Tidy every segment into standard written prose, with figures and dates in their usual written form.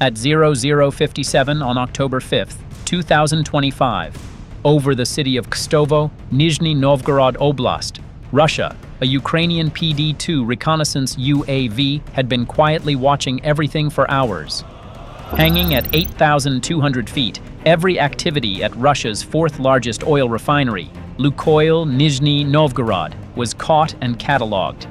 At 0057 on October 5th, 2025, over the city of Kstovo, Nizhny Novgorod Oblast, Russia, a Ukrainian PD-2 reconnaissance UAV had been quietly watching everything for hours. Hanging at 8,200 feet, every activity at Russia's fourth-largest oil refinery, Lukoil Nizhny Novgorod, was caught and catalogued.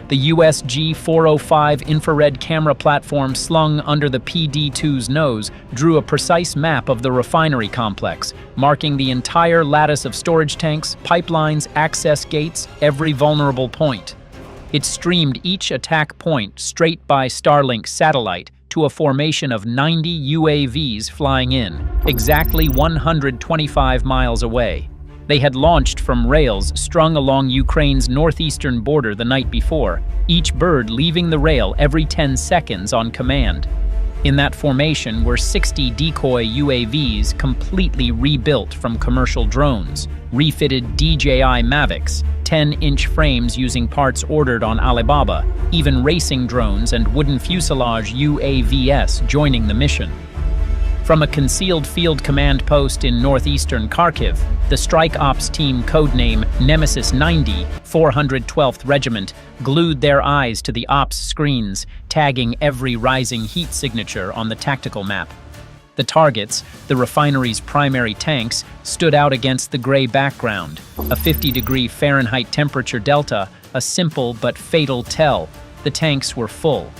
The USG-405 infrared camera platform slung under the PD-2's nose drew a precise map of the refinery complex, marking the entire lattice of storage tanks, pipelines, access gates, every vulnerable point. It streamed each attack point straight by Starlink satellite to a formation of 90 UAVs flying in, exactly 125 miles away. They had launched from rails strung along Ukraine's northeastern border the night before, each bird leaving the rail every 10 seconds on command. In that formation were 60 decoy UAVs completely rebuilt from commercial drones, refitted DJI Mavics, 10-inch frames using parts ordered on Alibaba, even racing drones and wooden fuselage UAVs joining the mission. From a concealed field command post in northeastern Kharkiv, the Strike Ops Team codename Nemesis 90, 412th Regiment, glued their eyes to the ops screens, tagging every rising heat signature on the tactical map. The targets, the refinery's primary tanks, stood out against the gray background, a 50-degree Fahrenheit temperature delta, a simple but fatal tell. The tanks were full.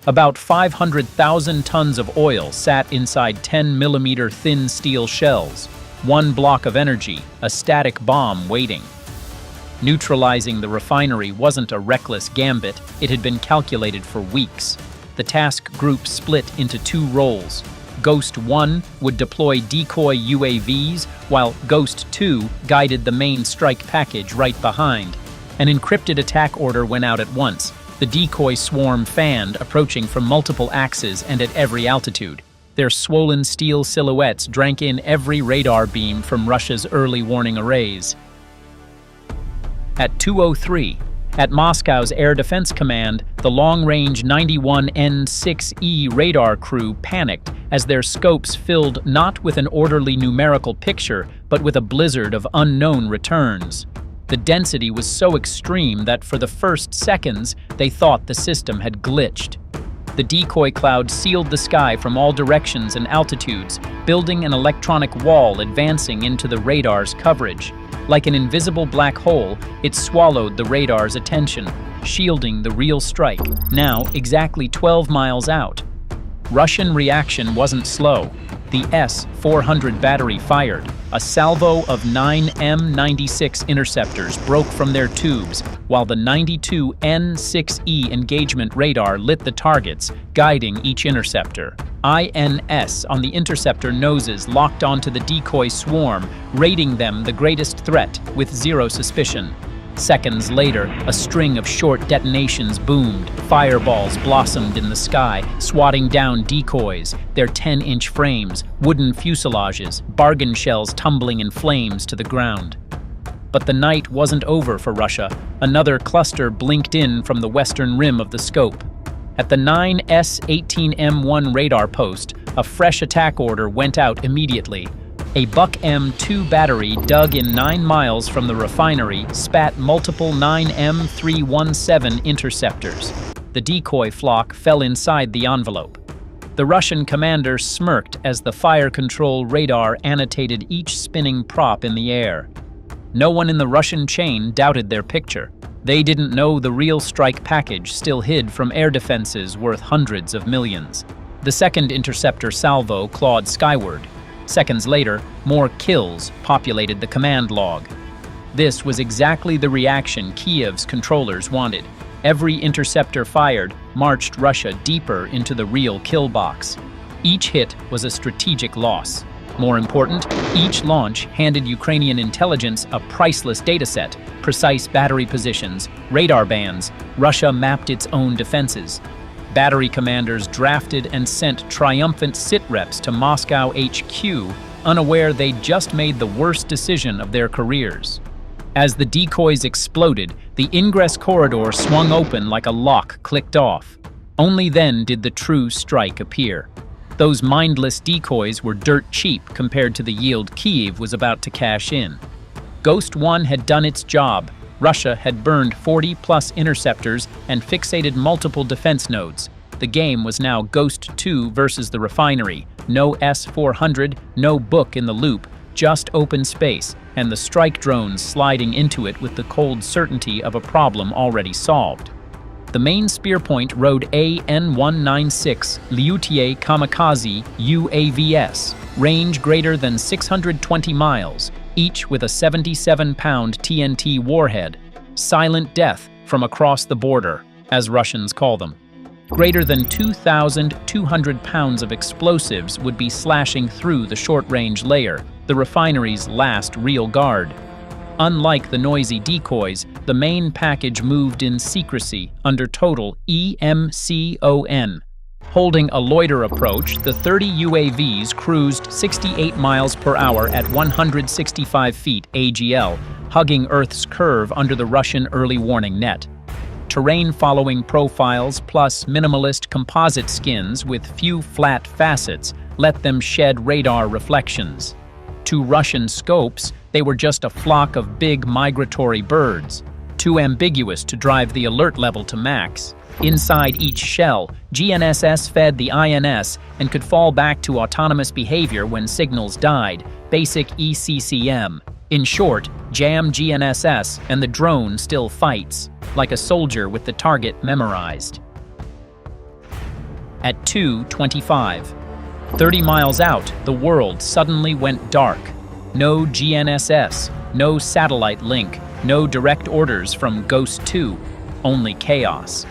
About 500,000 tons of oil sat inside 10-millimeter thin steel shells, one block of energy, a static bomb waiting. Neutralizing the refinery wasn't a reckless gambit, it had been calculated for weeks. The task group split into two roles. Ghost 1 would deploy decoy UAVs, while Ghost 2 guided the main strike package right behind. An encrypted attack order went out at once. The decoy swarm fanned, approaching from multiple axes and at every altitude. Their swollen steel silhouettes drank in every radar beam from Russia's early warning arrays. At 2:03, at Moscow's Air Defense Command, the long-range 91N6E radar crew panicked as their scopes filled not with an orderly numerical picture, but with a blizzard of unknown returns. The density was so extreme that for the first seconds, they thought the system had glitched. The decoy cloud sealed the sky from all directions and altitudes, building an electronic wall advancing into the radar's coverage. Like an invisible black hole, it swallowed the radar's attention, shielding the real strike, now exactly 12 miles out. Russian reaction wasn't slow. The S-400 battery fired. A salvo of 9 M96 interceptors broke from their tubes, while the 92 N6E engagement radar lit the targets, guiding each interceptor. INS on the interceptor noses locked onto the decoy swarm, rating them the greatest threat with zero suspicion. Seconds later, a string of short detonations boomed. Fireballs blossomed in the sky, swatting down decoys, their 10-inch frames, wooden fuselages, bargain shells tumbling in flames to the ground. But the night wasn't over for Russia. Another cluster blinked in from the western rim of the scope. At the 9S-18M1 radar post, a fresh attack order went out immediately. A Buck M2 battery dug in 9 miles from the refinery spat multiple 9M317 interceptors. The decoy flock fell inside the envelope. The Russian commander smirked as the fire control radar annotated each spinning prop in the air. No one in the Russian chain doubted their picture. They didn't know the real strike package still hid from air defenses worth hundreds of millions. The second interceptor salvo clawed skyward. Seconds later, more kills populated the command log. This was exactly the reaction Kiev's controllers wanted. Every interceptor fired marched Russia deeper into the real kill box. Each hit was a strategic loss. More important, each launch handed Ukrainian intelligence a priceless dataset, precise battery positions, radar bands. Russia mapped its own defenses. Battery commanders drafted and sent triumphant sit-reps to Moscow HQ, unaware they'd just made the worst decision of their careers. As the decoys exploded, the ingress corridor swung open like a lock clicked off. Only then did the true strike appear. Those mindless decoys were dirt cheap compared to the yield Kyiv was about to cash in. Ghost 1 had done its job. Russia had burned 40-plus interceptors and fixated multiple defense nodes. The game was now Ghost 2 versus the refinery. No S-400, no book in the loop, just open space, and the strike drones sliding into it with the cold certainty of a problem already solved. The main spear point rode AN-196 Lyutier Kamikaze UAVs, range greater than 620 miles, each with a 77-pound TNT warhead. Silent death from across the border, as Russians call them. Greater than 2,200 pounds of explosives would be slashing through the short-range layer, the refinery's last real guard. Unlike the noisy decoys, the main package moved in secrecy under total EMCON. Holding a loiter approach, the 30 UAVs cruised 68 miles per hour at 165 feet AGL, hugging Earth's curve under the Russian early warning net. Terrain-following profiles plus minimalist composite skins with few flat facets let them shed radar reflections. To Russian scopes, they were just a flock of big migratory birds, too ambiguous to drive the alert level to max. Inside each shell, GNSS fed the INS and could fall back to autonomous behavior when signals died, basic ECCM. In short, jam GNSS and the drone still fights, like a soldier with the target memorized. At 2:25, 30 miles out, the world suddenly went dark. No GNSS, no satellite link, no direct orders from Ghost 2, only chaos.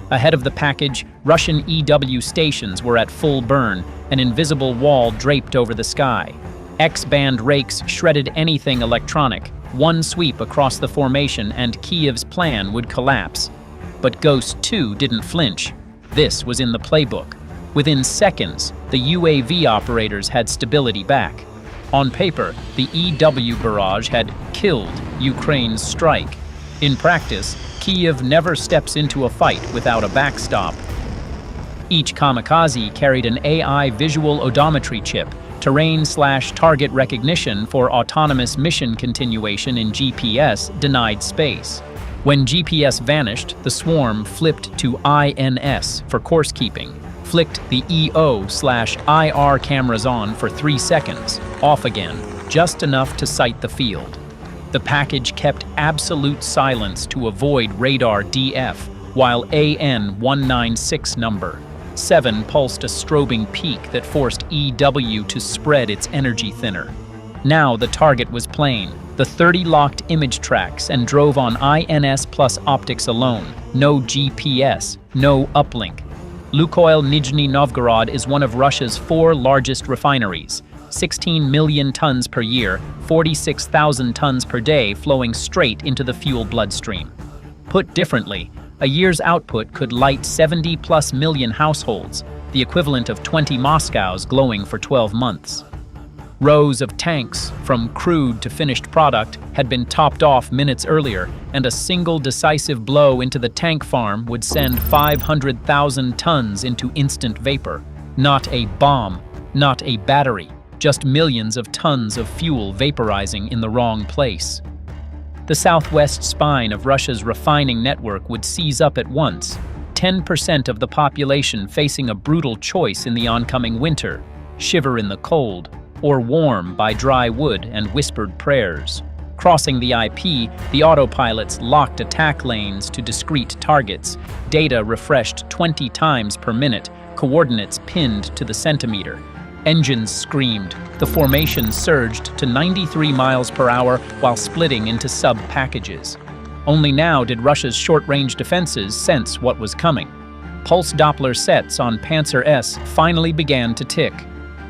Ahead of the package, Russian EW stations were at full burn, an invisible wall draped over the sky. X-band rakes shredded anything electronic. One sweep across the formation and Kyiv's plan would collapse. But Ghost 2 didn't flinch. This was in the playbook. Within seconds, the UAV operators had stability back. On paper, the EW barrage had killed Ukraine's strike. In practice, Kyiv never steps into a fight without a backstop. Each kamikaze carried an AI visual odometry chip, terrain/target recognition for autonomous mission continuation in GPS-denied space. When GPS vanished, the swarm flipped to INS for course keeping, flicked the EO/IR cameras on for 3 seconds, off again, just enough to sight the field. The package kept absolute silence to avoid radar DF, while AN-196 number 7 pulsed a strobing peak that forced EW to spread its energy thinner. Now the target was plain. The 30 locked image tracks and drove on INS plus optics alone. No GPS, no uplink. Lukoil Nizhny Novgorod is one of Russia's 4 largest refineries. 16 million tons per year, 46,000 tons per day flowing straight into the fuel bloodstream. Put differently, a year's output could light 70+ million households, the equivalent of 20 Moscows glowing for 12 months. Rows of tanks, from crude to finished product, had been topped off minutes earlier, and a single decisive blow into the tank farm would send 500,000 tons into instant vapor. Not a bomb, not a battery, just millions of tons of fuel vaporizing in the wrong place. The southwest spine of Russia's refining network would seize up at once, 10% of the population facing a brutal choice in the oncoming winter: shiver in the cold, or warm by dry wood and whispered prayers. Crossing the IP, the autopilots locked attack lanes to discrete targets, data refreshed 20 times per minute, coordinates pinned to the centimeter. Engines screamed. The formation surged to 93 miles per hour while splitting into sub-packages. Only now did Russia's short-range defenses sense what was coming. Pulse Doppler sets on Panzer S finally began to tick.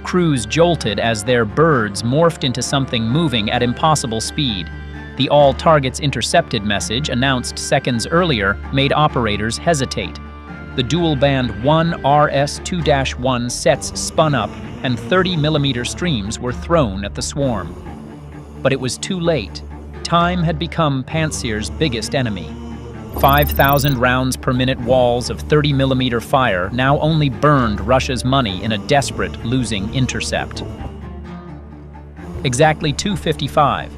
Crews jolted as their birds morphed into something moving at impossible speed. The all targets intercepted message announced seconds earlier made operators hesitate. The dual-band 1RS-2-1 sets spun up and 30mm streams were thrown at the swarm. But it was too late. Time had become Panzer's biggest enemy. 5,000 rounds per minute walls of 30mm fire now only burned Russia's money in a desperate losing intercept. Exactly 2:55.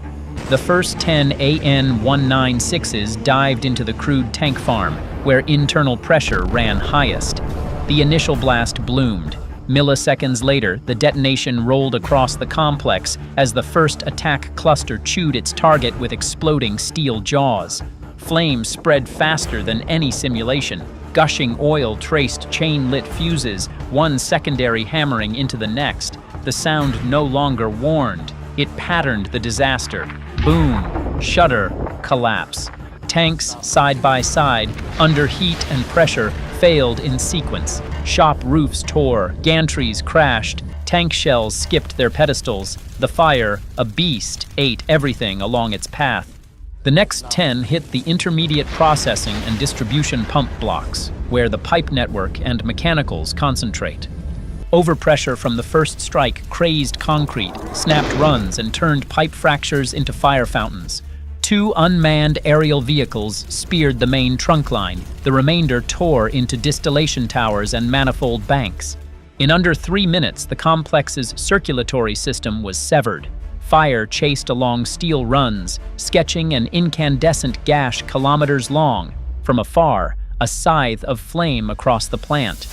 The first 10 AN-196s dived into the crude tank farm, where internal pressure ran highest. The initial blast bloomed. Milliseconds later, the detonation rolled across the complex as the first attack cluster chewed its target with exploding steel jaws. Flames spread faster than any simulation. Gushing oil traced chain-lit fuses, one secondary hammering into the next. The sound no longer warned. It patterned the disaster. Boom, shudder, collapse. Tanks, side by side, under heat and pressure, failed in sequence. Shop roofs tore, gantries crashed, tank shells skipped their pedestals. The fire, a beast, ate everything along its path. The next 10 hit the intermediate processing and distribution pump blocks, where the pipe network and mechanicals concentrate. Overpressure from the first strike crazed concrete, snapped runs, and turned pipe fractures into fire fountains. 2 unmanned aerial vehicles speared the main trunk line. The remainder tore into distillation towers and manifold banks. In under 3 minutes, the complex's circulatory system was severed. Fire chased along steel runs, sketching an incandescent gash kilometers long. From afar, a scythe of flame across the plant.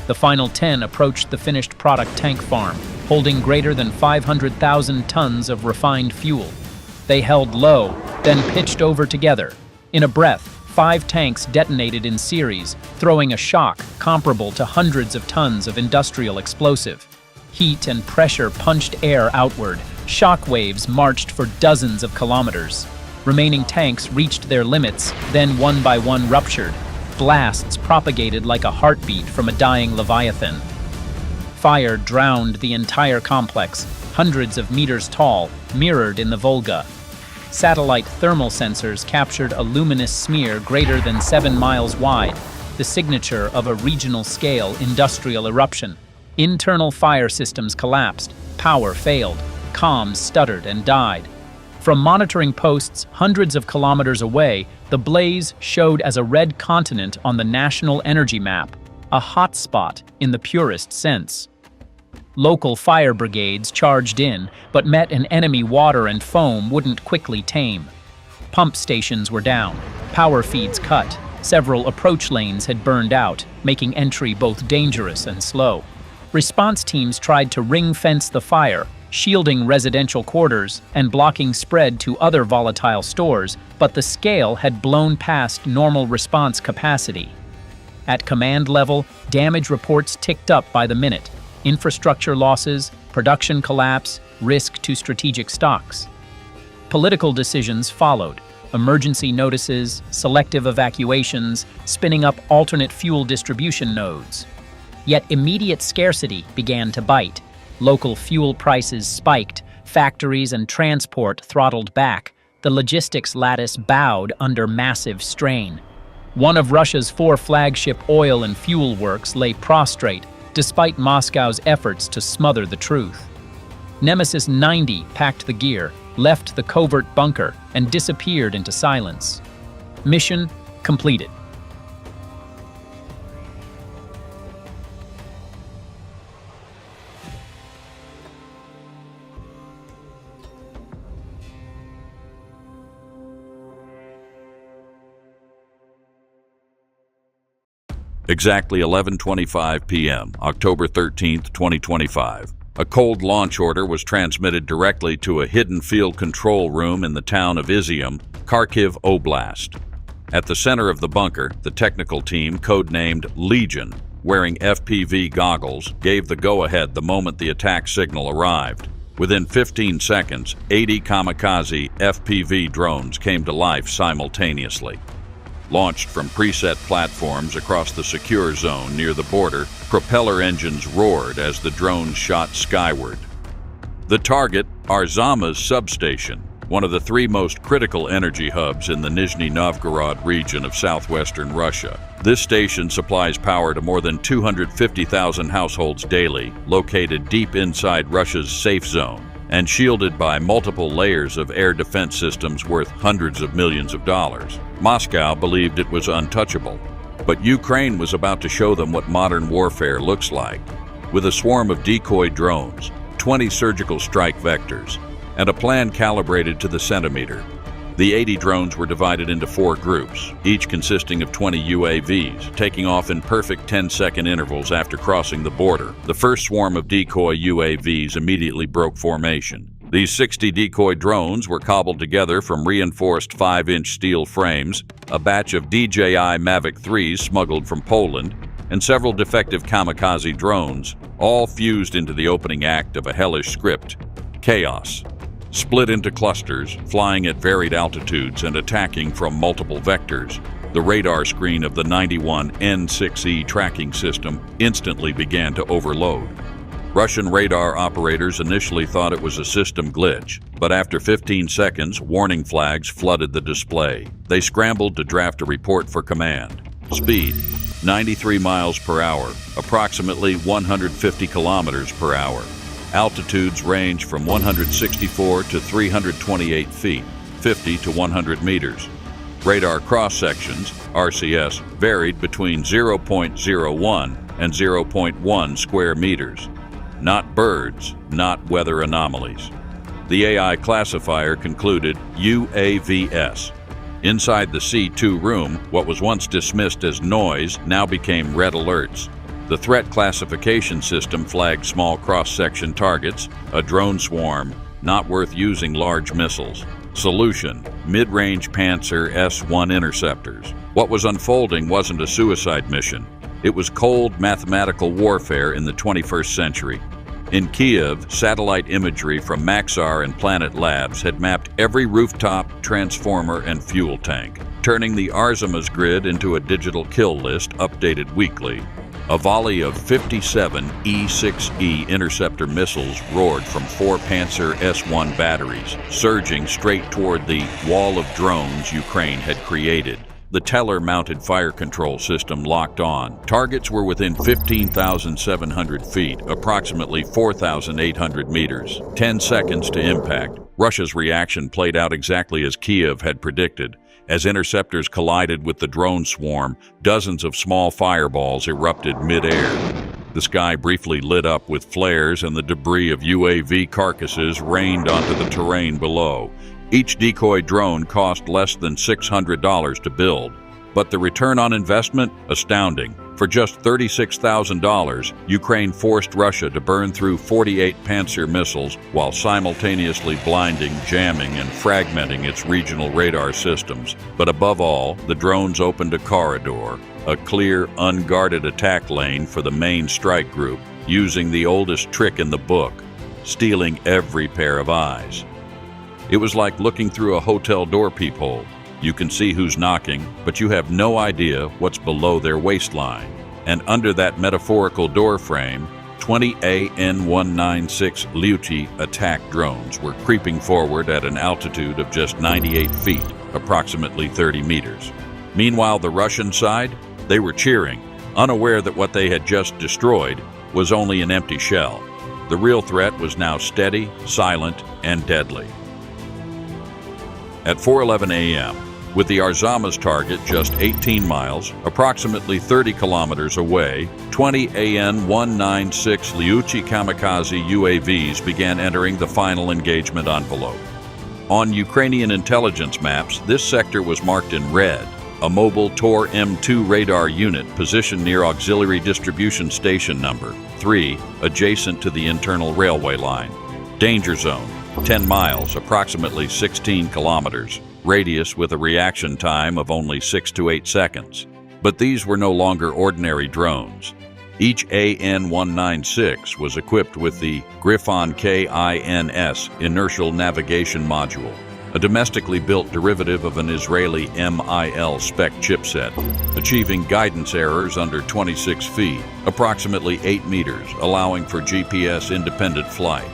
The final 10 approached the finished product tank farm, holding greater than 500,000 tons of refined fuel. They held low, then pitched over together. In a breath, 5 tanks detonated in series, throwing a shock comparable to hundreds of tons of industrial explosive. Heat and pressure punched air outward. Shock waves marched for dozens of kilometers. Remaining tanks reached their limits, then one by one ruptured. Blasts propagated like a heartbeat from a dying leviathan. Fire drowned the entire complex, hundreds of meters tall, mirrored in the Volga. Satellite thermal sensors captured a luminous smear greater than 7 miles wide, the signature of a regional-scale industrial eruption. Internal fire systems collapsed, power failed, comms stuttered and died. From monitoring posts hundreds of kilometers away, the blaze showed as a red continent on the national energy map, a hotspot in the purest sense. Local fire brigades charged in, but met an enemy water and foam wouldn't quickly tame. Pump stations were down, power feeds cut, several approach lanes had burned out, making entry both dangerous and slow. Response teams tried to ring-fence the fire, shielding residential quarters and blocking spread to other volatile stores, but the scale had blown past normal response capacity. At command level, damage reports ticked up by the minute. Infrastructure losses, production collapse, risk to strategic stocks. Political decisions followed. Emergency notices, selective evacuations, spinning up alternate fuel distribution nodes. Yet immediate scarcity began to bite. Local fuel prices spiked, factories and transport throttled back. The logistics lattice bowed under massive strain. One of Russia's 4 flagship oil and fuel works lay prostrate, despite Moscow's efforts to smother the truth. Nemesis 90 packed the gear, left the covert bunker, and disappeared into silence. Mission completed. Exactly 11:25 p.m., October 13, 2025. A cold launch order was transmitted directly to a hidden field control room in the town of Izium, Kharkiv Oblast. At the center of the bunker, the technical team, codenamed Legion, wearing FPV goggles, gave the go-ahead the moment the attack signal arrived. Within 15 seconds, 80 kamikaze FPV drones came to life simultaneously. Launched from preset platforms across the secure zone near the border, propeller engines roared as the drones shot skyward. The target, Arzama's substation, one of the 3 most critical energy hubs in the Nizhny Novgorod region of southwestern Russia. This station supplies power to more than 250,000 households daily, located deep inside Russia's safe zone, and shielded by multiple layers of air defense systems worth hundreds of millions of dollars. Moscow believed it was untouchable, but Ukraine was about to show them what modern warfare looks like. With a swarm of decoy drones, 20 surgical strike vectors, and a plan calibrated to the centimeter, the 80 drones were divided into 4 groups, each consisting of 20 UAVs, taking off in perfect 10-second intervals after crossing the border. The first swarm of decoy UAVs immediately broke formation. These 60 decoy drones were cobbled together from reinforced 5-inch steel frames, a batch of DJI Mavic 3s smuggled from Poland, and several defective kamikaze drones, all fused into the opening act of a hellish script, Chaos. Split into clusters, flying at varied altitudes and attacking from multiple vectors, the radar screen of the 91 N6E tracking system instantly began to overload. Russian radar operators initially thought it was a system glitch, but after 15 seconds, warning flags flooded the display. They scrambled to draft a report for command. Speed, 93 miles per hour, approximately 150 kilometers per hour. Altitudes range from 164 to 328 feet, 50 to 100 meters. Radar cross-sections, RCS, varied between 0.01 and 0.1 square meters. Not birds, not weather anomalies. The AI classifier concluded UAVS. Inside the C2 room, what was once dismissed as noise now became red alerts. The threat classification system flagged small cross-section targets, a drone swarm, not worth using large missiles. Solution: mid-range Panzer S-1 interceptors. What was unfolding wasn't a suicide mission. It was cold mathematical warfare in the 21st century. In Kiev, satellite imagery from Maxar and Planet Labs had mapped every rooftop, transformer, and fuel tank, turning the Arzamas grid into a digital kill list updated weekly. A volley of 57 E-6E interceptor missiles roared from 4 Panzer S-1 batteries, surging straight toward the wall of drones Ukraine had created. The Teller-mounted fire control system locked on. Targets were within 15,700 feet, approximately 4,800 meters. 10 seconds to impact. Russia's reaction played out exactly as Kiev had predicted. As interceptors collided with the drone swarm, dozens of small fireballs erupted mid-air. The sky briefly lit up with flares and the debris of UAV carcasses rained onto the terrain below. Each decoy drone cost less than $600 to build, but the return on investment? Astounding. For just $36,000, Ukraine forced Russia to burn through 48 Panzer missiles while simultaneously blinding, jamming, and fragmenting its regional radar systems. But above all, the drones opened a corridor, a clear, unguarded attack lane for the main strike group, using the oldest trick in the book, stealing every pair of eyes. It was like looking through a hotel door peephole. You can see who's knocking, but you have no idea what's below their waistline. And under that metaphorical door frame, 20 AN-196 Lyuchi attack drones were creeping forward at an altitude of just 98 feet, approximately 30 meters. Meanwhile, the Russian side, they were cheering, unaware that what they had just destroyed was only an empty shell. The real threat was now steady, silent, and deadly. At 4:11 a.m., with the Arzamas target just 18 miles, approximately 30 kilometers away, 20 AN-196 Lyuchi kamikaze UAVs began entering the final engagement envelope. On Ukrainian intelligence maps, this sector was marked in red, a mobile Tor M2 radar unit positioned near Auxiliary Distribution Station number 3, adjacent to the internal railway line. Danger zone, 10 miles, approximately 16 kilometers. Radius with a reaction time of only 6 to 8 seconds. But these were no longer ordinary drones. Each AN-196 was equipped with the Griffon KINS inertial navigation module, a domestically built derivative of an Israeli MIL spec chipset, achieving guidance errors under 26 feet, approximately 8 meters, allowing for GPS-independent flight.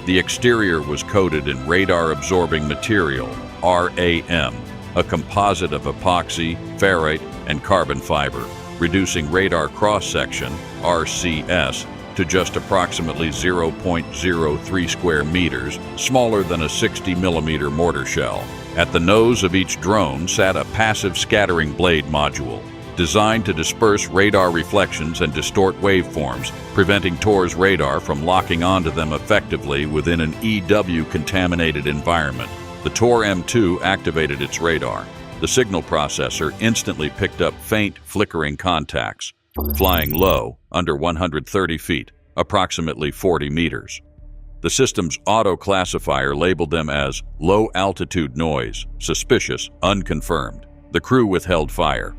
The exterior was coated in radar-absorbing material, RAM, a composite of epoxy, ferrite, and carbon fiber, reducing radar cross-section, RCS, to just approximately 0.03 square meters, smaller than a 60mm mortar shell. At the nose of each drone sat a passive scattering blade module, designed to disperse radar reflections and distort waveforms, preventing Tor's radar from locking onto them effectively within an EW-contaminated environment. The Tor M2 activated its radar. The signal processor instantly picked up faint, flickering contacts, flying low, under 130 feet, approximately 40 meters. The system's auto-classifier labeled them as low-altitude noise, suspicious, unconfirmed. The crew withheld fire.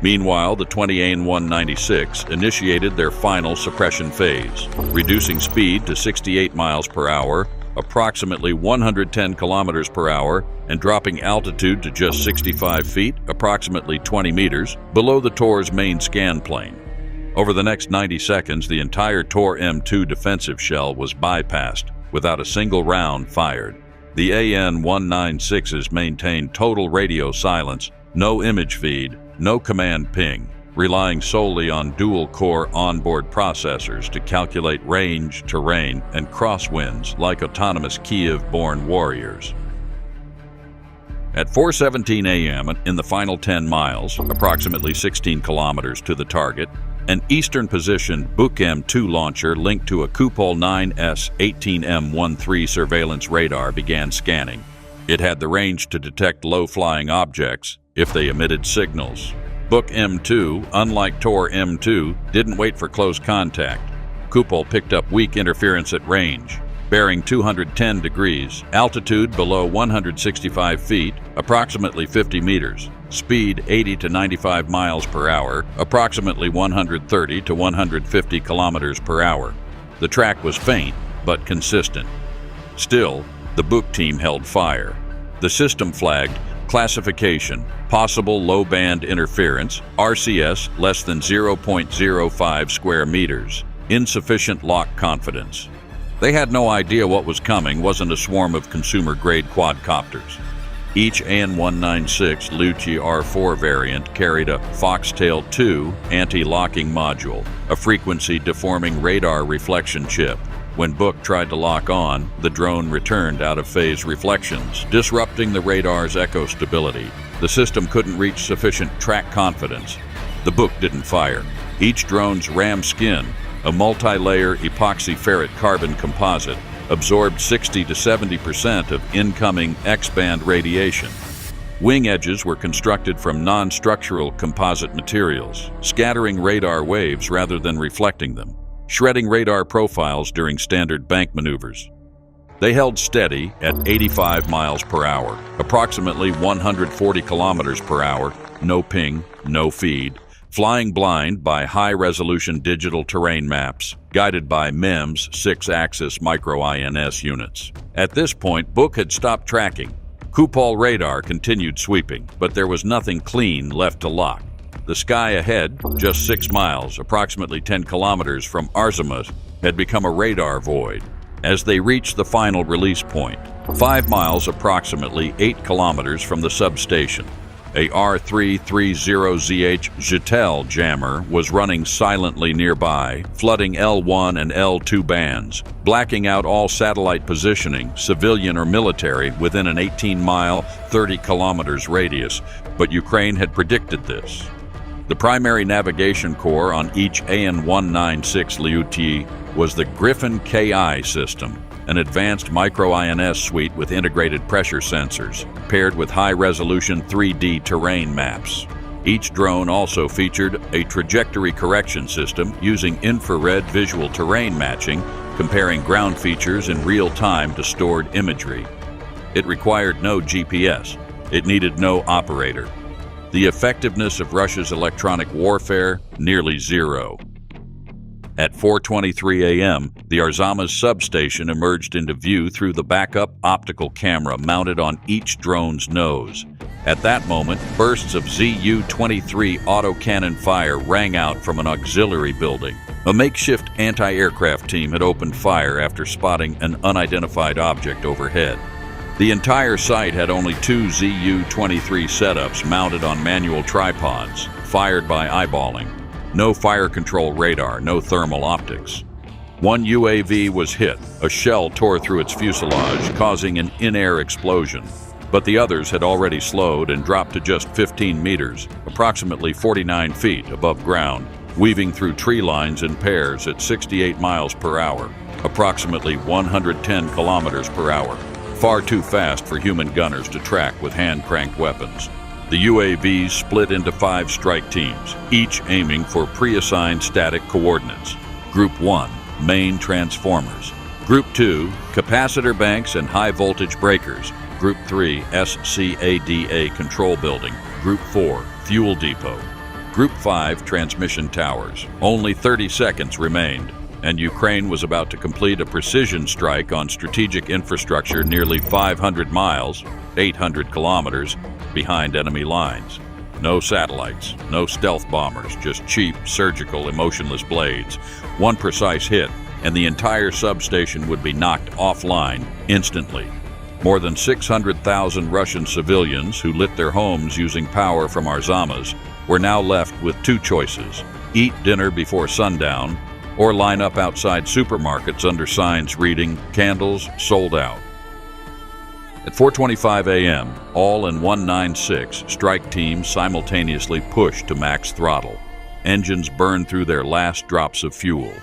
Meanwhile, the 20 AN-196 initiated their final suppression phase, reducing speed to 68 miles per hour, approximately 110 kilometers per hour, and dropping altitude to just 65 feet, approximately 20 meters, below the Tor's main scan plane. Over the next 90 seconds, the entire Tor M2 defensive shell was bypassed, without a single round fired. The AN-196s maintained total radio silence, no image feed, no command ping, relying solely on dual-core onboard processors to calculate range, terrain, and crosswinds like autonomous Kiev-born warriors. At 4:17 a.m. in the final 10 miles, approximately 16 kilometers to the target, an eastern-positioned Buk M2 launcher linked to a Kupol 9S 18M13 surveillance radar began scanning. It had the range to detect low-flying objects if they emitted signals. Buk M2, unlike Tor M2, didn't wait for close contact. Kupol picked up weak interference at range, bearing 210 degrees, altitude below 165 feet, approximately 50 meters, speed 80 to 95 miles per hour, approximately 130 to 150 kilometers per hour. The track was faint, but consistent. Still, the Buk team held fire. The system flagged classification, possible low-band interference, RCS less than 0.05 square meters, insufficient lock confidence. They had no idea what was coming wasn't a swarm of consumer-grade quadcopters. Each AN-196 Luchi R4 variant carried a Foxtail 2 anti-locking module, a frequency-deforming radar reflection chip. When Buk tried to lock on, the drone returned out-of-phase reflections, disrupting the radar's echo stability. The system couldn't reach sufficient track confidence. The Buk didn't fire. Each drone's ram skin, a multi-layer epoxy ferrite carbon composite, absorbed 60 to 70% of incoming X-band radiation. Wing edges were constructed from non-structural composite materials, scattering radar waves rather than reflecting them, shredding radar profiles during standard bank maneuvers. They held steady at 85 miles per hour, approximately 140 kilometers per hour, no ping, no feed, flying blind by high-resolution digital terrain maps, guided by MEMS 6-axis micro-INS units. At this point, Buk had stopped tracking. Kupol radar continued sweeping, but there was nothing clean left to lock. The sky ahead, just 6 miles, approximately 10 kilometers from Arzimas, had become a radar void. As they reached the final release point, 5 miles approximately 8 kilometers from the substation, a R330ZH Jetel jammer was running silently nearby, flooding L1 and L2 bands, blacking out all satellite positioning, civilian or military, within an 18-mile, 30 kilometers radius, but Ukraine had predicted this. The primary navigation core on each AN-196 Lyuti was the Griffin KI system, an advanced micro-INS suite with integrated pressure sensors, paired with high-resolution 3D terrain maps. Each drone also featured a trajectory correction system using infrared visual terrain matching, comparing ground features in real time to stored imagery. It required no GPS. It needed no operator. The effectiveness of Russia's electronic warfare, nearly zero. At 4:23 a.m., the Arzamas substation emerged into view through the backup optical camera mounted on each drone's nose. At that moment, bursts of Zu-23 autocannon fire rang out from an auxiliary building. A makeshift anti-aircraft team had opened fire after spotting an unidentified object overhead. The entire site had only 2 Zu-23 setups mounted on manual tripods, fired by eyeballing. No fire control radar, no thermal optics. One UAV was hit. A shell tore through its fuselage, causing an in-air explosion. But the others had already slowed and dropped to just 15 meters, approximately 49 feet above ground, weaving through tree lines in pairs at 68 miles per hour, approximately 110 kilometers per hour. Far too fast for human gunners to track with hand-cranked weapons. The UAVs split into 5 strike teams, each aiming for pre-assigned static coordinates. Group 1, main transformers. Group 2, capacitor banks and high-voltage breakers. Group 3, SCADA control building. Group 4, fuel depot. Group 5, transmission towers. Only 30 seconds remained, and Ukraine was about to complete a precision strike on strategic infrastructure nearly 500 miles, 800 kilometers, behind enemy lines. No satellites, no stealth bombers, just cheap, surgical, emotionless blades. One precise hit, and the entire substation would be knocked offline instantly. More than 600,000 Russian civilians who lit their homes using power from Arzamas were now left with 2 choices: eat dinner before sundown, or line up outside supermarkets under signs reading, "Candles sold out." At 4:25 a.m., all in 196 strike teams simultaneously pushed to max throttle. Engines burned through their last drops of fuel.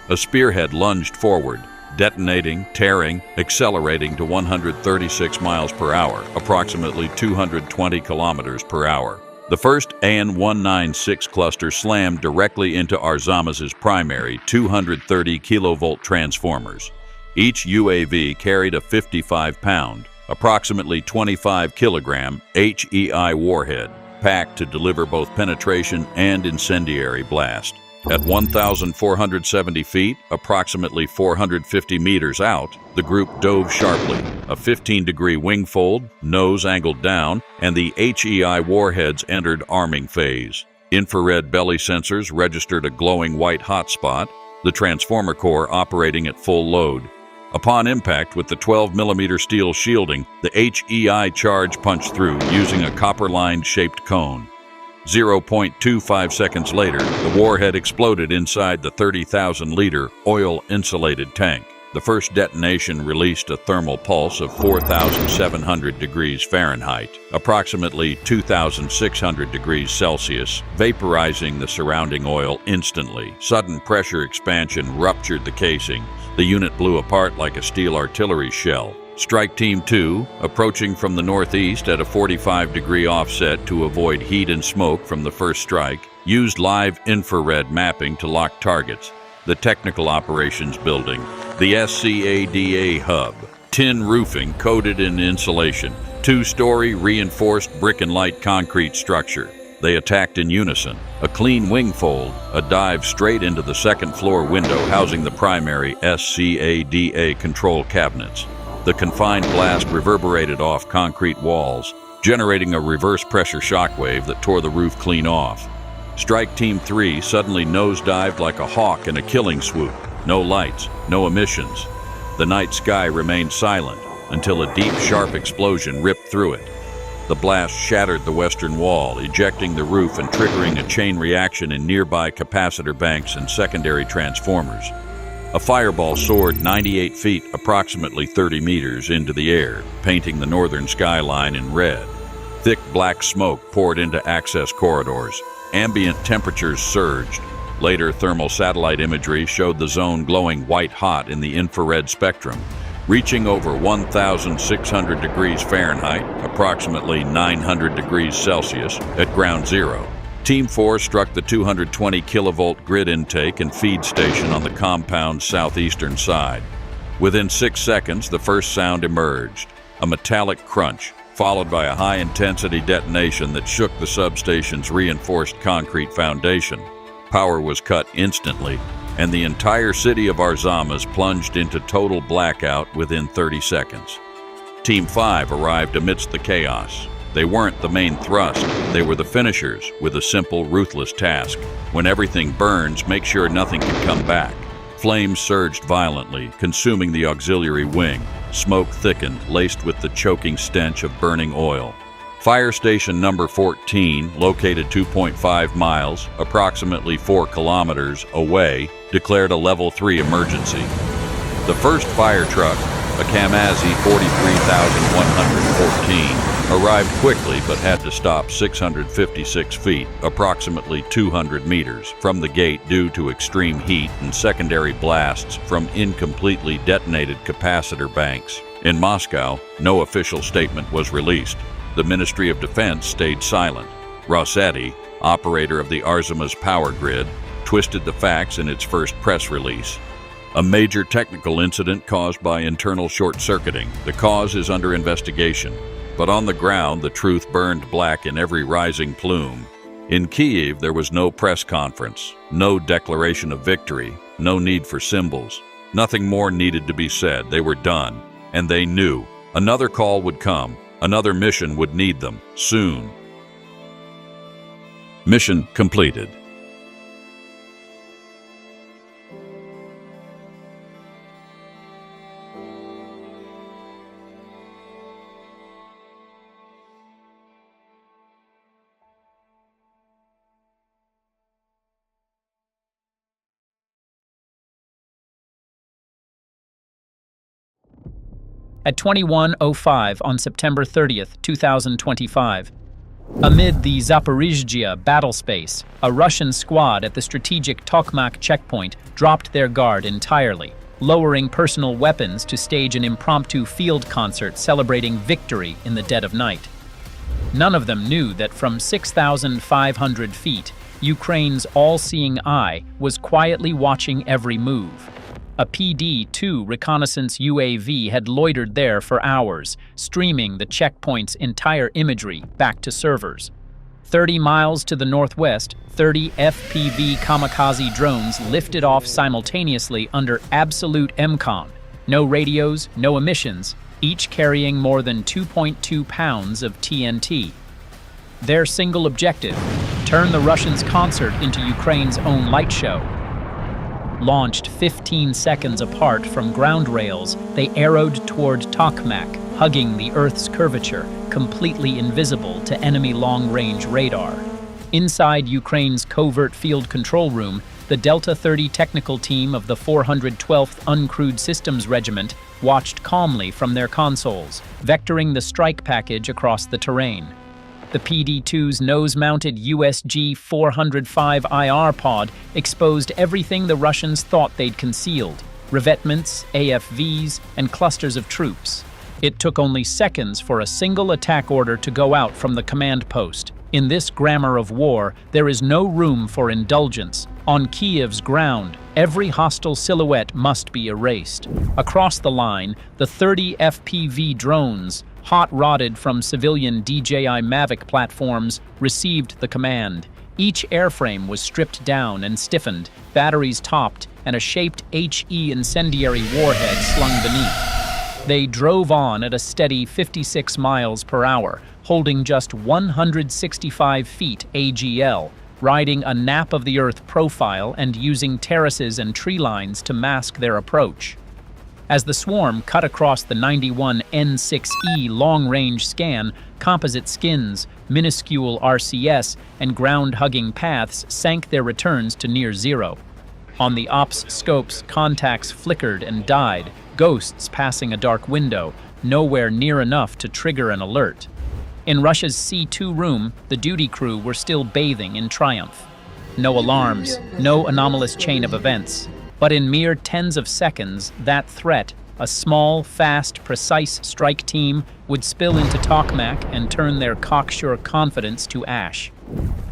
A spearhead lunged forward, detonating, tearing, accelerating to 136 miles per hour, approximately 220 kilometers per hour. The first AN-196 cluster slammed directly into Arzamas's primary 230 kilovolt transformers. Each UAV carried a 55-pound, approximately 25 kilogram HEI warhead, packed to deliver both penetration and incendiary blast. At 1,470 feet, approximately 450 meters out, the group dove sharply, a 15-degree wing fold, nose angled down, and the HEI warheads entered arming phase. Infrared belly sensors registered a glowing white hotspot, the transformer core operating at full load. Upon impact with the 12mm steel shielding, the HEI charge punched through using a copper-lined shaped cone. 0.25 seconds later, the warhead exploded inside the 30,000-liter oil-insulated tank. The first detonation released a thermal pulse of 4,700 degrees Fahrenheit, approximately 2,600 degrees Celsius, vaporizing the surrounding oil instantly. Sudden pressure expansion ruptured the casing. The unit blew apart like a steel artillery shell. Strike Team 2, approaching from the northeast at a 45-degree offset to avoid heat and smoke from the first strike, used live infrared mapping to lock targets. The Technical Operations Building, the SCADA hub, tin roofing coated in insulation, 2-story reinforced brick and light concrete structure. They attacked in unison. A clean wing fold, a dive straight into the second-floor window housing the primary SCADA control cabinets. The confined blast reverberated off concrete walls, generating a reverse pressure shockwave that tore the roof clean off. Strike Team 3 suddenly nosedived like a hawk in a killing swoop. No lights, no emissions. The night sky remained silent until a deep, sharp explosion ripped through it. The blast shattered the western wall, ejecting the roof and triggering a chain reaction in nearby capacitor banks and secondary transformers. A fireball soared 98 feet, approximately 30 meters, into the air, painting the northern skyline in red. Thick black smoke poured into access corridors. Ambient temperatures surged. Later thermal satellite imagery showed the zone glowing white-hot in the infrared spectrum, reaching over 1,600 degrees Fahrenheit, approximately 900 degrees Celsius, at ground zero. Team 4 struck the 220 kilovolt grid intake and feed station on the compound's southeastern side. Within 6 seconds, the first sound emerged, a metallic crunch, followed by a high-intensity detonation that shook the substation's reinforced concrete foundation. Power was cut instantly, and the entire city of Arzamas plunged into total blackout within 30 seconds. Team 5 arrived amidst the chaos. They weren't the main thrust, they were the finishers with a simple, ruthless task. When everything burns, make sure nothing can come back. Flames surged violently, consuming the auxiliary wing. Smoke thickened, laced with the choking stench of burning oil. Fire Station Number 14, located 2.5 miles, approximately 4 kilometers away, declared a Level 3 emergency. The first fire truck, a Kamazi 43114, arrived quickly but had to stop 656 feet, approximately 200 meters, from the gate due to extreme heat and secondary blasts from incompletely detonated capacitor banks. In Moscow, no official statement was released. The Ministry of Defense stayed silent. Rossetti, operator of the Arzimas power grid, twisted the facts in its first press release. A major technical incident caused by internal short-circuiting. The cause is under investigation. But on the ground, the truth burned black in every rising plume. In Kyiv, there was no press conference, no declaration of victory, no need for symbols. Nothing more needed to be said. They were done. And they knew. Another call would come. Another mission would need them, soon. Mission completed. At 21:05 on September 30th, 2025. Amid the Zaporizhzhia battle space, a Russian squad at the strategic Tokmak checkpoint dropped their guard entirely, lowering personal weapons to stage an impromptu field concert celebrating victory in the dead of night. None of them knew that from 6,500 feet, Ukraine's all-seeing eye was quietly watching every move. A PD-2 reconnaissance UAV had loitered there for hours, streaming the checkpoint's entire imagery back to servers. 30 miles to the northwest, 30 FPV kamikaze drones lifted off simultaneously under absolute MCON. No radios, no emissions, each carrying more than 2.2 pounds of TNT. Their single objective: turn the Russians' concert into Ukraine's own light show. Launched 15 seconds apart from ground rails, they arrowed toward Tokmak, hugging the Earth's curvature, completely invisible to enemy long-range radar. Inside Ukraine's covert field control room, the Delta 30 technical team of the 412th Uncrewed Systems Regiment watched calmly from their consoles, vectoring the strike package across the terrain. The PD-2's nose-mounted USG-405 IR pod exposed everything the Russians thought they'd concealed: revetments, AFVs, and clusters of troops. It took only seconds for a single attack order to go out from the command post. In this grammar of war, there is no room for indulgence. On Kyiv's ground, every hostile silhouette must be erased. Across the line, the 30 FPV drones, hot-rodded from civilian DJI Mavic platforms, received the command. Each airframe was stripped down and stiffened, batteries topped, and a shaped HE incendiary warhead slung beneath. They drove on at a steady 56 miles per hour, holding just 165 feet AGL, riding a nap of the earth profile and using terraces and tree lines to mask their approach. As the swarm cut across the 91 N6E long-range scan, composite skins, minuscule RCS, and ground-hugging paths sank their returns to near zero. On the ops scopes, contacts flickered and died, ghosts passing a dark window, nowhere near enough to trigger an alert. In Russia's C2 room, the duty crew were still bathing in triumph. No alarms, no anomalous chain of events. But in mere tens of seconds, that threat, a small, fast, precise strike team, would spill into Tokmak and turn their cocksure confidence to ash.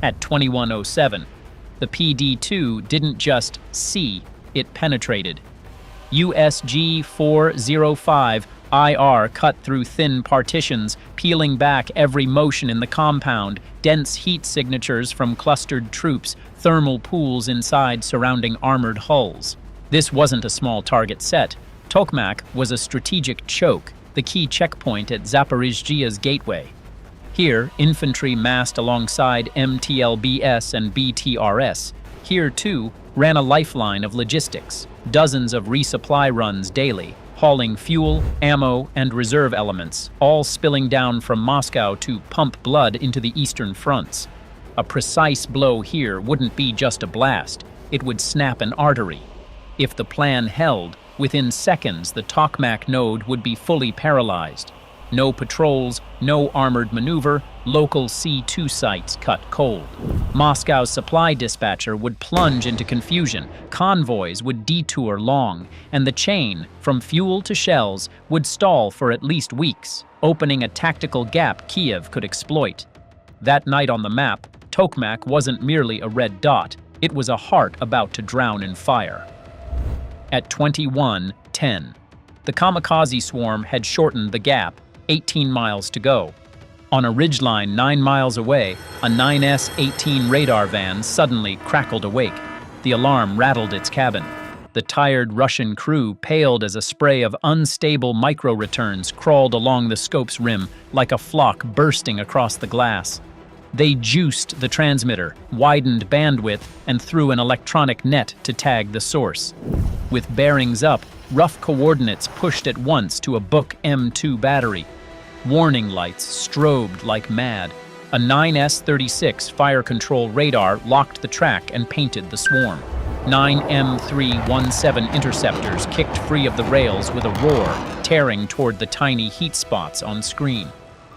At 21:07, the PD-2 didn't just see, it penetrated. USG-405 IR cut through thin partitions, peeling back every motion in the compound, dense heat signatures from clustered troops, thermal pools inside surrounding armored hulls. This wasn't a small target set. Tokmak was a strategic choke, the key checkpoint at Zaporizhzhia's gateway. Here, infantry massed alongside MTLBS and BTRS. Here, too, ran a lifeline of logistics, dozens of resupply runs daily, hauling fuel, ammo, and reserve elements, all spilling down from Moscow to pump blood into the eastern fronts. A precise blow here wouldn't be just a blast, it would snap an artery. If the plan held, within seconds the Tokmak node would be fully paralyzed. No patrols, no armored maneuver, local C2 sites cut cold. Moscow's supply dispatcher would plunge into confusion, convoys would detour long, and the chain, from fuel to shells, would stall for at least weeks, opening a tactical gap Kiev could exploit. That night on the map, Tokmak wasn't merely a red dot, it was a heart about to drown in fire. At 21:10, the kamikaze swarm had shortened the gap, 18 miles to go. On a ridgeline 9 miles away, a 9S-18 radar van suddenly crackled awake. The alarm rattled its cabin. The tired Russian crew, paled as a spray of unstable micro-returns, crawled along the scope's rim like a flock bursting across the glass. They juiced the transmitter, widened bandwidth, and threw an electronic net to tag the source. With bearings up, rough coordinates pushed at once to a Book M2 battery. Warning lights strobed like mad. A 9S-36 fire control radar locked the track and painted the swarm. 9 M317 interceptors kicked free of the rails with a roar, tearing toward the tiny heat spots on screen.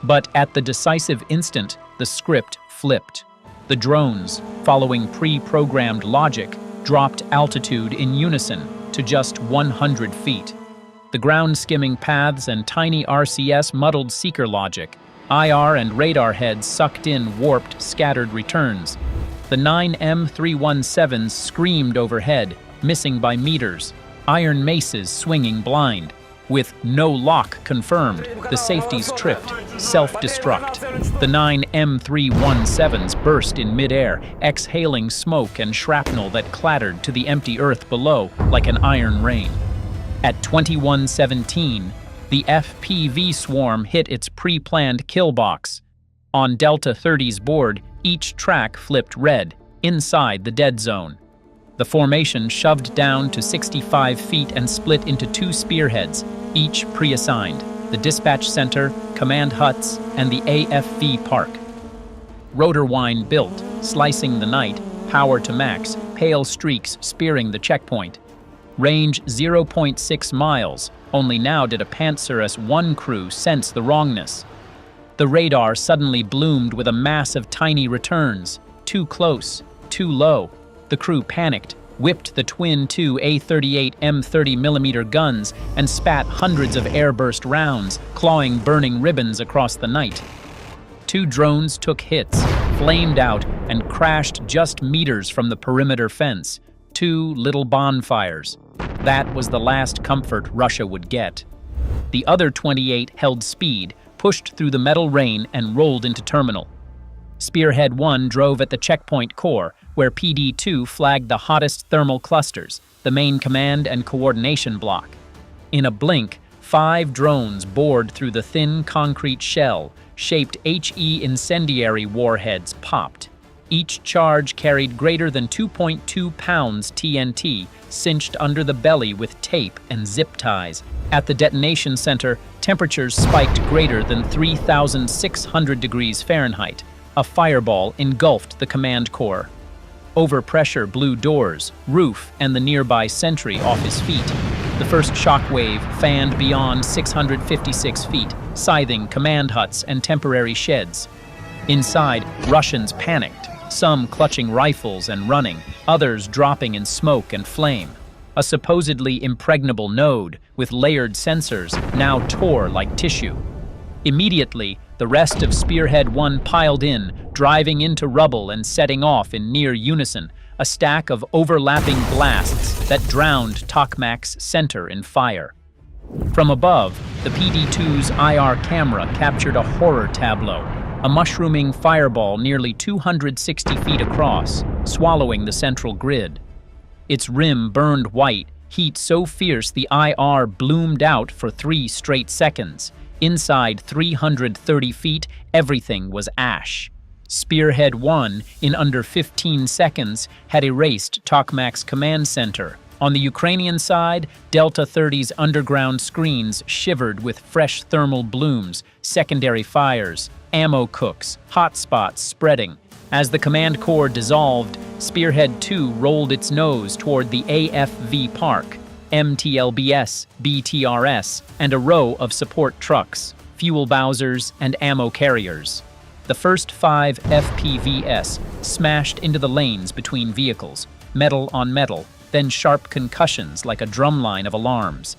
But at the decisive instant, the script flipped. The drones, following pre-programmed logic, dropped altitude in unison to just 100 feet. The ground-skimming paths and tiny RCS muddled seeker logic. IR and radar heads sucked in warped, scattered returns. The 9 M317s screamed overhead, missing by meters. Iron maces swinging blind. With no lock confirmed, the safeties tripped, self-destruct. The 9 M317s burst in midair, exhaling smoke and shrapnel that clattered to the empty earth below like an iron rain. At 21:17, the FPV swarm hit its pre-planned kill box. On Delta 30's board, each track flipped red, inside the dead zone. The formation shoved down to 65 feet and split into two spearheads, each pre-assigned: the dispatch center, command huts, and the AFV park. Rotor wine built, slicing the night, power to max, pale streaks spearing the checkpoint. Range 0.6 miles, only now did a Pantsir S-1 crew sense the wrongness. The radar suddenly bloomed with a mass of tiny returns. Too close, too low. The crew panicked, whipped the twin two A38 M30mm guns, and spat hundreds of airburst rounds, clawing burning ribbons across the night. Two drones took hits, flamed out, and crashed just meters from the perimeter fence. Two little bonfires. That was the last comfort Russia would get. The other 28 held speed, pushed through the metal rain, and rolled into terminal. Spearhead 1 drove at the checkpoint core, where PD-2 flagged the hottest thermal clusters, the main command and coordination block. In a blink, 5 drones bored through the thin concrete shell. Shaped HE incendiary warheads popped. Each charge carried greater than 2.2 pounds TNT, cinched under the belly with tape and zip ties. At the detonation center, temperatures spiked greater than 3,600 degrees Fahrenheit. A fireball engulfed the command core. Overpressure blew doors, roof, and the nearby sentry off his feet. The first shockwave fanned beyond 656 feet, scything command huts and temporary sheds. Inside, Russians panicked, some clutching rifles and running, others dropping in smoke and flame. A supposedly impregnable node, with layered sensors, now tore like tissue. Immediately, the rest of Spearhead 1 piled in, driving into rubble and setting off in near unison, a stack of overlapping blasts that drowned Tokmak's center in fire. From above, the PD-2's IR camera captured a horror tableau, a mushrooming fireball nearly 260 feet across, swallowing the central grid. Its rim burned white, heat so fierce the IR bloomed out for 3 straight seconds. Inside 330 feet, everything was ash. Spearhead 1, in under 15 seconds, had erased Tokmak's command center, On the Ukrainian side, Delta 30's underground screens shivered with fresh thermal blooms, secondary fires, ammo cooks, hotspots spreading. As the command corps dissolved, Spearhead 2 rolled its nose toward the AFV Park, MTLBS, BTRS, and a row of support trucks, fuel bowsers, and ammo carriers. The first 5 FPVS smashed into the lanes between vehicles, metal on metal, then sharp concussions like a drumline of alarms.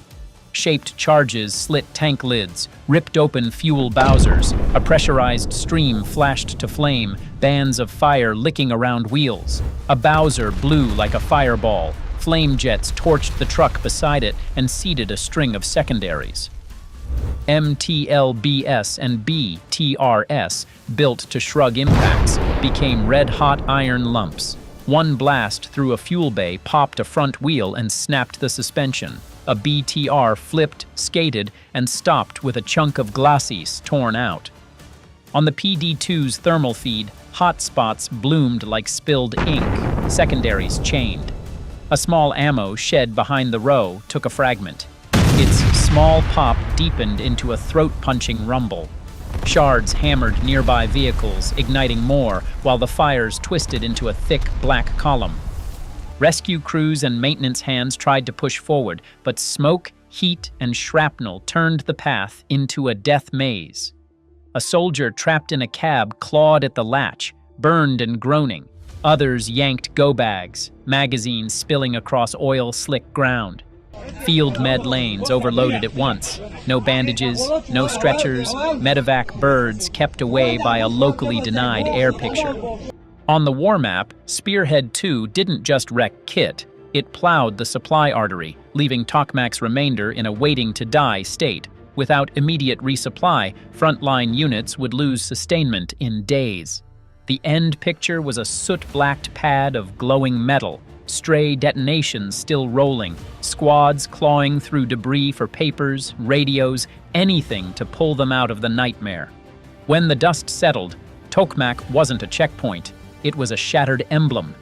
Shaped charges slit tank lids, ripped open fuel bowsers, a pressurized stream flashed to flame, bands of fire licking around wheels. A bowser blew like a fireball, flame jets torched the truck beside it and seeded a string of secondaries. MTLBS and BTRS, built to shrug impacts, became red-hot iron lumps. One blast through a fuel bay popped a front wheel and snapped the suspension. A BTR flipped, skated, and stopped with a chunk of glacis torn out. On the PD-2's thermal feed, hot spots bloomed like spilled ink, secondaries chained. A small ammo shed behind the row took a fragment. Its small pop deepened into a throat-punching rumble. Shards hammered nearby vehicles, igniting more, while the fires twisted into a thick, black column. Rescue crews and maintenance hands tried to push forward, but smoke, heat, and shrapnel turned the path into a death maze. A soldier trapped in a cab clawed at the latch, burned and groaning. Others yanked go bags, magazines spilling across oil-slick ground. Field med lanes overloaded at once. No bandages, no stretchers, medevac birds kept away by a locally denied air picture. On the war map, Spearhead 2 didn't just wreck kit, it plowed the supply artery, leaving Tokmak's remainder in a waiting-to-die state. Without immediate resupply, frontline units would lose sustainment in days. The end picture was a soot-blacked pad of glowing metal, stray detonations still rolling, squads clawing through debris for papers, radios, anything to pull them out of the nightmare. When the dust settled, Tokmak wasn't a checkpoint, it was a shattered emblem.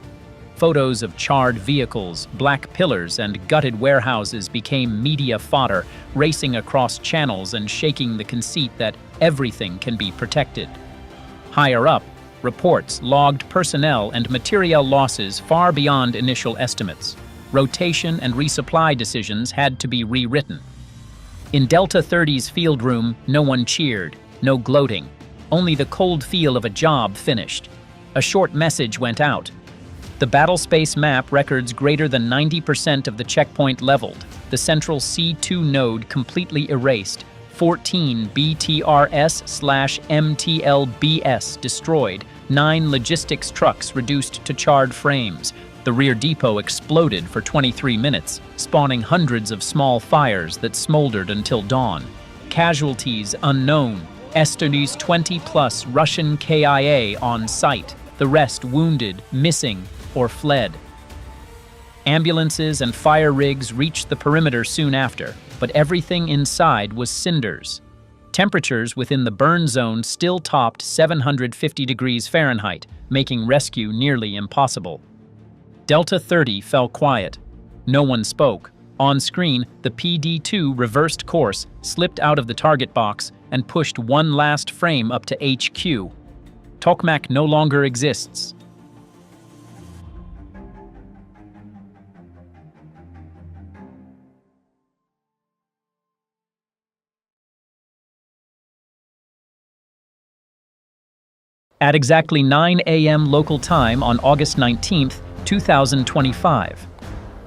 Photos of charred vehicles, black pillars, and gutted warehouses became media fodder, racing across channels and shaking the conceit that everything can be protected. Higher up, reports logged personnel and materiel losses far beyond initial estimates. Rotation and resupply decisions had to be rewritten. In Delta 30's field room, no one cheered, no gloating, only the cold feel of a job finished. A short message went out. The battlespace map records greater than 90% of the checkpoint leveled, the central C2 node completely erased, 14 BTRS/MTLBS destroyed, 9 logistics trucks reduced to charred frames. The rear depot exploded for 23 minutes, spawning hundreds of small fires that smoldered until dawn. Casualties unknown. Estonie's 20-plus Russian KIA on site, the rest wounded, missing, or fled. Ambulances and fire rigs reached the perimeter soon after, but everything inside was cinders. Temperatures within the burn zone still topped 750 degrees Fahrenheit, making rescue nearly impossible. Delta 30 fell quiet. No one spoke. On screen, the PD-2 reversed course, slipped out of the target box, and pushed one last frame up to HQ. Tokmak no longer exists. At exactly 9 a.m. local time on August 19, 2025,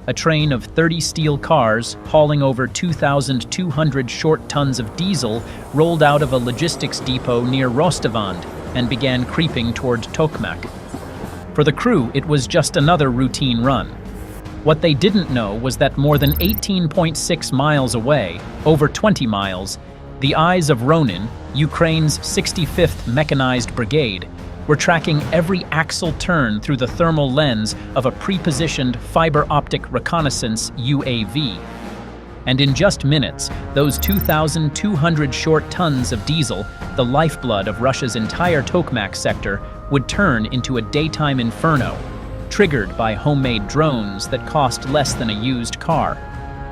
a train of 30 steel cars hauling over 2,200 short tons of diesel rolled out of a logistics depot near Rostavand and began creeping toward Tokmak. For the crew, it was just another routine run. What they didn't know was that more than 18.6 miles away, over 20 miles, the eyes of Ronin, Ukraine's 65th Mechanized Brigade, were tracking every axle turn through the thermal lens of a pre-positioned fiber optic reconnaissance UAV. And in just minutes, those 2,200 short tons of diesel, the lifeblood of Russia's entire Tokmak sector, would turn into a daytime inferno. triggered by homemade drones that cost less than a used car.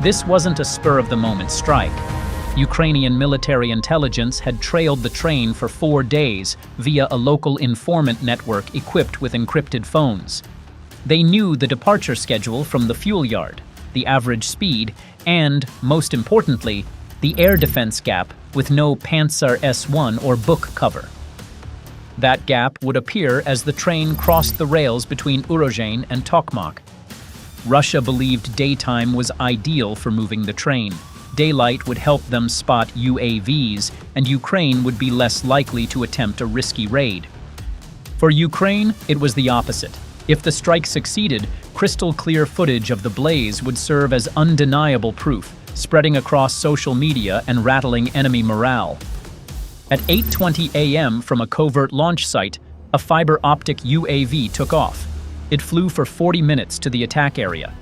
This wasn't a spur-of-the-moment strike. Ukrainian military intelligence had trailed the train for 4 days via a local informant network equipped with encrypted phones. They knew the departure schedule from the fuel yard, the average speed, and, most importantly, the air defense gap with no Panzer S1 or book cover. That gap would appear as the train crossed the rails between Urozhain and Tokmak. Russia believed daytime was ideal for moving the train. Daylight would help them spot UAVs, and Ukraine would be less likely to attempt a risky raid. For Ukraine, it was the opposite. If the strike succeeded, crystal-clear footage of the blaze would serve as undeniable proof, spreading across social media and rattling enemy morale. At 8:20 a.m. from a covert launch site, a fiber-optic UAV took off. It flew for 40 minutes to the attack area.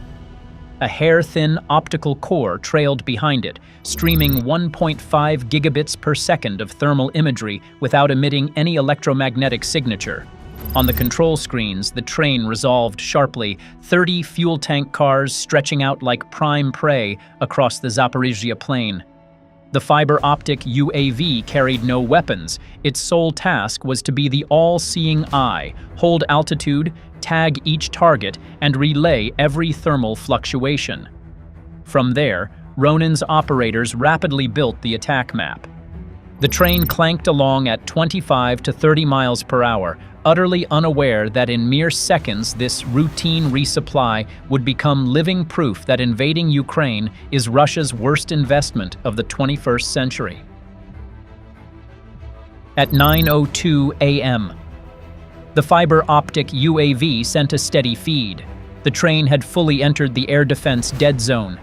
A hair-thin optical core trailed behind it, streaming 1.5 gigabits per second of thermal imagery without emitting any electromagnetic signature. On the control screens, the train resolved sharply, 30 fuel tank cars stretching out like prime prey across the Zaporizhzhia plain. The fiber-optic UAV carried no weapons. Its sole task was to be the all-seeing eye, hold altitude, tag each target, and relay every thermal fluctuation. From there, Ronin's operators rapidly built the attack map. The train clanked along at 25 to 30 miles per hour, utterly unaware that in mere seconds this routine resupply would become living proof that invading Ukraine is Russia's worst investment of the 21st century. At 9:02 a.m., the fiber-optic UAV sent a steady feed. The train had fully entered the air defense dead zone.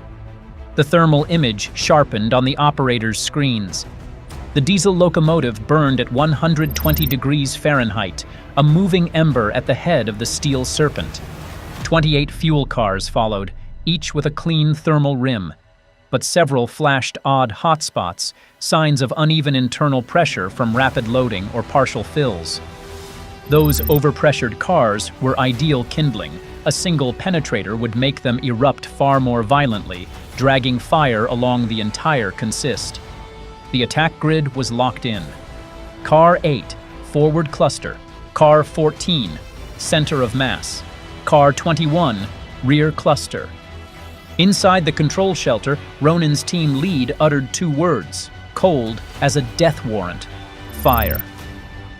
The thermal image sharpened on the operator's screens. The diesel locomotive burned at 120 degrees Fahrenheit, a moving ember at the head of the steel serpent. 28 fuel cars followed, each with a clean thermal rim, but several flashed odd hotspots, signs of uneven internal pressure from rapid loading or partial fills. Those overpressured cars were ideal kindling. A single penetrator would make them erupt far more violently, dragging fire along the entire consist. The attack grid was locked in. Car 8, forward cluster. Car 14, center of mass. Car 21, rear cluster. Inside the control shelter, Ronin's team lead uttered 2 words, cold as a death warrant: fire.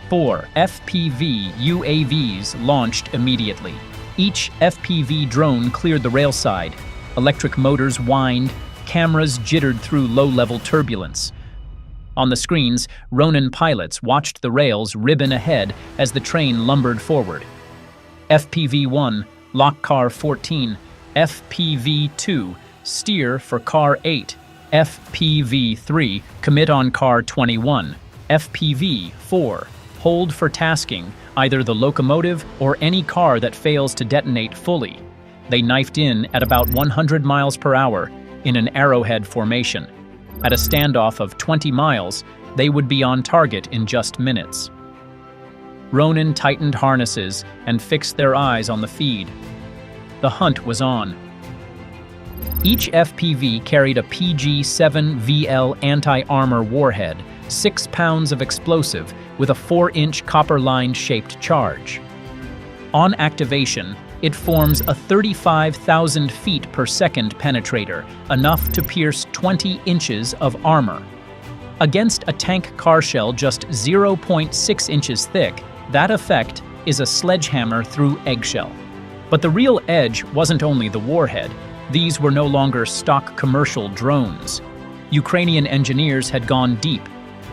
4 FPV UAVs launched immediately. Each FPV drone cleared the railside. Electric motors whined, cameras jittered through low-level turbulence. On the screens, Ronin pilots watched the rails ribbon ahead as the train lumbered forward. FPV-1, lock car 14. FPV-2, steer for car 8. FPV-3, commit on car 21. FPV-4, hold for tasking, either the locomotive or any car that fails to detonate fully. They knifed in at about 100 miles per hour in an arrowhead formation. At a standoff of 20 miles, they would be on target in just minutes. Ronin tightened harnesses and fixed their eyes on the feed. The hunt was on. Each FPV carried a PG-7VL anti-armor warhead, 6 pounds of explosive with a 4-inch copper-lined shaped charge. On activation, it forms a 35,000 feet per second penetrator, enough to pierce 20 inches of armor. Against a tank car shell just 0.6 inches thick, that effect is a sledgehammer through eggshell. But the real edge wasn't only the warhead. These were no longer stock commercial drones. Ukrainian engineers had gone deep,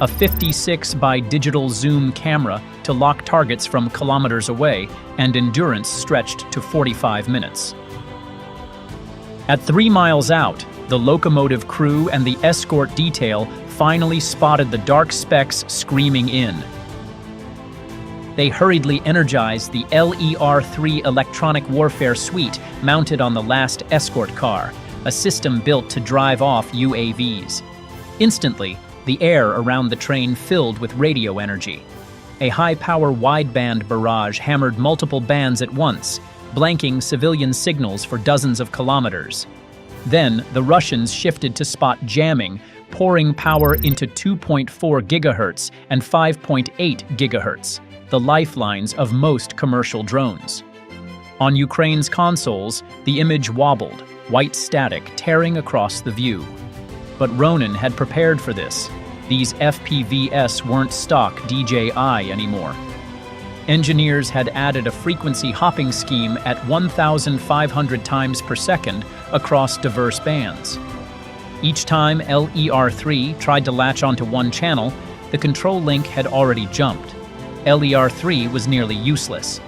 a 56 by digital zoom camera to lock targets from kilometers away, and endurance stretched to 45 minutes. At 3 miles out, the locomotive crew and the escort detail finally spotted the dark specks screaming in. They hurriedly energized the LER-3 electronic warfare suite mounted on the last escort car, a system built to drive off UAVs. Instantly, the air around the train filled with radio energy. A high-power wideband barrage hammered multiple bands at once, blanking civilian signals for dozens of kilometers. Then, the Russians shifted to spot jamming, pouring power into 2.4 gigahertz and 5.8 gigahertz, the lifelines of most commercial drones. On Ukraine's consoles, the image wobbled, white static tearing across the view. But Ronin had prepared for this. These FPVs weren't stock DJI anymore. Engineers had added a frequency hopping scheme at 1,500 times per second across diverse bands. Each time LER-3 tried to latch onto one channel, the control link had already jumped. LER-3 was nearly useless.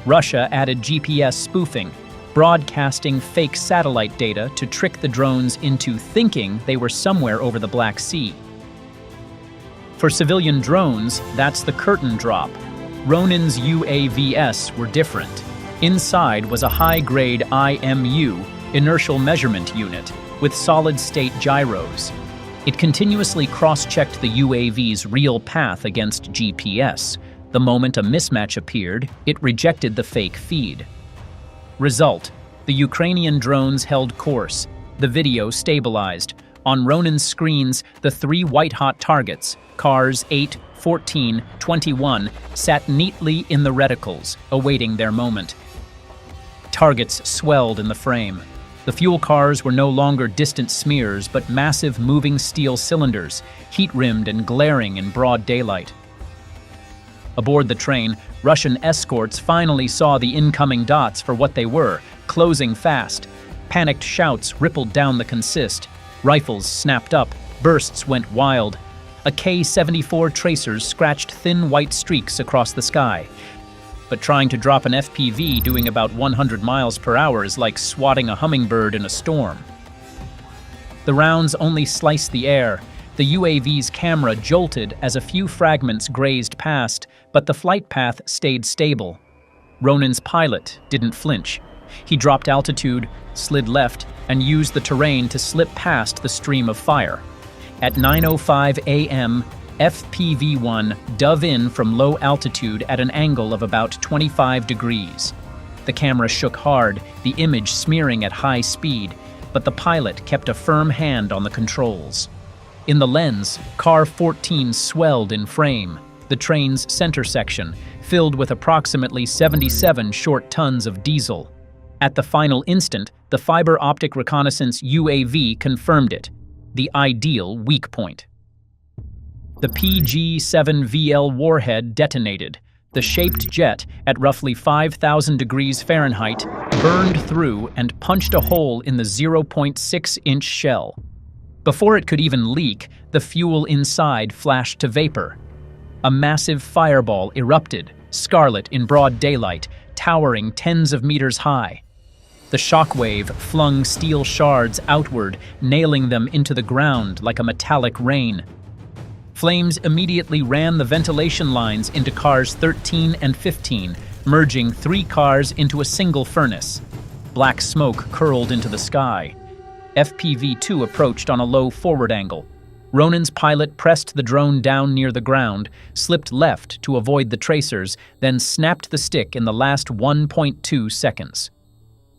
Russia added GPS spoofing, broadcasting fake satellite data to trick the drones into thinking they were somewhere over the Black Sea. For civilian drones, that's the curtain drop. Ronin's UAVs were different. Inside was a high-grade IMU, inertial measurement unit, with solid-state gyros. It continuously cross-checked the UAV's real path against GPS. The moment a mismatch appeared, it rejected the fake feed. Result: the Ukrainian drones held course. The video stabilized. On Ronin's screens, the three white-hot targets, cars 8, 14, 21, sat neatly in the reticles, awaiting their moment. Targets swelled in the frame. The fuel cars were no longer distant smears, but massive moving steel cylinders, heat-rimmed and glaring in broad daylight. Aboard the train, Russian escorts finally saw the incoming dots for what they were, closing fast. Panicked shouts rippled down the consist. Rifles snapped up. Bursts went wild. A K-74 tracers scratched thin white streaks across the sky. But trying to drop an FPV doing about 100 miles per hour is like swatting a hummingbird in a storm. The rounds only sliced the air. The UAV's camera jolted as a few fragments grazed past, but the flight path stayed stable. Ronin's pilot didn't flinch. He dropped altitude, slid left, and used the terrain to slip past the stream of fire. At 9:05 a.m., FPV-1 dove in from low altitude at an angle of about 25 degrees. The camera shook hard, the image smearing at high speed, but the pilot kept a firm hand on the controls. In the lens, Car 14 swelled in frame, the train's center section, filled with approximately 77 short tons of diesel. At the final instant, the fiber optic reconnaissance UAV confirmed it, the ideal weak point. The PG-7VL warhead detonated. The shaped jet, at roughly 5,000 degrees Fahrenheit, burned through and punched a hole in the 0.6-inch shell. Before it could even leak, the fuel inside flashed to vapor. A massive fireball erupted, scarlet in broad daylight, towering tens of meters high. The shockwave flung steel shards outward, nailing them into the ground like a metallic rain. Flames immediately ran the ventilation lines into cars 13 and 15, merging 3 cars into a single furnace. Black smoke curled into the sky. FPV-2 approached on a low forward angle. Ronin's pilot pressed the drone down near the ground, slipped left to avoid the tracers, then snapped the stick in the last 1.2 seconds.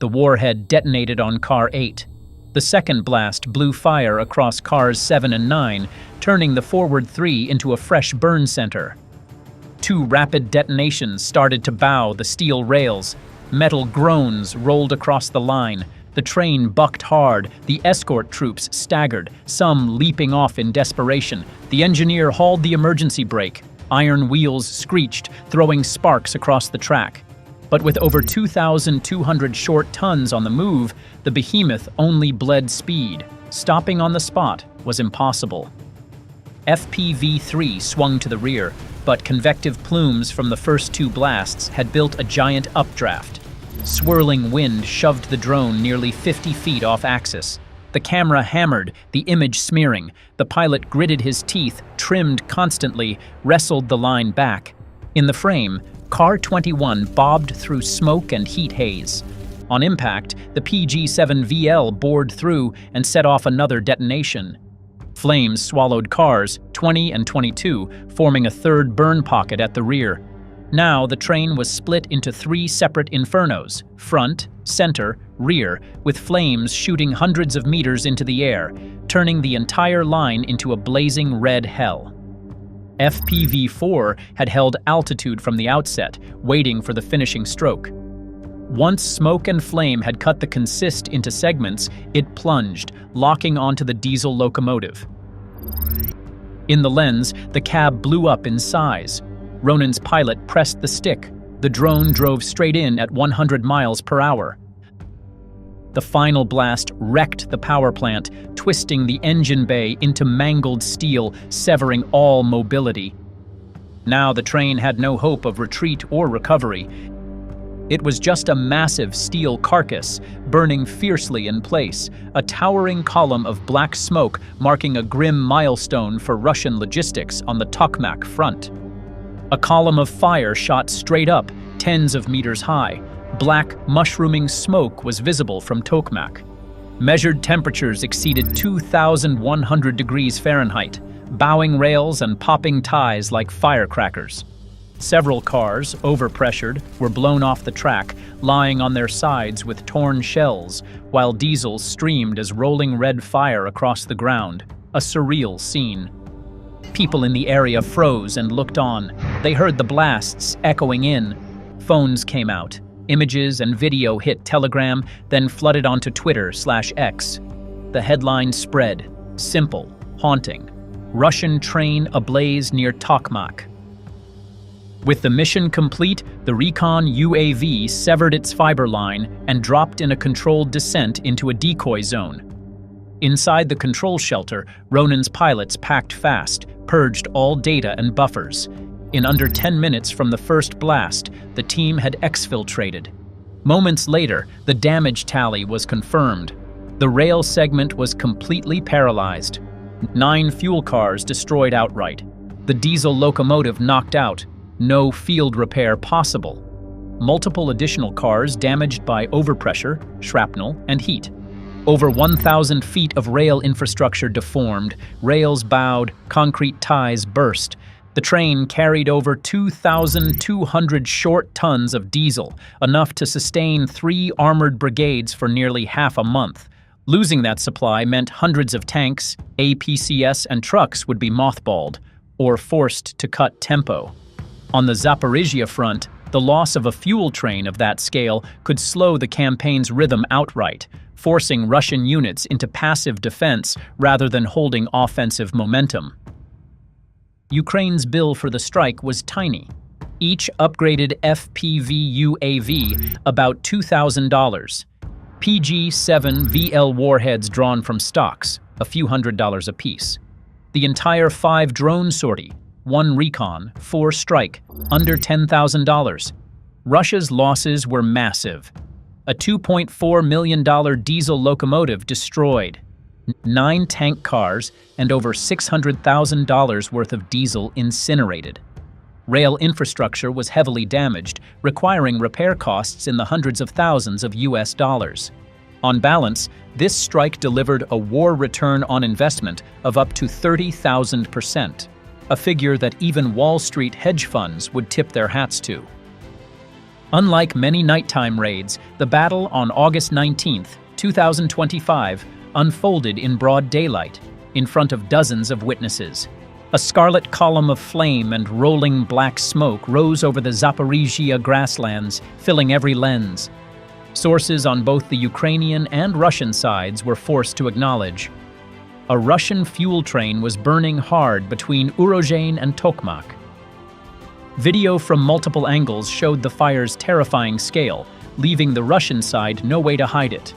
The warhead detonated on Car 8. The second blast blew fire across Cars 7 and 9, turning the forward 3 into a fresh burn center. 2 rapid detonations started to bow the steel rails. Metal groans rolled across the line. The train bucked hard. The escort troops staggered, some leaping off in desperation. The engineer hauled the emergency brake. Iron wheels screeched, throwing sparks across the track. But with over 2,200 short tons on the move, the behemoth only bled speed. Stopping on the spot was impossible. FPV-3 swung to the rear, but convective plumes from the first 2 blasts had built a giant updraft. Swirling wind shoved the drone nearly 50 feet off axis. The camera hammered, the image smearing. The pilot gritted his teeth, trimmed constantly, wrestled the line back. In the frame, Car 21 bobbed through smoke and heat haze. On impact, the PG-7VL bored through and set off another detonation. Flames swallowed cars 20 and 22, forming a third burn pocket at the rear. Now the train was split into 3 separate infernos: front, center, rear, with flames shooting hundreds of meters into the air, turning the entire line into a blazing red hell. FPV-4 had held altitude from the outset, waiting for the finishing stroke. Once smoke and flame had cut the consist into segments, it plunged, locking onto the diesel locomotive. In the lens, the cab blew up in size. Ronan's pilot pressed the stick. The drone drove straight in at 100 miles per hour. The final blast wrecked the power plant, twisting the engine bay into mangled steel, severing all mobility. Now the train had no hope of retreat or recovery. It was just a massive steel carcass, burning fiercely in place, a towering column of black smoke marking a grim milestone for Russian logistics on the Tokmak front. A column of fire shot straight up, tens of meters high. Black, mushrooming smoke was visible from Tokmak. Measured temperatures exceeded 2,100 degrees Fahrenheit, bowing rails and popping ties like firecrackers. Several cars, overpressured, were blown off the track, lying on their sides with torn shells, while diesel streamed as rolling red fire across the ground, a surreal scene. People in the area froze and looked on. They heard the blasts echoing in. Phones came out. Images and video hit Telegram, then flooded onto Twitter/X. The headline spread: simple, haunting. Russian train ablaze near Tokmak. With the mission complete, the recon UAV severed its fiber line and dropped in a controlled descent into a decoy zone. Inside the control shelter, Ronan's pilots packed fast, purged all data and buffers. In under 10 minutes from the first blast, the team had exfiltrated. Moments later, the damage tally was confirmed. The rail segment was completely paralyzed. 9 fuel cars destroyed outright. The diesel locomotive knocked out. No field repair possible. Multiple additional cars damaged by overpressure, shrapnel, and heat. Over 1,000 feet of rail infrastructure deformed, rails bowed, concrete ties burst. The train carried over 2,200 short tons of diesel, enough to sustain 3 armored brigades for nearly half a month. Losing that supply meant hundreds of tanks, APCS, and trucks would be mothballed, or forced to cut tempo. On the Zaporizhia front, the loss of a fuel train of that scale could slow the campaign's rhythm outright, forcing Russian units into passive defense rather than holding offensive momentum. Ukraine's bill for the strike was tiny. Each upgraded FPV UAV about $2,000. PG-7 VL warheads drawn from stocks, a few $100s apiece. The entire 5 drone sortie, 1 recon, 4 strike, under $10,000. Russia's losses were massive. A $2.4 million diesel locomotive destroyed, 9 tank cars, and over $600,000 worth of diesel incinerated. Rail infrastructure was heavily damaged, requiring repair costs in the hundreds of thousands of US dollars. On balance, this strike delivered a war return on investment of up to 30,000%, a figure that even Wall Street hedge funds would tip their hats to. Unlike many nighttime raids, the battle on August 19, 2025, unfolded in broad daylight, in front of dozens of witnesses. A scarlet column of flame and rolling black smoke rose over the Zaporizhia grasslands, filling every lens. Sources on both the Ukrainian and Russian sides were forced to acknowledge. A Russian fuel train was burning hard between Urozhain and Tokmak. Video from multiple angles showed the fire's terrifying scale, leaving the Russian side no way to hide it.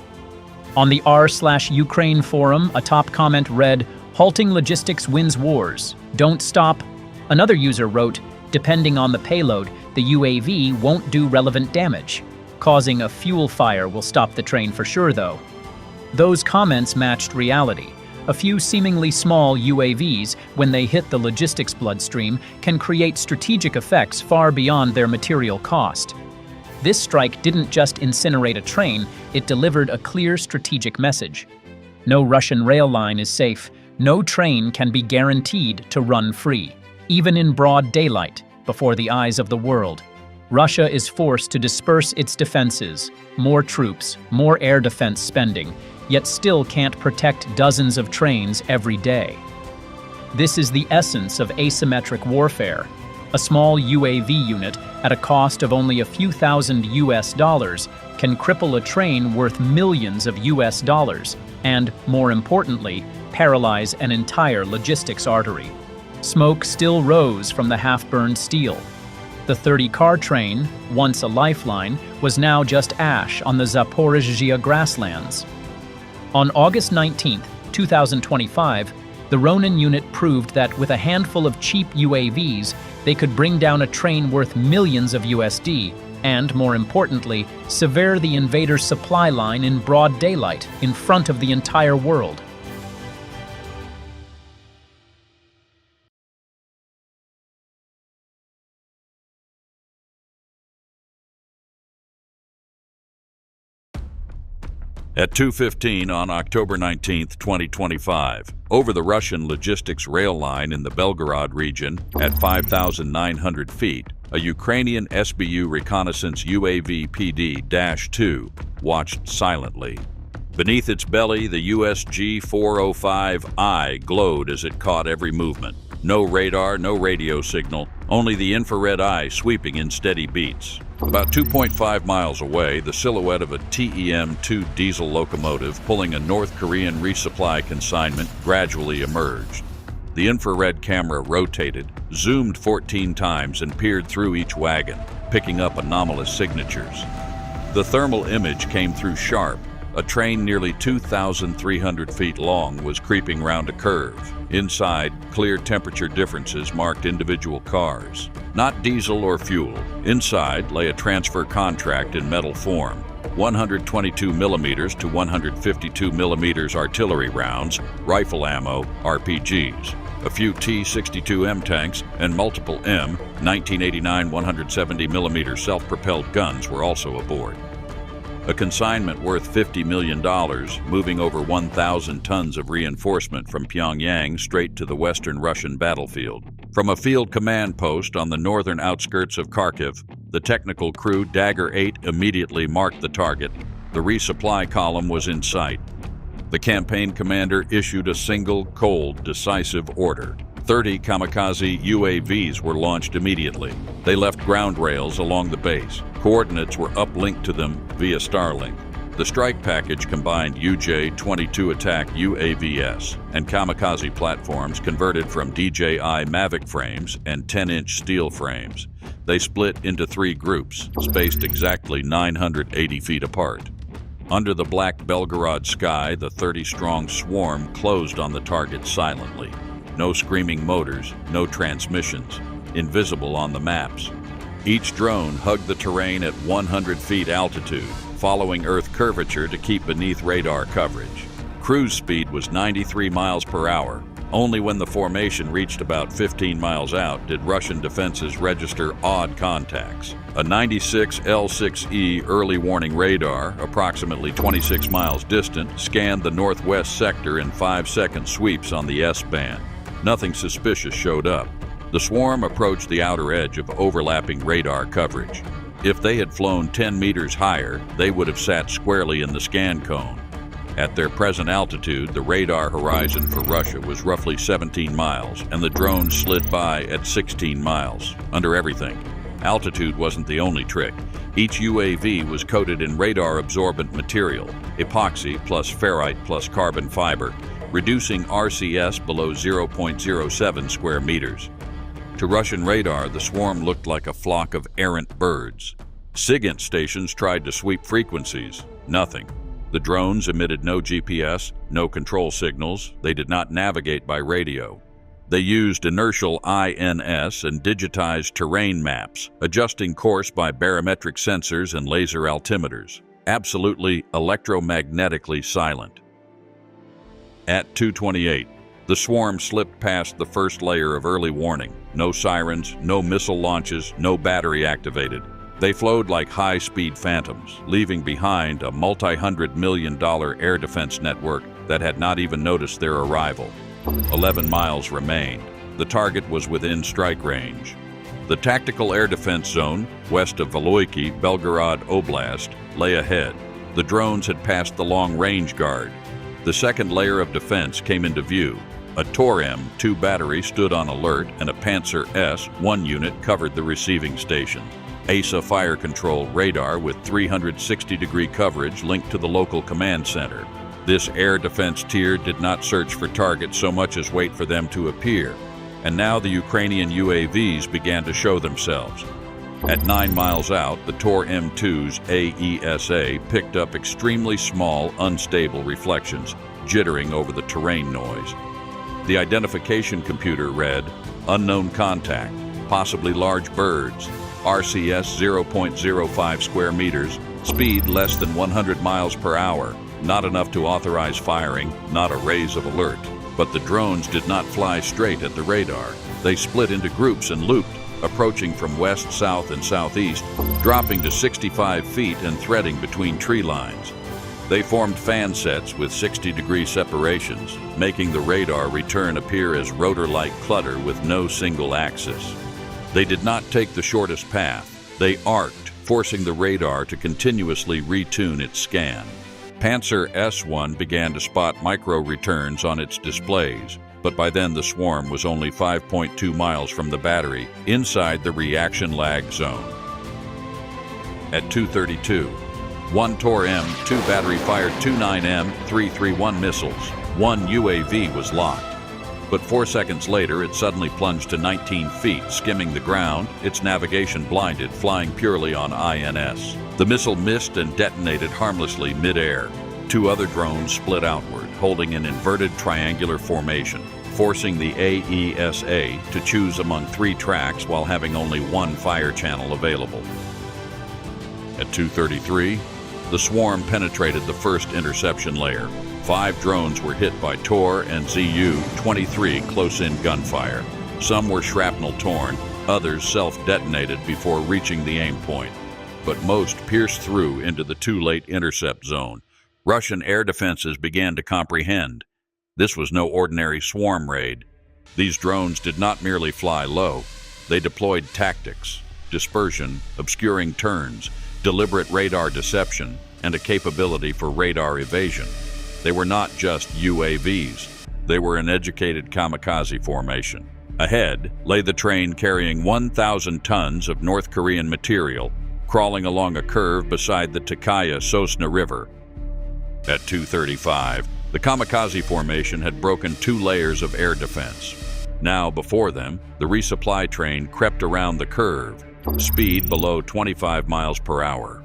On the r/Ukraine forum, a top comment read, "Halting logistics wins wars. Don't stop." Another user wrote, "Depending on the payload, the UAV won't do relevant damage. Causing a fuel fire will stop the train for sure, though." Those comments matched reality. A few seemingly small UAVs, when they hit the logistics bloodstream, can create strategic effects far beyond their material cost. This strike didn't just incinerate a train, it delivered a clear strategic message. No Russian rail line is safe. No train can be guaranteed to run free, even in broad daylight. before the eyes of the world. Russia is forced to disperse its defenses, more troops, more air defense spending, yet still can't protect dozens of trains every day. This is the essence of asymmetric warfare. A small UAV unit, at a cost of only a few thousand US dollars, can cripple a train worth millions of US dollars and, more importantly, paralyze an entire logistics artery. Smoke still rose from the half-burned steel. The 30-car train, once a lifeline, was now just ash on the Zaporizhzhia grasslands. On August 19, 2025, the Ronin unit proved that with a handful of cheap UAVs, they could bring down a train worth millions of USD and, more importantly, sever the invaders' supply line in broad daylight in front of the entire world. At 2:15 on October 19, 2025, over the Russian logistics rail line in the Belgorod region at 5,900 feet, a Ukrainian SBU reconnaissance UAV PD-2 watched silently. Beneath its belly, the USG-405I glowed as it caught every movement. No radar, no radio signal, only the infrared eye sweeping in steady beats. About 2.5 miles away, the silhouette of a TEM-2 diesel locomotive pulling a North Korean resupply consignment gradually emerged. The infrared camera rotated, zoomed 14 times, and peered through each wagon, picking up anomalous signatures. The thermal image came through sharp. A train nearly 2,300 feet long was creeping round a curve. Inside, clear temperature differences marked individual cars. Not diesel or fuel. Inside lay a transfer contract in metal form. 122 millimeters to 152 millimeters artillery rounds, rifle ammo, RPGs. A few T-62M tanks and multiple M1989 170 millimeter self-propelled guns were also aboard. A consignment worth $50 million, moving over 1,000 tons of reinforcement from Pyongyang straight to the western Russian battlefield. From a field command post on the northern outskirts of Kharkiv, the technical crew Dagger 8 immediately marked the target. The resupply column was in sight. The campaign commander issued a single, cold, decisive order. 30 kamikaze UAVs were launched immediately. They left ground rails along the base. Coordinates were uplinked to them via Starlink. The strike package combined UJ-22 attack UAVs and kamikaze platforms converted from DJI Mavic frames and 10-inch steel frames. They split into 3 groups, spaced exactly 980 feet apart. Under the black Belgorod sky, the 30-strong swarm closed on the target silently. No screaming motors, no transmissions, invisible on the maps. Each drone hugged the terrain at 100 feet altitude, following Earth curvature to keep beneath radar coverage. Cruise speed was 93 miles per hour. Only when the formation reached about 15 miles out did Russian defenses register odd contacts. A 96 L6E early warning radar, approximately 26 miles distant, scanned the northwest sector in 5-second sweeps on the S-band. Nothing suspicious showed up. The swarm approached the outer edge of overlapping radar coverage. If they had flown 10 meters higher, they would have sat squarely in the scan cone. At their present altitude, the radar horizon for Russia was roughly 17 miles, and the drones slid by at 16 miles, under everything. Altitude wasn't the only trick. Each UAV was coated in radar-absorbent material, epoxy plus ferrite plus carbon fiber, reducing RCS below 0.07 square meters. To Russian radar, the swarm looked like a flock of errant birds. SIGINT stations tried to sweep frequencies. Nothing. The drones emitted no GPS, no control signals. They did not navigate by radio. They used inertial INS and digitized terrain maps, adjusting course by barometric sensors and laser altimeters. Absolutely electromagnetically silent. At 2:28, the swarm slipped past the first layer of early warning. No sirens, no missile launches, no battery activated. They flowed like high-speed phantoms, leaving behind a multi-hundred-million-dollar air defense network that had not even noticed their arrival. 11 miles remained. The target was within strike range. The tactical air defense zone, west of Valoiki, Belgorod Oblast, lay ahead. The drones had passed the long-range guard. The second layer of defense came into view. A Tor M2 battery stood on alert, and a Panzer S-1 unit covered the receiving station. ASA fire control radar with 360-degree coverage linked to the local command center. This air defense tier did not search for targets so much as wait for them to appear. And now the Ukrainian UAVs began to show themselves. At 9 miles out, the Tor M2's AESA picked up extremely small, unstable reflections, jittering over the terrain noise. The identification computer read, "Unknown contact, possibly large birds, RCS 0.05 square meters, speed less than 100 miles per hour, not enough to authorize firing, not a raise of alert." But the drones did not fly straight at the radar. They split into groups and looped, approaching from west, south, and southeast, dropping to 65 feet and threading between tree lines. They formed fan sets with 60-degree separations, making the radar return appear as rotor-like clutter with no single axis. They did not take the shortest path. They arced, forcing the radar to continuously retune its scan. Panzer S-1 began to spot micro-returns on its displays, but by then the swarm was only 5.2 miles from the battery, inside the reaction lag zone. At 2:32, one Tor M2 battery fired two 9M331 missiles. One UAV was locked. But 4 seconds later, it suddenly plunged to 19 feet, skimming the ground, its navigation blinded, flying purely on INS. The missile missed and detonated harmlessly mid-air. Two other drones split outward, holding an inverted triangular formation, forcing the AESA to choose among 3 tracks while having only one fire channel available. At 2:33, the swarm penetrated the first interception layer. 5 drones were hit by Tor and Zu-23 close-in gunfire. Some were shrapnel-torn, others self-detonated before reaching the aim point. But most pierced through into the too-late intercept zone. Russian air defenses began to comprehend. This was no ordinary swarm raid. These drones did not merely fly low. They deployed tactics, dispersion, obscuring turns, deliberate radar deception, and a capability for radar evasion. They were not just UAVs. They were an educated kamikaze formation. Ahead lay the train carrying 1,000 tons of North Korean material, crawling along a curve beside the Takaya-Sosna River. At 2:35, the kamikaze formation had broken 2 layers of air defense. Now, before them, the resupply train crept around the curve, speed below 25 miles per hour.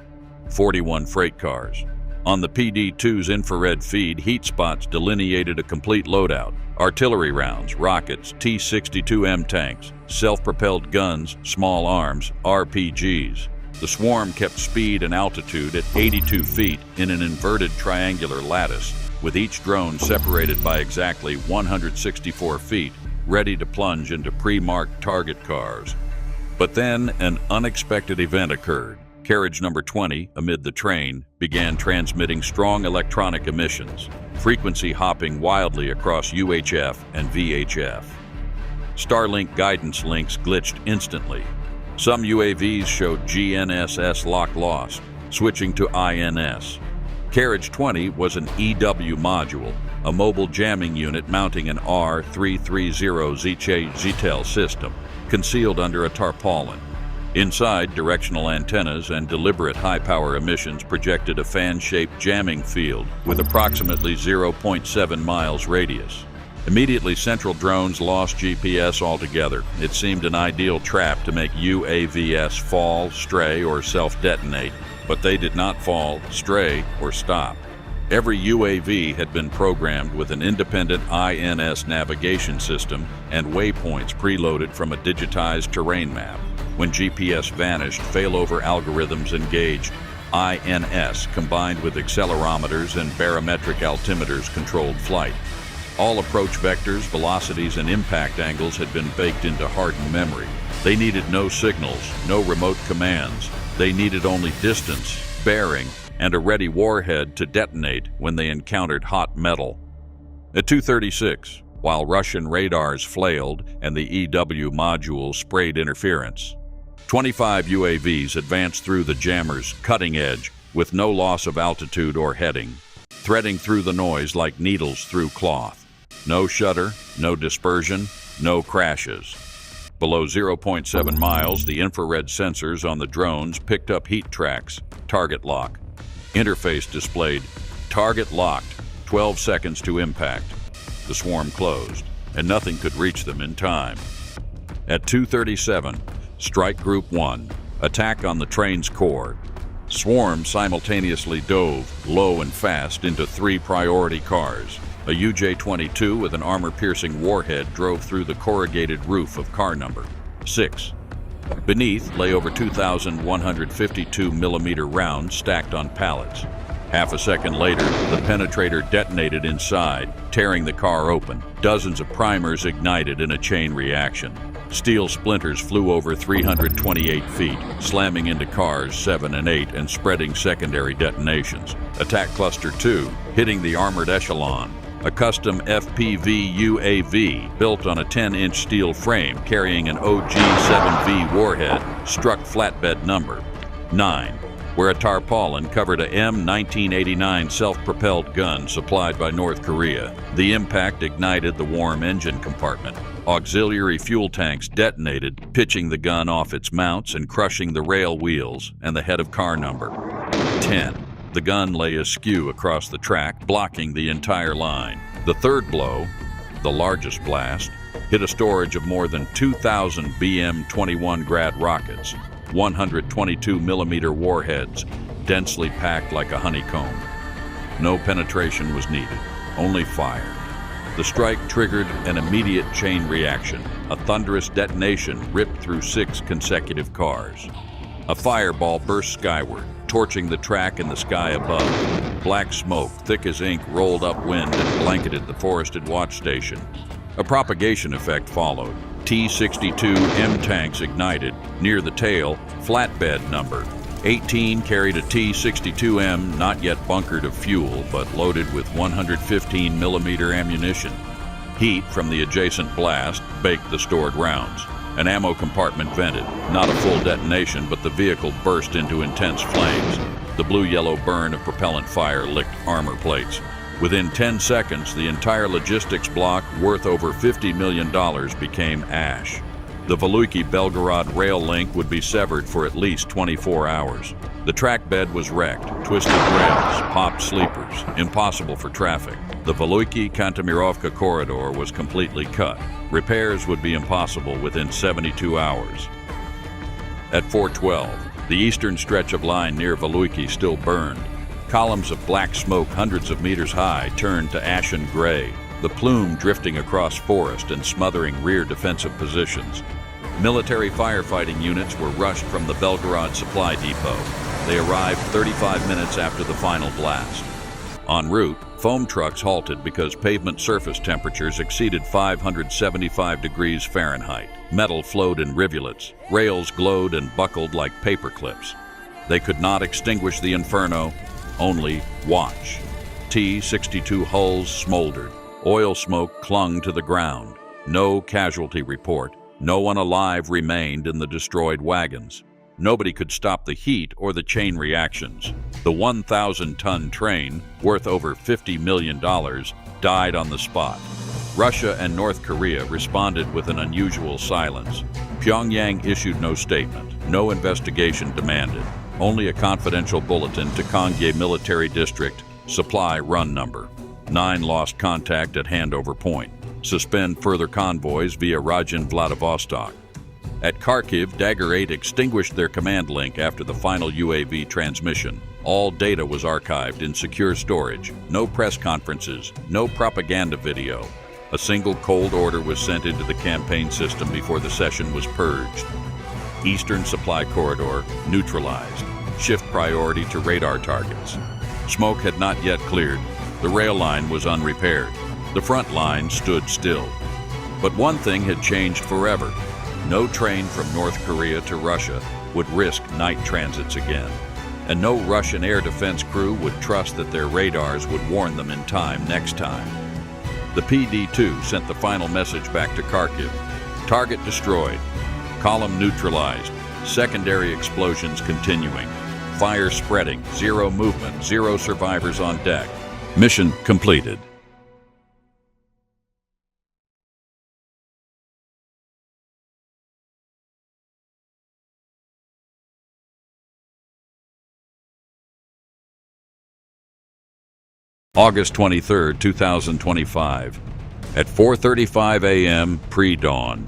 41 freight cars. On the PD-2's infrared feed, heat spots delineated a complete loadout. Artillery rounds, rockets, T-62M tanks, self-propelled guns, small arms, RPGs. The swarm kept speed and altitude at 82 feet in an inverted triangular lattice, with each drone separated by exactly 164 feet, ready to plunge into pre-marked target cars. But then an unexpected event occurred. Carriage number 20, amid the train, began transmitting strong electronic emissions, frequency hopping wildly across UHF and VHF. Starlink guidance links glitched instantly. Some UAVs showed GNSS lock lost, switching to INS. Carriage 20 was an EW module, a mobile jamming unit mounting an R330 ZTEL system, concealed under a tarpaulin. Inside, directional antennas and deliberate high-power emissions projected a fan-shaped jamming field with approximately 0.7 miles radius. Immediately, central drones lost GPS altogether. It seemed an ideal trap to make UAVs fall, stray, or self-detonate, but they did not fall, stray, or stop. Every UAV had been programmed with an independent INS navigation system and waypoints preloaded from a digitized terrain map. When GPS vanished, failover algorithms engaged. INS, combined with accelerometers and barometric altimeters, controlled flight. All approach vectors, velocities, and impact angles had been baked into hardened memory. They needed no signals, no remote commands. They needed only distance, bearing, and a ready warhead to detonate when they encountered hot metal. At 2:36, while Russian radars flailed and the EW module sprayed interference, 25 UAVs advanced through the jammer's cutting edge with no loss of altitude or heading, threading through the noise like needles through cloth. No shudder, no dispersion, no crashes. Below 0.7 miles, the infrared sensors on the drones picked up heat tracks, target lock. Interface displayed, target locked, 12 seconds to impact. The swarm closed, and nothing could reach them in time. At 2:37, Strike Group 1, attack on the train's core. Swarm simultaneously dove, low and fast, into 3 priority cars. A UJ-22 with an armor-piercing warhead drove through the corrugated roof of car number 6. Beneath lay over 2,152mm rounds stacked on pallets. Half a second later, the penetrator detonated inside, tearing the car open. Dozens of primers ignited in a chain reaction. Steel splinters flew over 328 feet, slamming into cars 7 and 8 and spreading secondary detonations. Attack Cluster 2, hitting the armored echelon. A custom FPV UAV built on a 10-inch steel frame carrying an OG-7V warhead struck flatbed number 9, where a tarpaulin covered a M1989 self-propelled gun supplied by North Korea. The impact ignited the warm engine compartment. Auxiliary fuel tanks detonated, pitching the gun off its mounts and crushing the rail wheels and the head of car number 10. The gun lay askew across the track, blocking the entire line. The third blow, the largest blast, hit a storage of more than 2,000 BM-21 Grad rockets, 122mm warheads, densely packed like a honeycomb. No penetration was needed, only fire. The strike triggered an immediate chain reaction. A thunderous detonation ripped through 6 consecutive cars. A fireball burst skyward, torching the track and the sky above. Black smoke, thick as ink, rolled upwind and blanketed the forested watch station. A propagation effect followed. T-62M tanks ignited. Near the tail, flatbed number 18 carried a T-62M not yet bunkered of fuel, but loaded with 115mm ammunition. Heat from the adjacent blast baked the stored rounds. An ammo compartment vented. Not a full detonation, but the vehicle burst into intense flames. The blue-yellow burn of propellant fire licked armor plates. Within 10 seconds, the entire logistics block, worth over $50 million, became ash. The Veluiki-Belgorod rail link would be severed for at least 24 hours. The track bed was wrecked, twisted rails, popped sleepers, impossible for traffic. The Veluiki-Kantemirovka corridor was completely cut. Repairs would be impossible within 72 hours. At 4:12, the eastern stretch of line near Veluiki still burned. Columns of black smoke hundreds of meters high turned to ashen gray, the plume drifting across forest and smothering rear defensive positions. Military firefighting units were rushed from the Belgorod supply depot. They arrived 35 minutes after the final blast. En route, foam trucks halted because pavement surface temperatures exceeded 575 degrees Fahrenheit. Metal flowed in rivulets. Rails glowed and buckled like paper clips. They could not extinguish the inferno, only watch. T-62 hulls smoldered. Oil smoke clung to the ground. No casualty report. No one alive remained in the destroyed wagons. Nobody could stop the heat or the chain reactions. The 1,000-ton train, worth over $50 million, died on the spot. Russia and North Korea responded with an unusual silence. Pyongyang issued no statement, no investigation demanded, only a confidential bulletin to Kongye Military District, supply run number. 9 lost contact at handover point. Suspend further convoys via Rajin Vladivostok. At Kharkiv, Dagger 8 extinguished their command link after the final UAV transmission. All data was archived in secure storage. No press conferences, no propaganda video. A single cold order was sent into the campaign system before the session was purged. Eastern supply corridor neutralized. Shift priority to radar targets. Smoke had not yet cleared. The rail line was unrepaired. The front line stood still. But one thing had changed forever. No train from North Korea to Russia would risk night transits again. And no Russian air defense crew would trust that their radars would warn them in time next time. The PD-2 sent the final message back to Kharkiv. Target destroyed. Column neutralized. Secondary explosions continuing. Fire spreading. Zero movement. Zero survivors on deck. Mission completed. August 23, 2025. At 4:35 a.m. pre-dawn.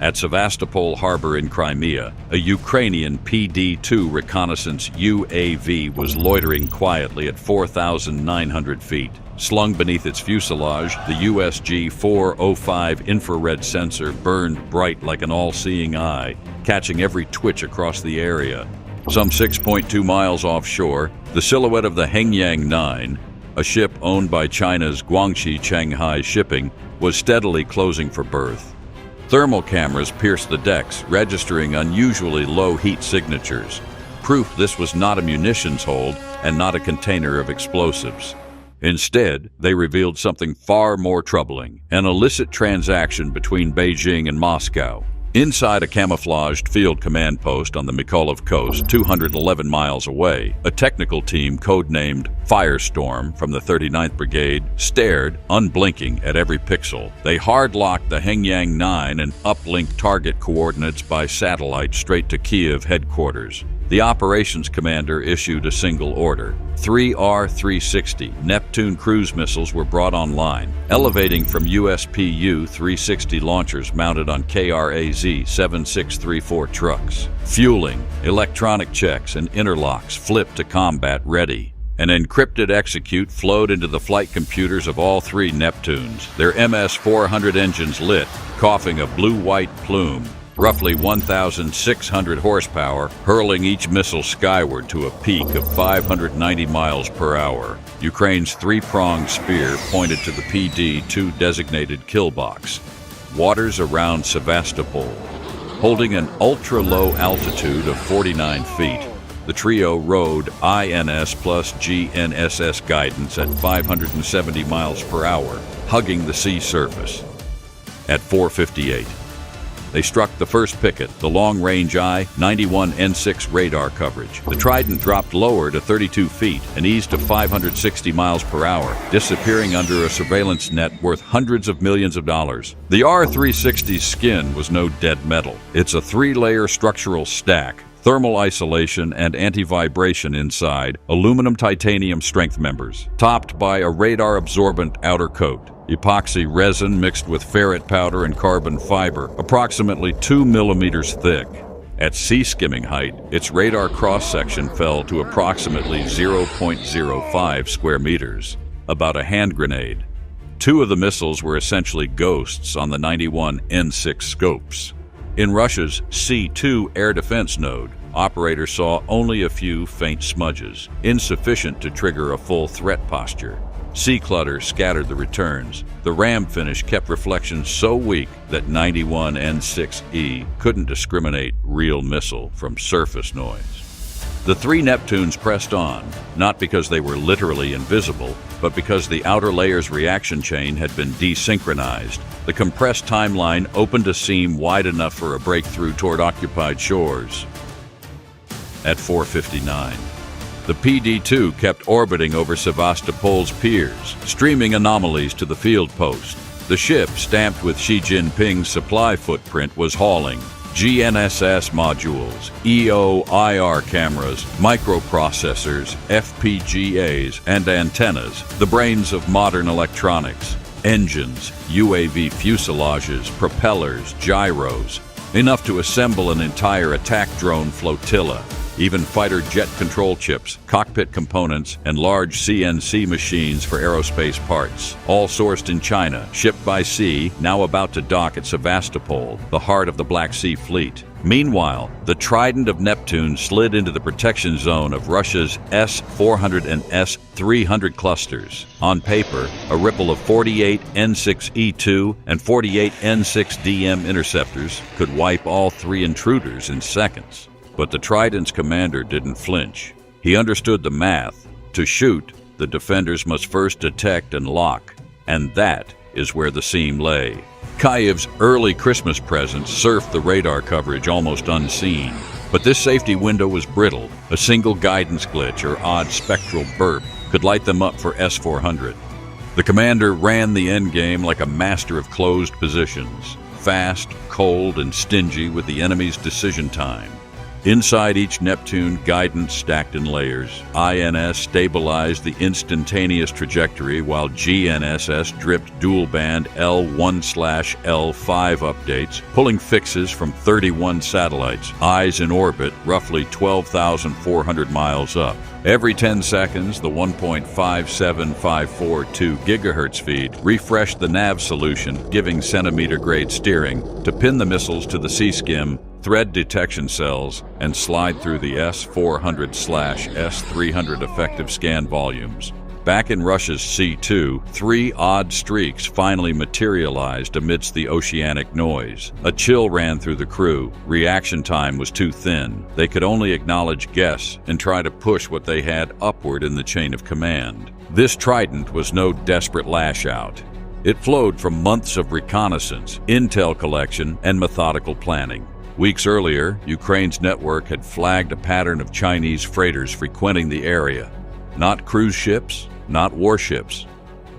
At Sevastopol Harbor in Crimea, a Ukrainian PD-2 reconnaissance UAV was loitering quietly at 4,900 feet. Slung beneath its fuselage, the USG-405 infrared sensor burned bright like an all-seeing eye, catching every twitch across the area. Some 6.2 miles offshore, the silhouette of the Hengyang 9, a ship owned by China's Guangxi Shanghai Shipping, was steadily closing for berth. Thermal cameras pierced the decks, registering unusually low heat signatures, proof this was not a munitions hold and not a container of explosives. Instead, they revealed something far more troubling, an illicit transaction between Beijing and Moscow. Inside a camouflaged field command post on the Mykolaiv coast, 211 miles away, a technical team codenamed Firestorm from the 39th Brigade stared, unblinking, at every pixel. They hard-locked the Hengyang 9 and uplinked target coordinates by satellite straight to Kiev headquarters. The operations commander issued a single order. 3 R-360 Neptune cruise missiles were brought online, elevating from USPU-360 launchers mounted on KRAZ-7634 trucks. Fueling, electronic checks, and interlocks flipped to combat ready. An encrypted execute flowed into the flight computers of all 3 Neptunes, their MS-400 engines lit, coughing a blue-white plume. Roughly 1,600 horsepower, hurling each missile skyward to a peak of 590 miles per hour. Ukraine's 3-pronged spear pointed to the PD-2 designated kill box. Waters around Sevastopol. Holding an ultra-low altitude of 49 feet, the trio rode INS plus GNSS guidance at 570 miles per hour, hugging the sea surface. At 4:58. They struck the first picket, the long-range I-91N6 radar coverage. The Trident dropped lower to 32 feet and eased to 560 miles per hour, disappearing under a surveillance net worth hundreds of millions of dollars. The R-360's skin was no dead metal. It's a 3-layer structural stack, thermal isolation and anti-vibration inside, aluminum titanium strength members, topped by a radar-absorbent outer coat. Epoxy resin mixed with ferrite powder and carbon fiber, approximately 2 millimeters thick. At sea skimming height, its radar cross-section fell to approximately 0.05 square meters, about a hand grenade. 2 of the missiles were essentially ghosts on the 91N6 scopes. In Russia's C-2 air defense node, operators saw only a few faint smudges, insufficient to trigger a full threat posture. Sea clutter scattered the returns. The ram finish kept reflections so weak that 91N6E couldn't discriminate real missile from surface noise. The 3 Neptunes pressed on, not because they were literally invisible, but because the outer layer's reaction chain had been desynchronized. The compressed timeline opened a seam wide enough for a breakthrough toward occupied shores. At 4:59. The PD-2 kept orbiting over Sevastopol's piers, streaming anomalies to the field post. The ship, stamped with Xi Jinping's supply footprint, was hauling GNSS modules, EO/IR cameras, microprocessors, FPGAs, and antennas, the brains of modern electronics, engines, UAV fuselages, propellers, gyros, enough to assemble an entire attack drone flotilla. Even fighter jet control chips, cockpit components, and large CNC machines for aerospace parts, all sourced in China, shipped by sea, now about to dock at Sevastopol, the heart of the Black Sea Fleet. Meanwhile, the Trident of Neptune slid into the protection zone of Russia's S-400 and S-300 clusters. On paper, a ripple of 48 N6E2 and 48 N6DM interceptors could wipe all 3 intruders in seconds. But the Trident's commander didn't flinch. He understood the math. To shoot, the defenders must first detect and lock, and that is where the seam lay. Kyiv's early Christmas presents surfed the radar coverage almost unseen. But this safety window was brittle. A single guidance glitch or odd spectral burp could light them up for S-400. The commander ran the endgame like a master of closed positions, fast, cold, and stingy with the enemy's decision time. Inside each Neptune, guidance stacked in layers. INS stabilized the instantaneous trajectory while GNSS dripped dual-band L1/L5 updates, pulling fixes from 31 satellites, eyes in orbit roughly 12,400 miles up. Every 10 seconds, the 1.57542 GHz feed refreshed the nav solution, giving centimeter-grade steering to pin the missiles to the C-skim, thread detection cells, and slide through the S-400/S-300 effective scan volumes. Back in Russia's C-2, 3 odd streaks finally materialized amidst the oceanic noise. A chill ran through the crew. Reaction time was too thin. They could only acknowledge guess and try to push what they had upward in the chain of command. This trident was no desperate lash-out. It flowed from months of reconnaissance, intel collection, and methodical planning. Weeks earlier, Ukraine's network had flagged a pattern of Chinese freighters frequenting the area. Not cruise ships, not warships.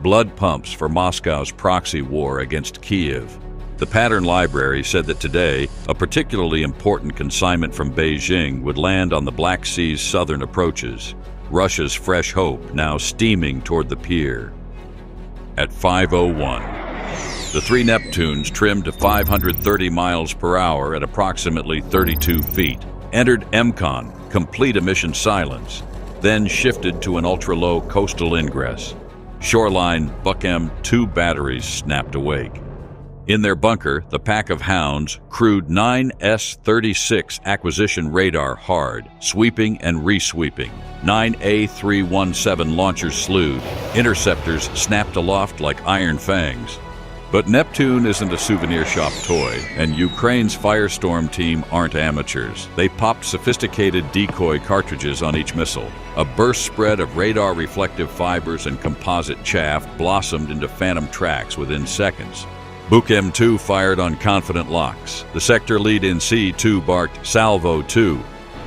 Blood pumps for Moscow's proxy war against Kyiv. The pattern library said that today, a particularly important consignment from Beijing would land on the Black Sea's southern approaches. Russia's fresh hope now steaming toward the pier. At 5:01, the 3 Neptunes, trimmed to 530 miles per hour at approximately 32 feet, entered MCON, complete emission silence, then shifted to an ultra-low coastal ingress. Shoreline Buchem 2 batteries snapped awake. In their bunker, the pack of hounds crewed 9 S-36 acquisition radar hard, sweeping and resweeping. 9 A-317 launchers slewed. Interceptors snapped aloft like iron fangs. But Neptune isn't a souvenir shop toy, and Ukraine's Firestorm team aren't amateurs. They popped sophisticated decoy cartridges on each missile. A burst spread of radar-reflective fibers and composite chaff blossomed into phantom tracks within seconds. Buchem 2 fired on confident locks. The sector lead in C2 barked Salvo 2.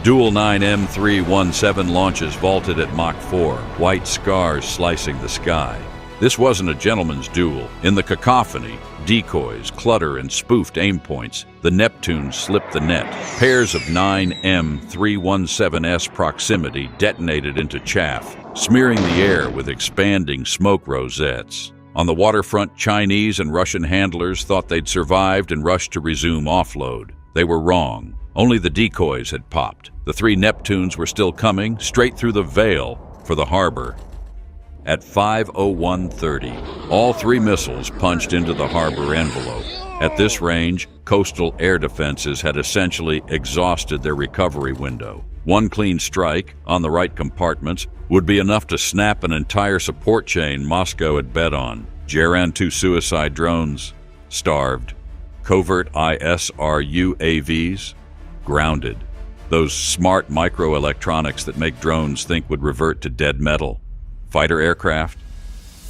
Dual 9 M317 launches vaulted at Mach 4, white scars slicing the sky. This wasn't a gentleman's duel. In the cacophony, decoys, clutter, and spoofed aim points, the Neptune slipped the net. Pairs of 9 M317S proximity detonated into chaff, smearing the air with expanding smoke rosettes. On the waterfront, Chinese and Russian handlers thought they'd survived and rushed to resume offload. They were wrong. Only the decoys had popped. The 3 Neptunes were still coming, straight through the Veil, for the harbor. At 5:01:30, all 3 missiles punched into the harbor envelope. At this range, coastal air defenses had essentially exhausted their recovery window. One clean strike, on the right compartments, would be enough to snap an entire support chain Moscow had bet on. Geran 2 suicide drones, starved. Covert ISR UAVs, grounded. Those smart microelectronics that make drones think would revert to dead metal. Fighter aircraft,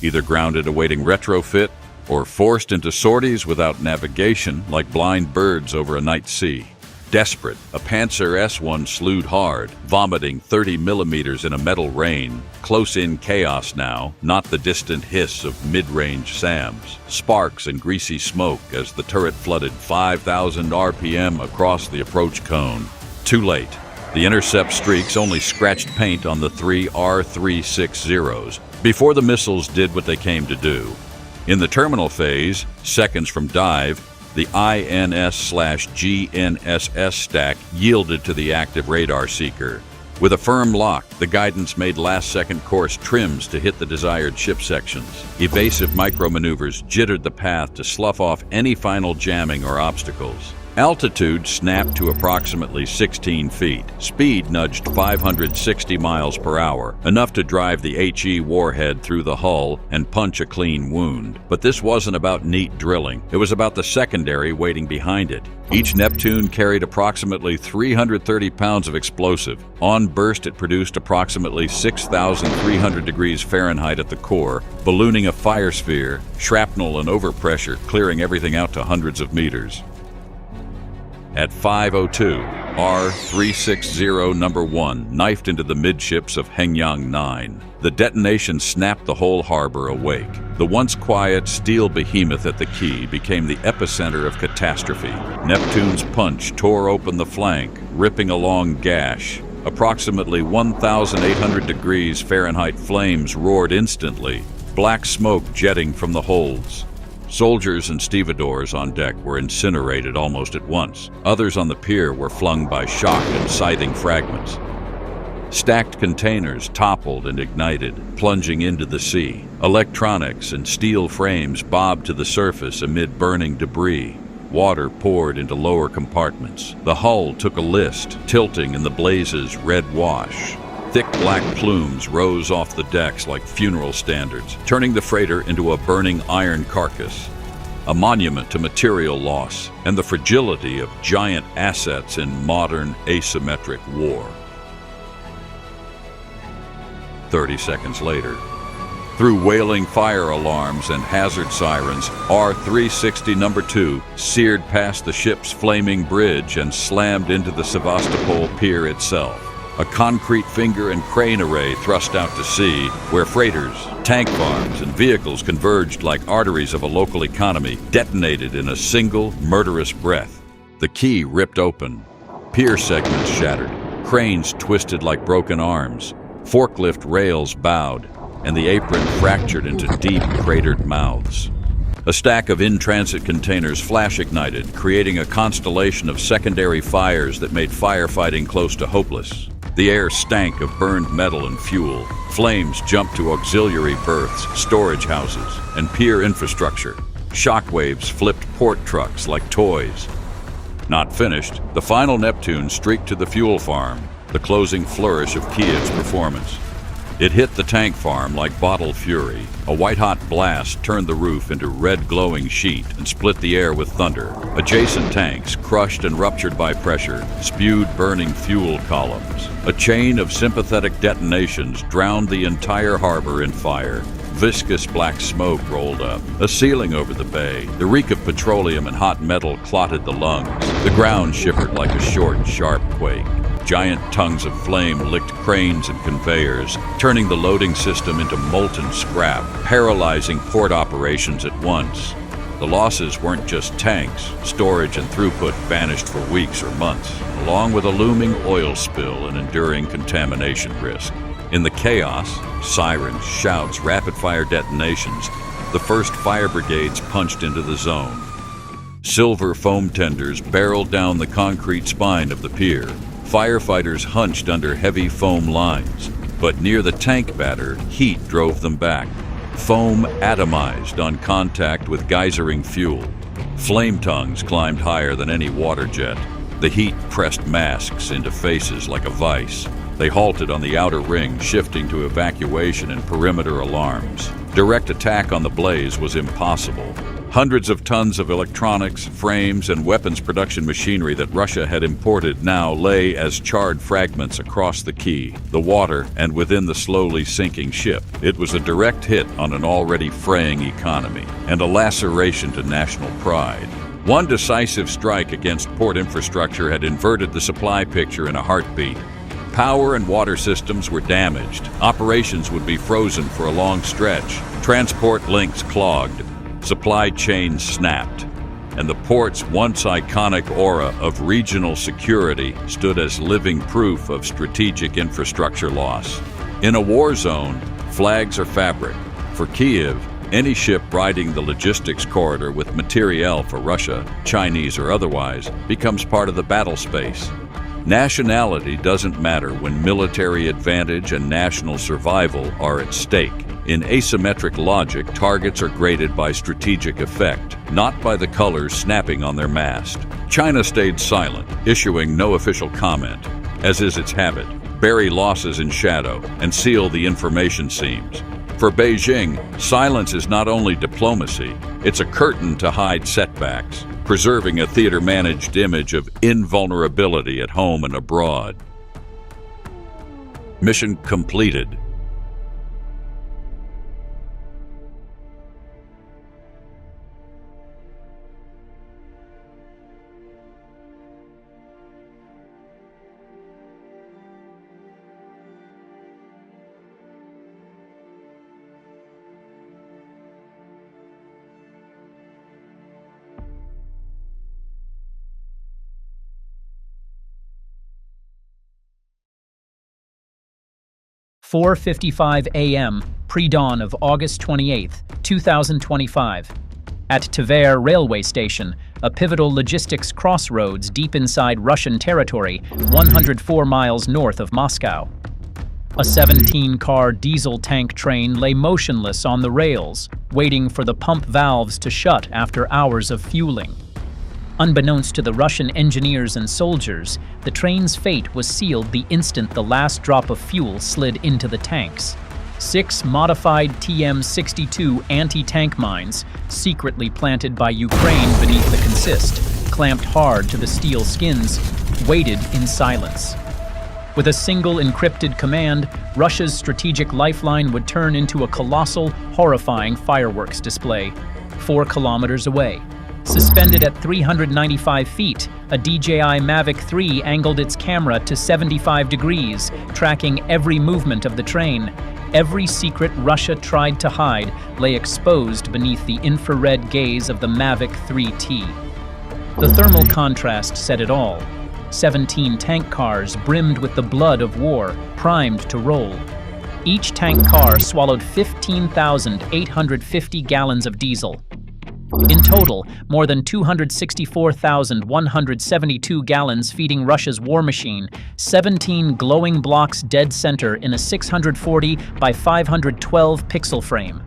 either grounded awaiting retrofit or forced into sorties without navigation like blind birds over a night sea. Desperate, a Panzer S-1 slewed hard, vomiting 30 millimeters in a metal rain. Close-in chaos now, not the distant hiss of mid-range SAMs. Sparks and greasy smoke as the turret flooded 5,000 RPM across the approach cone. Too late. The intercept streaks only scratched paint on the 3 R-360s before the missiles did what they came to do. In the terminal phase, seconds from dive, the INS/GNSS stack yielded to the active radar seeker. With a firm lock, the guidance made last-second course trims to hit the desired ship sections. Evasive micromaneuvers jittered the path to slough off any final jamming or obstacles. Altitude snapped to approximately 16 feet. Speed nudged 560 miles per hour, enough to drive the HE warhead through the hull and punch a clean wound. But this wasn't about neat drilling. It was about the secondary waiting behind it. Each Neptune carried approximately 330 pounds of explosive. On burst, it produced approximately 6,300 degrees Fahrenheit at the core, ballooning a fire sphere, shrapnel and overpressure, clearing everything out to hundreds of meters. At 5:02, R-360 No. 1 knifed into the midships of Hengyang 9. The detonation snapped the whole harbor awake. The once quiet steel behemoth at the quay became the epicenter of catastrophe. Neptune's punch tore open the flank, ripping a long gash. Approximately 1,800 degrees Fahrenheit flames roared instantly, black smoke jetting from the holds. Soldiers and stevedores on deck were incinerated almost at once. Others on the pier were flung by shock and scything fragments. Stacked containers toppled and ignited, plunging into the sea. Electronics and steel frames bobbed to the surface amid burning debris. Water poured into lower compartments. The hull took a list, tilting in the blaze's red wash. Thick black plumes rose off the decks like funeral standards, turning the freighter into a burning iron carcass, a monument to material loss and the fragility of giant assets in modern asymmetric war. 30 seconds later, through wailing fire alarms and hazard sirens, R-360 No. 2 seared past the ship's flaming bridge and slammed into the Sevastopol pier itself. A concrete finger and crane array thrust out to sea, where freighters, tank farms, and vehicles converged like arteries of a local economy, detonated in a single, murderous breath. The quay ripped open. Pier segments shattered. Cranes twisted like broken arms. Forklift rails bowed, and the apron fractured into deep, cratered mouths. A stack of in-transit containers flash-ignited, creating a constellation of secondary fires that made firefighting close to hopeless. The air stank of burned metal and fuel. Flames jumped to auxiliary berths, storage houses, and pier infrastructure. Shockwaves flipped port trucks like toys. Not finished, the final Neptune streaked to the fuel farm, the closing flourish of Kiev's performance. It hit the tank farm like bottle fury. A white-hot blast turned the roof into red glowing sheet and split the air with thunder. Adjacent tanks, crushed and ruptured by pressure, spewed burning fuel columns. A chain of sympathetic detonations drowned the entire harbor in fire. Viscous black smoke rolled up. A ceiling over the bay. The reek of petroleum and hot metal clotted the lungs. The ground shivered like a short, sharp quake. Giant tongues of flame licked cranes and conveyors, turning the loading system into molten scrap, paralyzing port operations at once. The losses weren't just tanks. Storage and throughput vanished for weeks or months, along with a looming oil spill and enduring contamination risk. In the chaos, sirens, shouts, rapid-fire detonations, the first fire brigades punched into the zone. Silver foam tenders barreled down the concrete spine of the pier. Firefighters hunched under heavy foam lines, but near the tank batter, heat drove them back. Foam atomized on contact with geysering fuel. Flame tongues climbed higher than any water jet. The heat pressed masks into faces like a vice. They halted on the outer ring, shifting to evacuation and perimeter alarms. Direct attack on the blaze was impossible. Hundreds of tons of electronics, frames, and weapons production machinery that Russia had imported now lay as charred fragments across the quay, the water, and within the slowly sinking ship. It was a direct hit on an already fraying economy, and a laceration to national pride. One decisive strike against port infrastructure had inverted the supply picture in a heartbeat. Power and water systems were damaged. Operations would be frozen for a long stretch. Transport links clogged. Supply chains snapped, and the port's once iconic aura of regional security stood as living proof of strategic infrastructure loss. In a war zone, flags are fabric. For Kiev, any ship riding the logistics corridor with materiel for Russia, Chinese or otherwise, becomes part of the battle space. Nationality doesn't matter when military advantage and national survival are at stake. In asymmetric logic, targets are graded by strategic effect, not by the colors snapping on their mast. China stayed silent, issuing no official comment, as is its habit, bury losses in shadow and seal the information seams. For Beijing, silence is not only diplomacy, it's a curtain to hide setbacks, preserving a theater-managed image of invulnerability at home and abroad. Mission completed. "4:55 a.m., pre-dawn of August 28, 2025. At Tver railway station, a pivotal logistics crossroads deep inside Russian territory, 104 miles north of Moscow. A 17-car diesel tank train lay motionless on the rails, waiting for the pump valves to shut after hours of fueling. Unbeknownst to the Russian engineers and soldiers, the train's fate was sealed the instant the last drop of fuel slid into the tanks. 6 modified TM-62 anti-tank mines, secretly planted by Ukraine beneath the consist, clamped hard to the steel skins, waited in silence. With a single encrypted command, Russia's strategic lifeline would turn into a colossal, horrifying fireworks display, 4 kilometers away. Suspended at 395 feet, a DJI Mavic 3 angled its camera to 75 degrees, tracking every movement of the train. Every secret Russia tried to hide lay exposed beneath the infrared gaze of the Mavic 3T. The thermal contrast said it all. 17 tank cars brimmed with the blood of war, primed to roll. Each tank car swallowed 15,850 gallons of diesel. In total, more than 264,172 gallons feeding Russia's war machine, 17 glowing blocks dead center in a 640 by 512 pixel frame.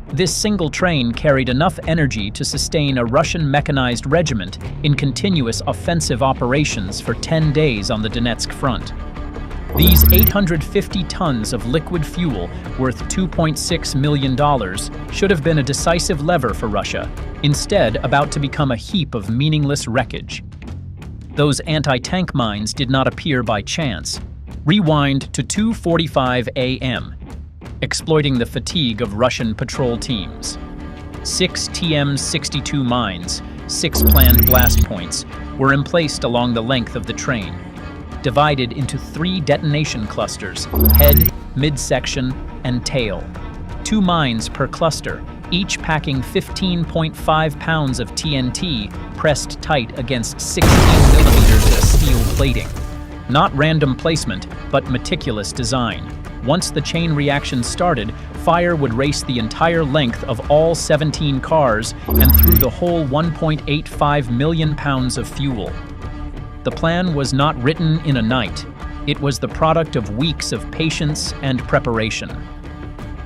This single train carried enough energy to sustain a Russian mechanized regiment in continuous offensive operations for 10 days on the Donetsk front. These 850 tons of liquid fuel, worth $2.6 million, should have been a decisive lever for Russia, instead about to become a heap of meaningless wreckage. Those anti-tank mines did not appear by chance. Rewind to 2:45 a.m., exploiting the fatigue of Russian patrol teams. 6 TM-62 mines, 6 planned blast points, were emplaced along the length of the train, divided into 3 detonation clusters, head, midsection, and tail. 2 mines per cluster, each packing 15.5 pounds of TNT pressed tight against 16 millimeters of steel plating. Not random placement, but meticulous design. Once the chain reaction started, fire would race the entire length of all 17 cars and through the whole 1.85 million pounds of fuel. The plan was not written in a night. It was the product of weeks of patience and preparation.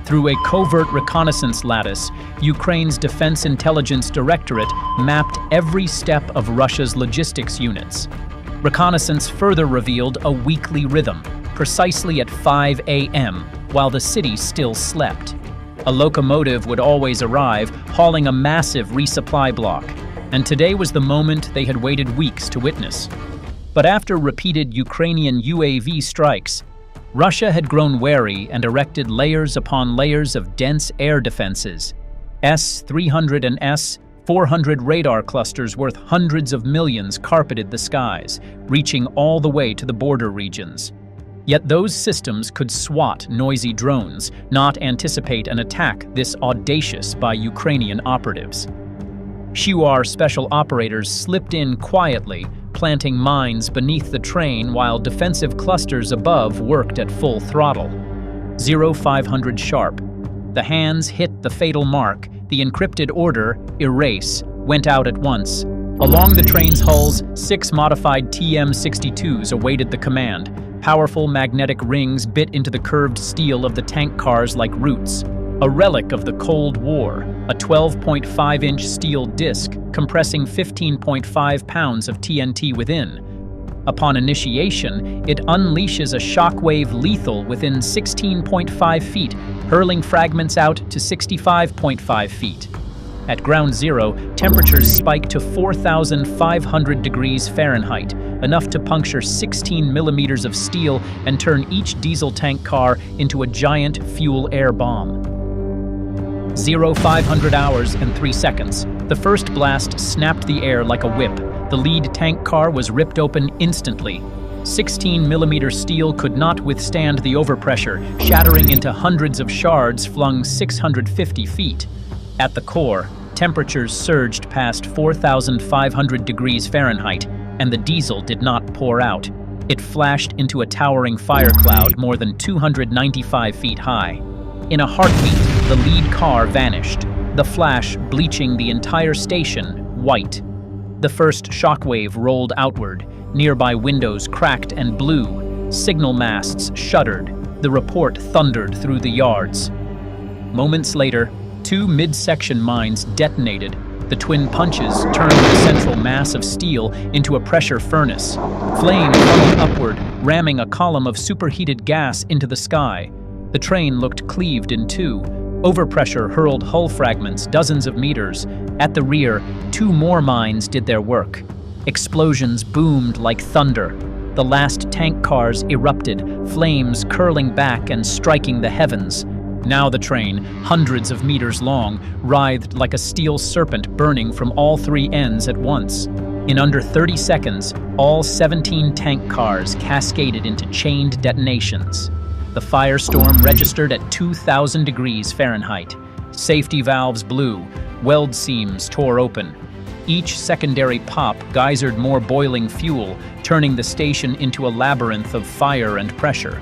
Through a covert reconnaissance lattice, Ukraine's Defense Intelligence Directorate mapped every step of Russia's logistics units. Reconnaissance further revealed a weekly rhythm, precisely at 5 a.m., while the city still slept. A locomotive would always arrive, hauling a massive resupply block, and today was the moment they had waited weeks to witness. But after repeated Ukrainian UAV strikes, Russia had grown wary and erected layers upon layers of dense air defenses. S-300 and S-400 radar clusters worth hundreds of millions carpeted the skies, reaching all the way to the border regions. Yet those systems could swat noisy drones, not anticipate an attack this audacious by Ukrainian operatives. Shuar special operators slipped in quietly, planting mines beneath the train while defensive clusters above worked at full throttle. 0500 sharp. The hands hit the fatal mark. The encrypted order, erase, went out at once. Along the train's hulls, 6 modified TM-62s awaited the command. Powerful magnetic rings bit into the curved steel of the tank cars like roots. a relic of the Cold War, a 12.5-inch steel disc compressing 15.5 pounds of TNT within. Upon initiation, it unleashes a shockwave lethal within 16.5 feet, hurling fragments out to 65.5 feet. At ground zero, temperatures spike to 4,500 degrees Fahrenheit, enough to puncture 16 millimeters of steel and turn each diesel tank car into a giant fuel-air bomb. 500 hours and 3 seconds. The first blast snapped the air like a whip. The lead tank car was ripped open instantly. 16mm steel could not withstand the overpressure, shattering into hundreds of shards flung 650 feet. At the core, temperatures surged past 4,500 degrees Fahrenheit, and the diesel did not pour out. It flashed into a towering fire cloud more than 295 feet high. In a heartbeat, the lead car vanished, the flash bleaching the entire station white. The first shockwave rolled outward. Nearby windows cracked and blew. Signal masts shuddered. The report thundered through the yards. Moments later, 2 midsection mines detonated. The twin punches turned the central mass of steel into a pressure furnace. Flame funneled upward, ramming a column of superheated gas into the sky. The train looked cleaved in two. Overpressure hurled hull fragments dozens of meters. At the rear, 2 more mines did their work. Explosions boomed like thunder. The last tank cars erupted, flames curling back and striking the heavens. Now the train, hundreds of meters long, writhed like a steel serpent burning from all 3 ends at once. In under 30 seconds, all 17 tank cars cascaded into chained detonations. The firestorm registered at 2,000 degrees Fahrenheit. Safety valves blew, weld seams tore open. Each secondary pop geysered more boiling fuel, turning the station into a labyrinth of fire and pressure.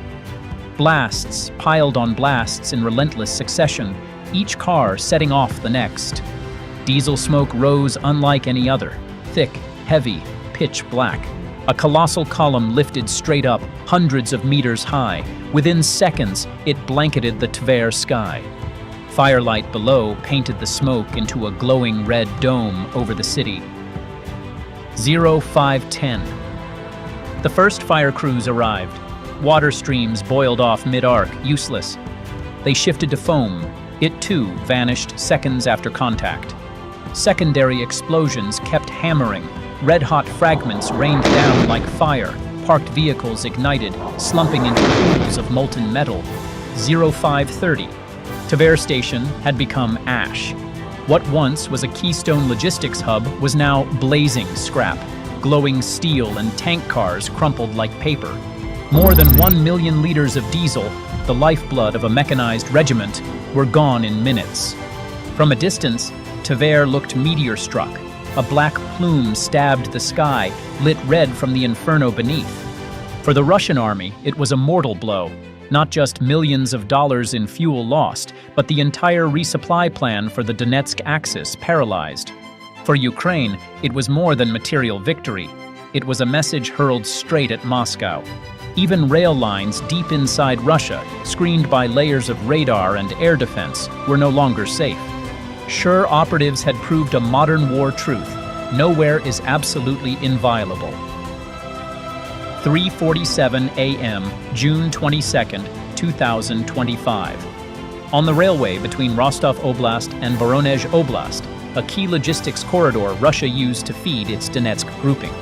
Blasts piled on blasts in relentless succession, each car setting off the next. Diesel smoke rose unlike any other, thick, heavy, pitch black. A colossal column lifted straight up, hundreds of meters high. Within seconds, it blanketed the Tver sky. Firelight below painted the smoke into a glowing red dome over the city. 0510. The first fire crews arrived. Water streams boiled off mid-arc, useless. They shifted to foam. It too vanished seconds after contact. Secondary explosions kept hammering. Red-hot fragments rained down like fire. Parked vehicles ignited, slumping into pools of molten metal. 0530. Tver Station had become ash. What once was a keystone logistics hub was now blazing scrap. Glowing steel and tank cars crumpled like paper. More than 1 million liters of diesel, the lifeblood of a mechanized regiment, were gone in minutes. From a distance, Tver looked meteor-struck. A black plume stabbed the sky, lit red from the inferno beneath. For the Russian army, it was a mortal blow. Not just millions of dollars in fuel lost, but the entire resupply plan for the Donetsk axis paralyzed. For Ukraine, it was more than material victory. It was a message hurled straight at Moscow. Even rail lines deep inside Russia, screened by layers of radar and air defense, were no longer safe. Sure, operatives had proved a modern war truth. Nowhere is absolutely inviolable. 3:47 a.m., June 22, 2025. On the railway between Rostov Oblast and Voronezh Oblast, a key logistics corridor Russia used to feed its Donetsk grouping.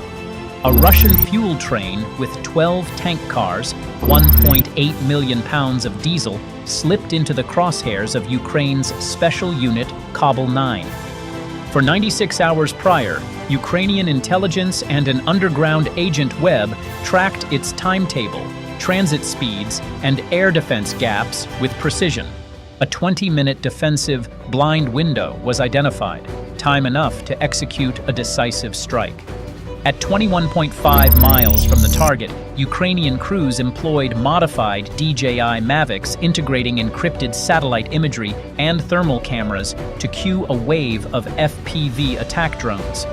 A Russian fuel train with 12 tank cars, 1.8 million pounds of diesel, slipped into the crosshairs of Ukraine's special unit Kabul 9. For 96 hours prior, Ukrainian intelligence and an underground agent web tracked its timetable, transit speeds, and air defense gaps with precision. A 20-minute defensive blind window was identified, time enough to execute a decisive strike. At 21.5 miles from the target, Ukrainian crews employed modified DJI Mavics integrating encrypted satellite imagery and thermal cameras to cue a wave of FPV attack drones.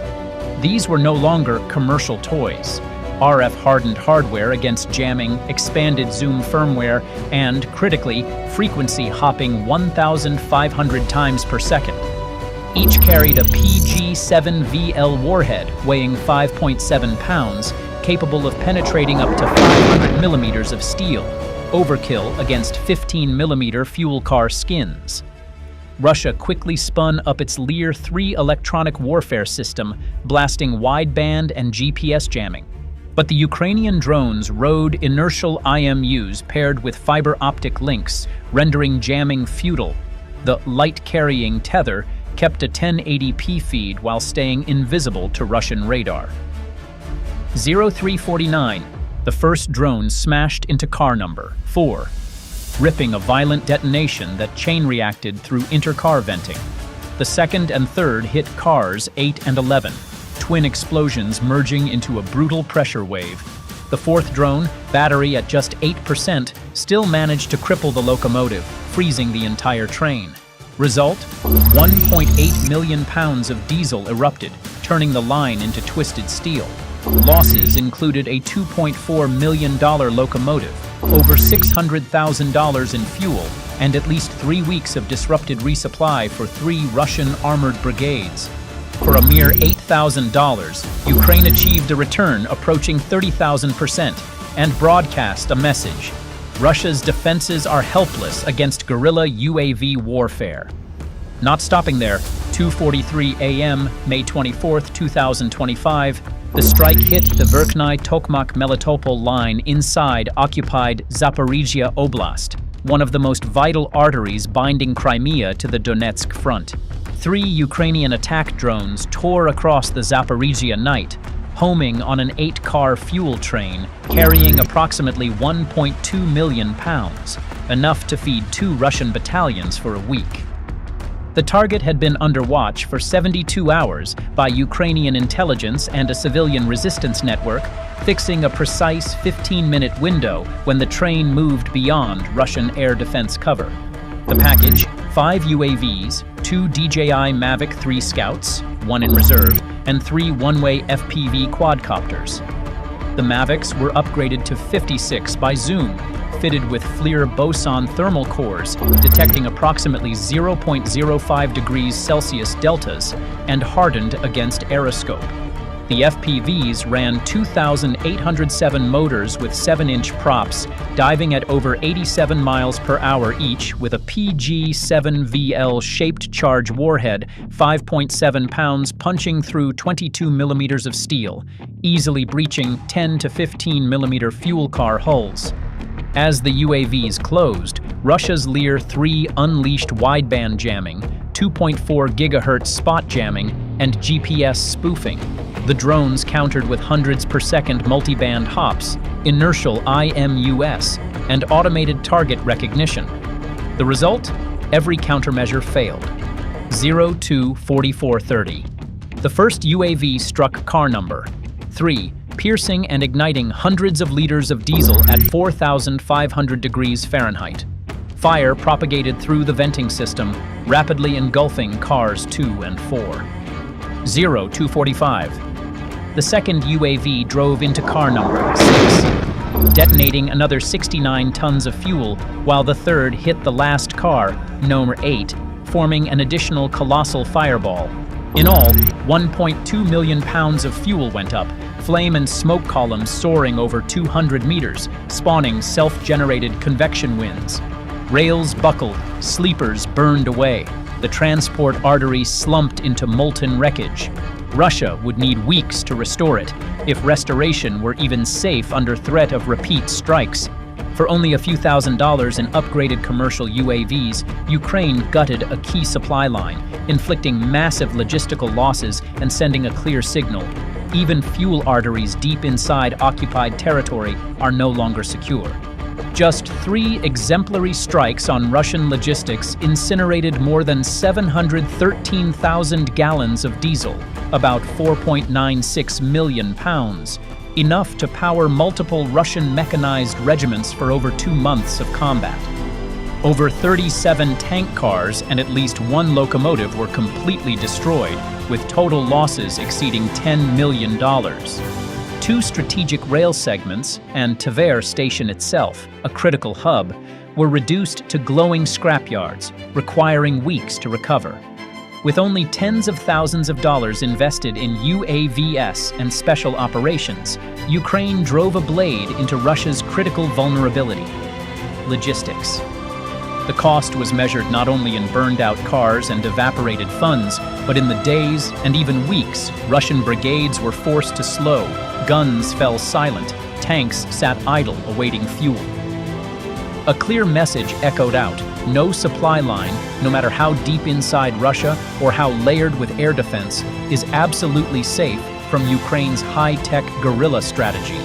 These were no longer commercial toys. RF-hardened hardware against jamming, expanded zoom firmware, and, critically, frequency hopping 1,500 times per second. Each carried a PG-7VL warhead weighing 5.7 pounds, capable of penetrating up to 500 millimeters of steel, overkill against 15-millimeter fuel car skins. Russia quickly spun up its Lear-3 electronic warfare system, blasting wideband and GPS jamming. But the Ukrainian drones rode inertial IMUs paired with fiber optic links, rendering jamming futile. The light-carrying tether kept a 1080p feed while staying invisible to Russian radar. 0349, the first drone smashed into car number 4, ripping a violent detonation that chain-reacted through inter-car venting. The second and third hit cars 8 and 11, twin explosions merging into a brutal pressure wave. The fourth drone, battery at just 8%, still managed to cripple the locomotive, freezing the entire train. Result? 1.8 million pounds of diesel erupted, turning the line into twisted steel. Losses included a $2.4 million locomotive, over $600,000 in fuel, and at least 3 weeks of disrupted resupply for 3 Russian armored brigades. For a mere $8,000, Ukraine achieved a return approaching 30,000% and broadcast a message: Russia's defenses are helpless against guerrilla UAV warfare. Not stopping there, 2:43 a.m., May 24, 2025, the strike hit the Verkhnai-Tokmak-Melitopol line inside occupied Zaporizhia Oblast, one of the most vital arteries binding Crimea to the Donetsk front. 3 Ukrainian attack drones tore across the Zaporizhia night, homing on an 8-car fuel train carrying approximately 1.2 million pounds, enough to feed 2 Russian battalions for a week. The target had been under watch for 72 hours by Ukrainian intelligence and a civilian resistance network, fixing a precise 15-minute window when the train moved beyond Russian air defense cover. The package: 5 UAVs, 2 DJI Mavic 3 Scouts, 1 in reserve, and 3 one-way FPV quadcopters. The Mavics were upgraded to 56 by Zoom, fitted with FLIR boson thermal cores, detecting approximately 0.05 degrees Celsius deltas, and hardened against aeroscope. The FPVs ran 2,807 motors with 7-inch props, diving at over 87 miles per hour each, with a PG-7VL shaped charge warhead, 5.7 pounds, punching through 22 millimeters of steel, easily breaching 10 to 15 millimeter fuel car hulls. As the UAVs closed, Russia's Lear-3 unleashed wideband jamming, 2.4 gigahertz spot jamming, and GPS spoofing. The drones countered with hundreds per second multiband hops, inertial IMUs, and automated target recognition. The result? Every countermeasure failed. 024430. The first UAV struck car number 3, piercing and igniting hundreds of liters of diesel at 4,500 degrees Fahrenheit. Fire propagated through the venting system, rapidly engulfing cars 2 and 4. 0245. The second UAV drove into car number 6, detonating another 69 tons of fuel, while the third hit the last car, number 8, forming an additional colossal fireball. In all, 1.2 million pounds of fuel went up, flame and smoke columns soaring over 200 meters, spawning self-generated convection winds. Rails buckled, sleepers burned away. The transport artery slumped into molten wreckage. Russia would need weeks to restore it, if restoration were even safe under threat of repeat strikes. For only a few $1,000s in upgraded commercial UAVs, Ukraine gutted a key supply line, inflicting massive logistical losses and sending a clear signal. Even fuel arteries deep inside occupied territory are no longer secure. Just 3 exemplary strikes on Russian logistics incinerated more than 713,000 gallons of diesel, about 4.96 million pounds, enough to power multiple Russian mechanized regiments for over 2 months of combat. Over 37 tank cars and at least 1 locomotive were completely destroyed, with total losses exceeding $10 million. Two strategic rail segments and Tver station itself, a critical hub, were reduced to glowing scrapyards, requiring weeks to recover. With only tens of thousands of dollars invested in UAVs and special operations, Ukraine drove a blade into Russia's critical vulnerability: logistics. The cost was measured not only in burned-out cars and evaporated funds, but in the days and even weeks Russian brigades were forced to slow, guns fell silent, tanks sat idle awaiting fuel. A clear message echoed out: no supply line, no matter how deep inside Russia or how layered with air defense, is absolutely safe from Ukraine's high-tech guerrilla strategy.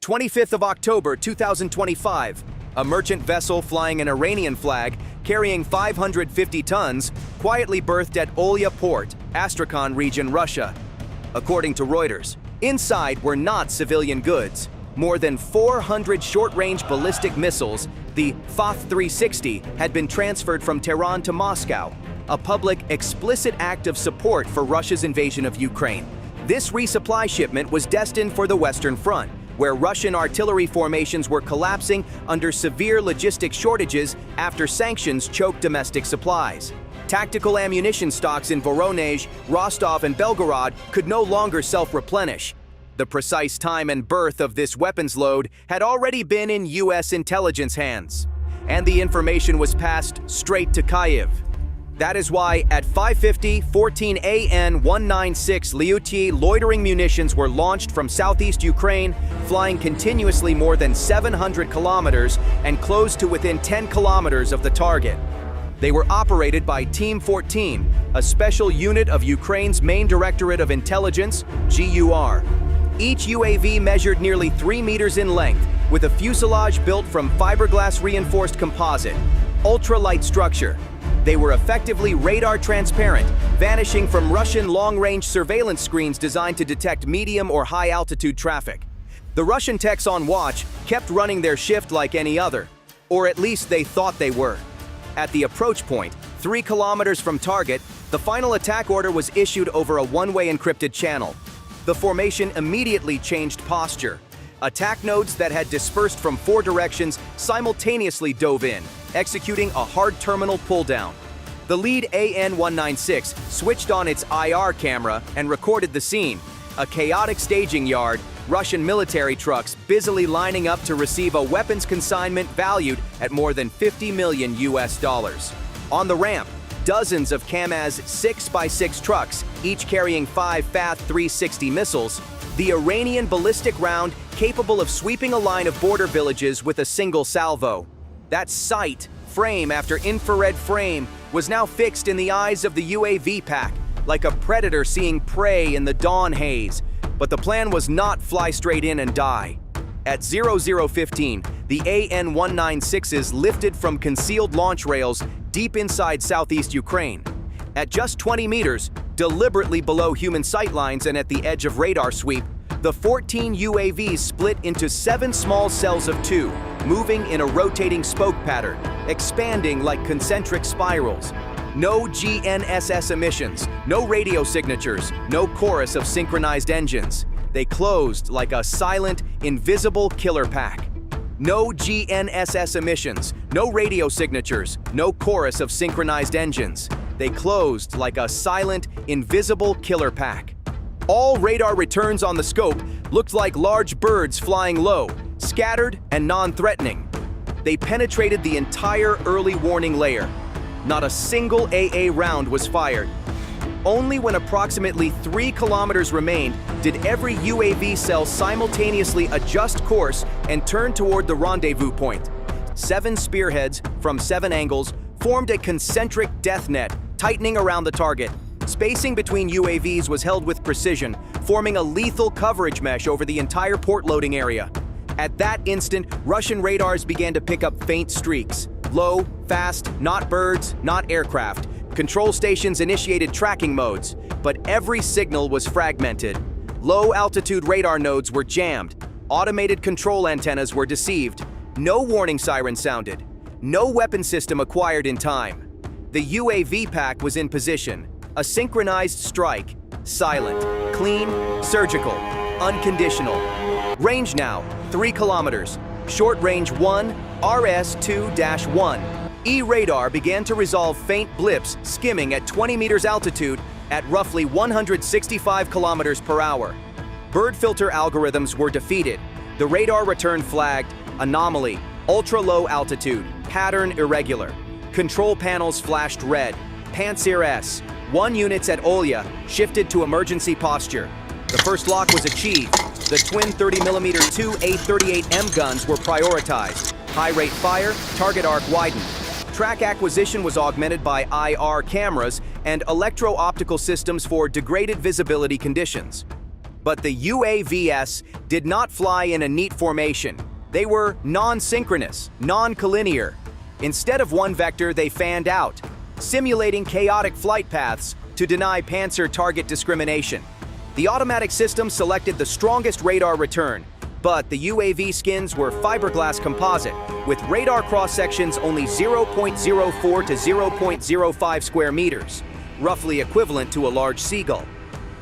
October 25th, 2025, a merchant vessel flying an Iranian flag carrying 550 tons quietly berthed at Olya Port, Astrakhan region, Russia. According to Reuters, inside were not civilian goods. More than 400 short-range ballistic missiles, the Thoth-360, had been transferred from Tehran to Moscow, a public, explicit act of support for Russia's invasion of Ukraine. This resupply shipment was destined for the Western Front, where Russian artillery formations were collapsing under severe logistic shortages after sanctions choked domestic supplies. Tactical ammunition stocks in Voronezh, Rostov, and Belgorod could no longer self-replenish. The precise time and birth of this weapons load had already been in U.S. intelligence hands, and the information was passed straight to Kyiv. That is why, at 5:50:14 AN 196 Lyuty, loitering munitions were launched from southeast Ukraine, flying continuously more than 700 kilometers and close to within 10 kilometers of the target. They were operated by Team 14, a special unit of Ukraine's main Directorate of Intelligence, GUR. Each UAV measured nearly 3 meters in length, with a fuselage built from fiberglass reinforced composite, ultra-light structure. They were effectively radar transparent, vanishing from Russian long-range surveillance screens designed to detect medium or high-altitude traffic. The Russian techs on watch kept running their shift like any other, or at least they thought they were. At the approach point, 3 kilometers from target, the final attack order was issued over a one-way encrypted channel. The formation immediately changed posture. Attack nodes that had dispersed from 4 directions simultaneously dove in, executing a hard terminal pull-down. The lead AN-196 switched on its IR camera and recorded the scene, a chaotic staging yard, Russian military trucks busily lining up to receive a weapons consignment valued at more than $50 million. On the ramp, dozens of Kamaz 6x6 trucks, each carrying 5 Thoth-360 missiles, the Iranian ballistic round capable of sweeping a line of border villages with a single salvo. That sight, frame after infrared frame, was now fixed in the eyes of the UAV pack, like a predator seeing prey in the dawn haze. But the plan was not fly straight in and die. At 0015, the AN-196s lifted from concealed launch rails deep inside southeast Ukraine. At just 20 meters, deliberately below human sightlines and at the edge of radar sweep, the 14 UAVs split into 7 small cells of 2, moving in a rotating spoke pattern, expanding like concentric spirals. No GNSS emissions, no radio signatures, no chorus of synchronized engines. They closed like a silent, invisible killer pack. No GNSS emissions, no radio signatures, no chorus of synchronized engines. They closed like a silent, invisible killer pack. All radar returns on the scope looked like large birds flying low, scattered and non-threatening. They penetrated the entire early warning layer. Not a single AA round was fired. Only when approximately 3 kilometers remained did every UAV cell simultaneously adjust course and turn toward the rendezvous point. 7 spearheads from 7 angles formed a concentric death net, tightening around the target. Spacing between UAVs was held with precision, forming a lethal coverage mesh over the entire port loading area. At that instant, Russian radars began to pick up faint streaks. Low, fast, not birds, not aircraft. Control stations initiated tracking modes, but every signal was fragmented. Low-altitude radar nodes were jammed. Automated control antennas were deceived. No warning siren sounded. No weapon system acquired in time. The UAV pack was in position. A synchronized strike. Silent, clean, surgical, unconditional. Range now, 3 kilometers. Short range 1, RS-2-1. E-radar began to resolve faint blips skimming at 20 meters altitude at roughly 165 kilometers per hour. Bird filter algorithms were defeated. The radar return flagged anomaly, ultra-low altitude, pattern irregular. Control panels flashed red. Pantsir S, 1 units at Olya, shifted to emergency posture. The first lock was achieved. The twin 30mm 2 A38M guns were prioritized. High rate fire, target arc widened. Track acquisition was augmented by IR cameras and electro-optical systems for degraded visibility conditions. But the UAVs did not fly in a neat formation. They were non-synchronous, non-collinear. Instead of one vector, they fanned out, simulating chaotic flight paths to deny Panzer target discrimination. The automatic system selected the strongest radar return, but the UAV skins were fiberglass composite, with radar cross-sections only 0.04 to 0.05 square meters, roughly equivalent to a large seagull.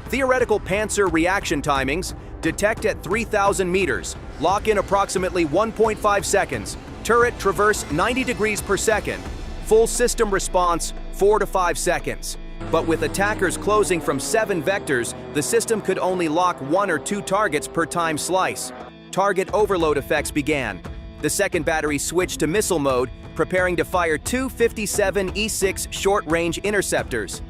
Theoretical Panzer reaction timings: detect at 3,000 meters, lock in approximately 1.5 seconds, turret traverse 90 degrees per second, full system response 4 to 5 seconds. But with attackers closing from 7 vectors, the system could only lock 1 or 2 targets per time slice. Target overload effects began. The second battery switched to missile mode, preparing to fire 2 57E6 short-range interceptors.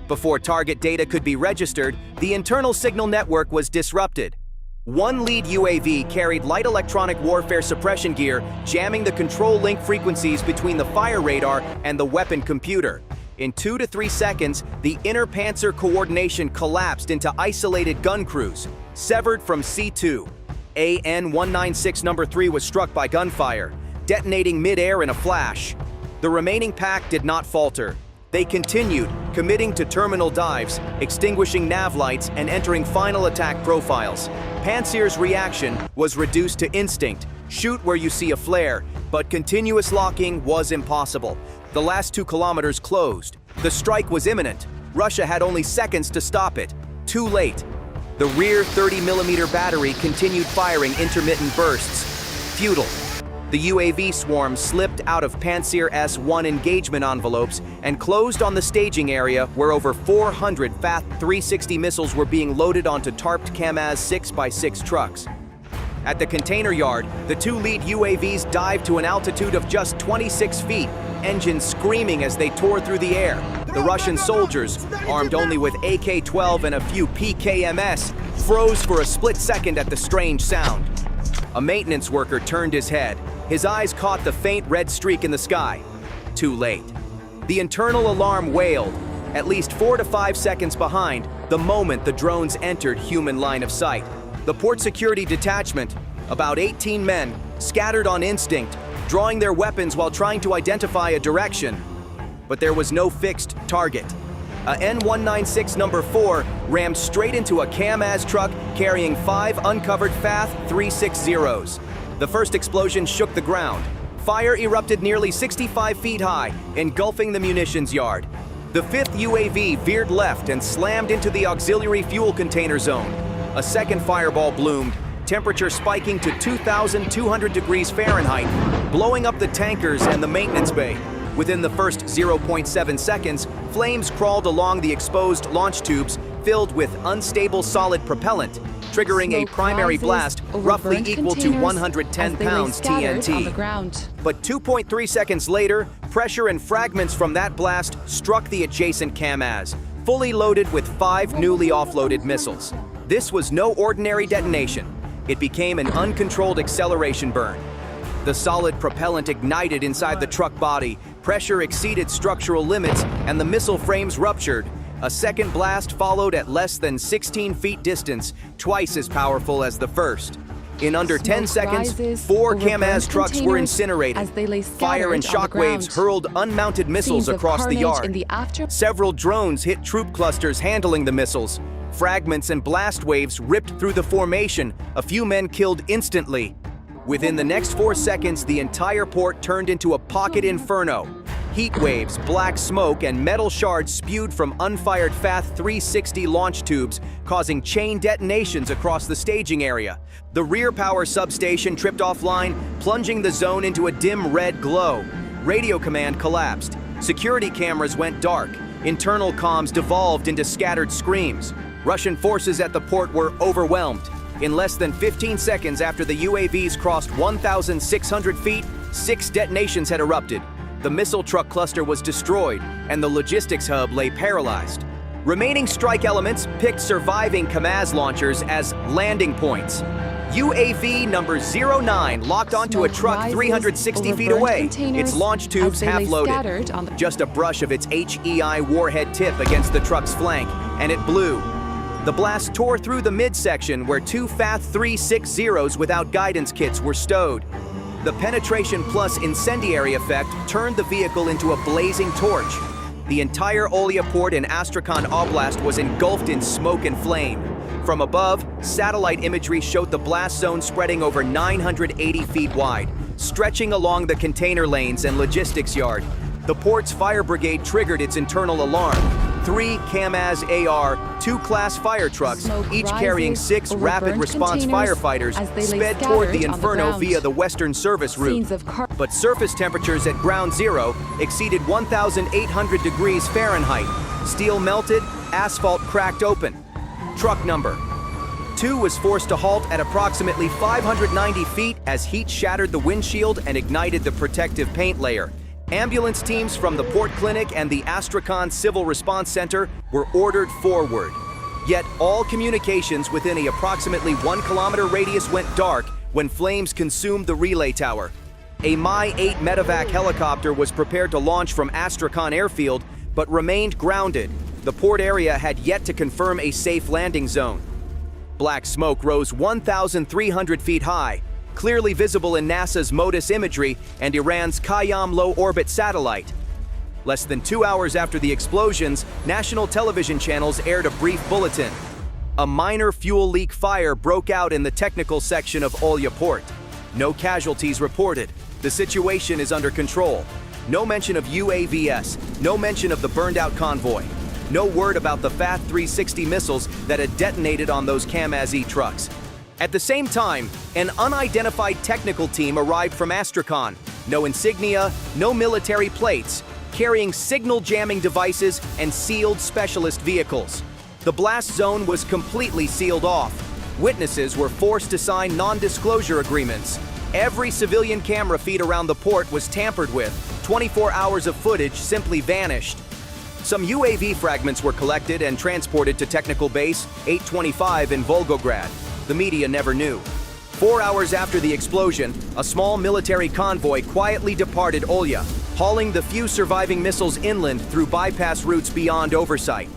Before target data could be registered, the internal signal network was disrupted. One lead UAV carried light electronic warfare suppression gear, jamming the control link frequencies between the fire radar and the weapon computer. In 2 to 3 seconds, the inter-Panzer coordination collapsed into isolated gun crews, severed from C2. AN-196 No. 3 was struck by gunfire, detonating mid-air in a flash. The remaining pack did not falter. They continued, committing to terminal dives, extinguishing nav lights, and entering final attack profiles. Pantsir's reaction was reduced to instinct: shoot where you see a flare, but continuous locking was impossible. The last 2 kilometers closed. The strike was imminent. Russia had only seconds to stop it. Too late. The rear 30mm battery continued firing intermittent bursts. Futile. The UAV swarm slipped out of Pantsir S-1 engagement envelopes and closed on the staging area, where over 400 FAT-360 missiles were being loaded onto tarped Kamaz 6x6 trucks. At the container yard, the 2 lead UAVs dived to an altitude of just 26 feet, engines screaming as they tore through the air. The Russian soldiers, armed only with AK-12 and a few PKMS, froze for a split second at the strange sound. A maintenance worker turned his head. His eyes caught the faint red streak in the sky. Too late. The internal alarm wailed, at least 4 to 5 seconds behind the moment the drones entered human line of sight. The port security detachment, about 18 men, scattered on instinct, drawing their weapons while trying to identify a direction. But there was no fixed target. A N-196 No. 4 rammed straight into a Kamaz truck carrying 5 uncovered FAT-360s. The first explosion shook the ground. Fire erupted nearly 65 feet high, engulfing the munitions yard. The 5th UAV veered left and slammed into the auxiliary fuel container zone. A second fireball bloomed, temperature spiking to 2,200 degrees Fahrenheit, blowing up the tankers and the maintenance bay. Within the first 0.7 seconds, flames crawled along the exposed launch tubes filled with unstable solid propellant, triggering a primary blast roughly equal to 110 pounds TNT. But 2.3 seconds later, pressure and fragments from that blast struck the adjacent Kamaz, fully loaded with 5 newly offloaded missiles. This was no ordinary detonation. It became an uncontrolled acceleration burn. The solid propellant ignited inside the truck body, pressure exceeded structural limits, and the missile frames ruptured. A second blast followed at less than 16 feet distance, twice as powerful as the first. In under 10 Smoke seconds, rises 4 over Kamaz burnt trucks were containers incinerated. as they lay Fire and scattered on the shockwaves ground. hurled unmounted missiles Scenes of across the carnage yard. in the Several drones hit troop clusters handling the missiles. Fragments and blast waves ripped through the formation, a few men killed instantly. Within the next 4 seconds, the entire port turned into a pocket inferno. Heat waves, black smoke, and metal shards spewed from unfired FATH 360 launch tubes, causing chain detonations across the staging area. The rear power substation tripped offline, plunging the zone into a dim red glow. Radio command collapsed. Security cameras went dark. Internal comms devolved into scattered screams. Russian forces at the port were overwhelmed. In less than 15 seconds after the UAVs crossed 1,600 feet, 6 detonations had erupted. The missile truck cluster was destroyed, and the logistics hub lay paralyzed. Remaining strike elements picked surviving Kamaz launchers as landing points. UAV number 09 locked onto a truck 360 feet away, its launch tubes half-loaded. Just a brush of its HEI warhead tip against the truck's flank, and it blew. The blast tore through the midsection where 2 FATH 360s without guidance kits were stowed. The penetration plus incendiary effect turned the vehicle into a blazing torch. The entire Olya port in Astrakhan Oblast was engulfed in smoke and flame. From above, satellite imagery showed the blast zone spreading over 980 feet wide, stretching along the container lanes and logistics yard. The port's fire brigade triggered its internal alarm. 3 Kamaz AR, 2 class fire trucks, each carrying 6 rapid response firefighters, sped toward the inferno via the western service route. But surface temperatures at ground zero exceeded 1,800 degrees Fahrenheit. Steel melted, asphalt cracked open. Truck number 2 was forced to halt at approximately 590 feet as heat shattered the windshield and ignited the protective paint layer. Ambulance teams from the Port Clinic and the Astrakhan Civil Response Center were ordered forward. Yet all communications within an approximately 1 kilometer radius went dark when flames consumed the relay tower. A Mi-8 medevac helicopter was prepared to launch from Astrakhan Airfield, but remained grounded. The port area had yet to confirm a safe landing zone. Black smoke rose 1,300 feet high, clearly visible in NASA's MODIS imagery and Iran's Khayyam low-orbit satellite. Less than 2 hours after the explosions, national television channels aired a brief bulletin. A minor fuel leak fire broke out in the technical section of Olya Port. No casualties reported. The situation is under control. No mention of UAVs, no mention of the burned-out convoy. No word about the FATH 360 missiles that had detonated on those Kamaz trucks. At the same time, an unidentified technical team arrived from Astrakhan. No insignia, no military plates, carrying signal jamming devices and sealed specialist vehicles. The blast zone was completely sealed off. Witnesses were forced to sign non-disclosure agreements. Every civilian camera feed around the port was tampered with. 24 hours of footage simply vanished. Some UAV fragments were collected and transported to Technical Base 825 in Volgograd. The media never knew. 4 hours after the explosion, a small military convoy quietly departed Olya, hauling the few surviving missiles inland through bypass routes beyond oversight.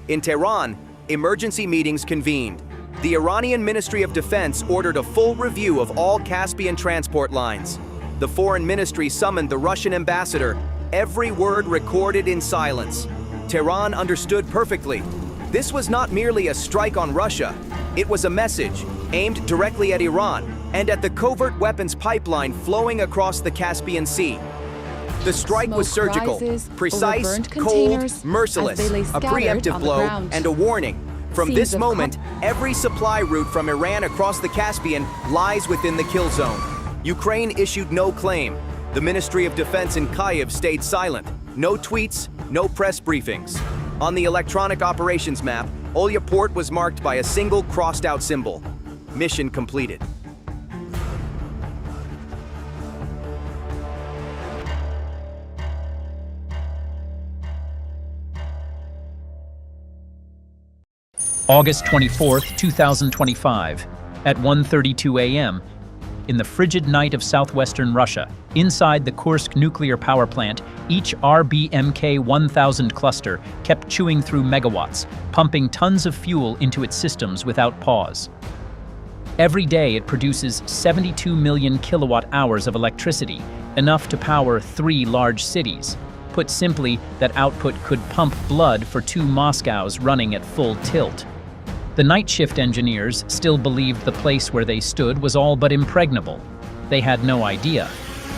In Tehran, emergency meetings convened. The Iranian Ministry of Defense ordered a full review of all Caspian transport lines. The Foreign Ministry summoned the Russian ambassador, every word recorded in silence. Tehran understood perfectly. This was not merely a strike on Russia. It was a message aimed directly at Iran and at the covert weapons pipeline flowing across the Caspian Sea. The strike was surgical, precise, cold, merciless, a preemptive blow, and a warning. From this moment, every supply route from Iran across the Caspian lies within the kill zone. Ukraine issued no claim. The Ministry of Defense in Kyiv stayed silent. No tweets, no press briefings. On the electronic operations map, Olya Port was marked by a single crossed-out symbol. Mission completed. August 24th, 2025, at 1:32 a.m., in the frigid night of southwestern Russia, inside the Kursk nuclear power plant, each RBMK-1000 cluster kept chewing through megawatts, pumping tons of fuel into its systems without pause. Every day it produces 72 million kilowatt hours of electricity, enough to power 3 large cities. Put simply, that output could pump blood for 2 Moscows running at full tilt. The night shift engineers still believed the place where they stood was all but impregnable. They had no idea.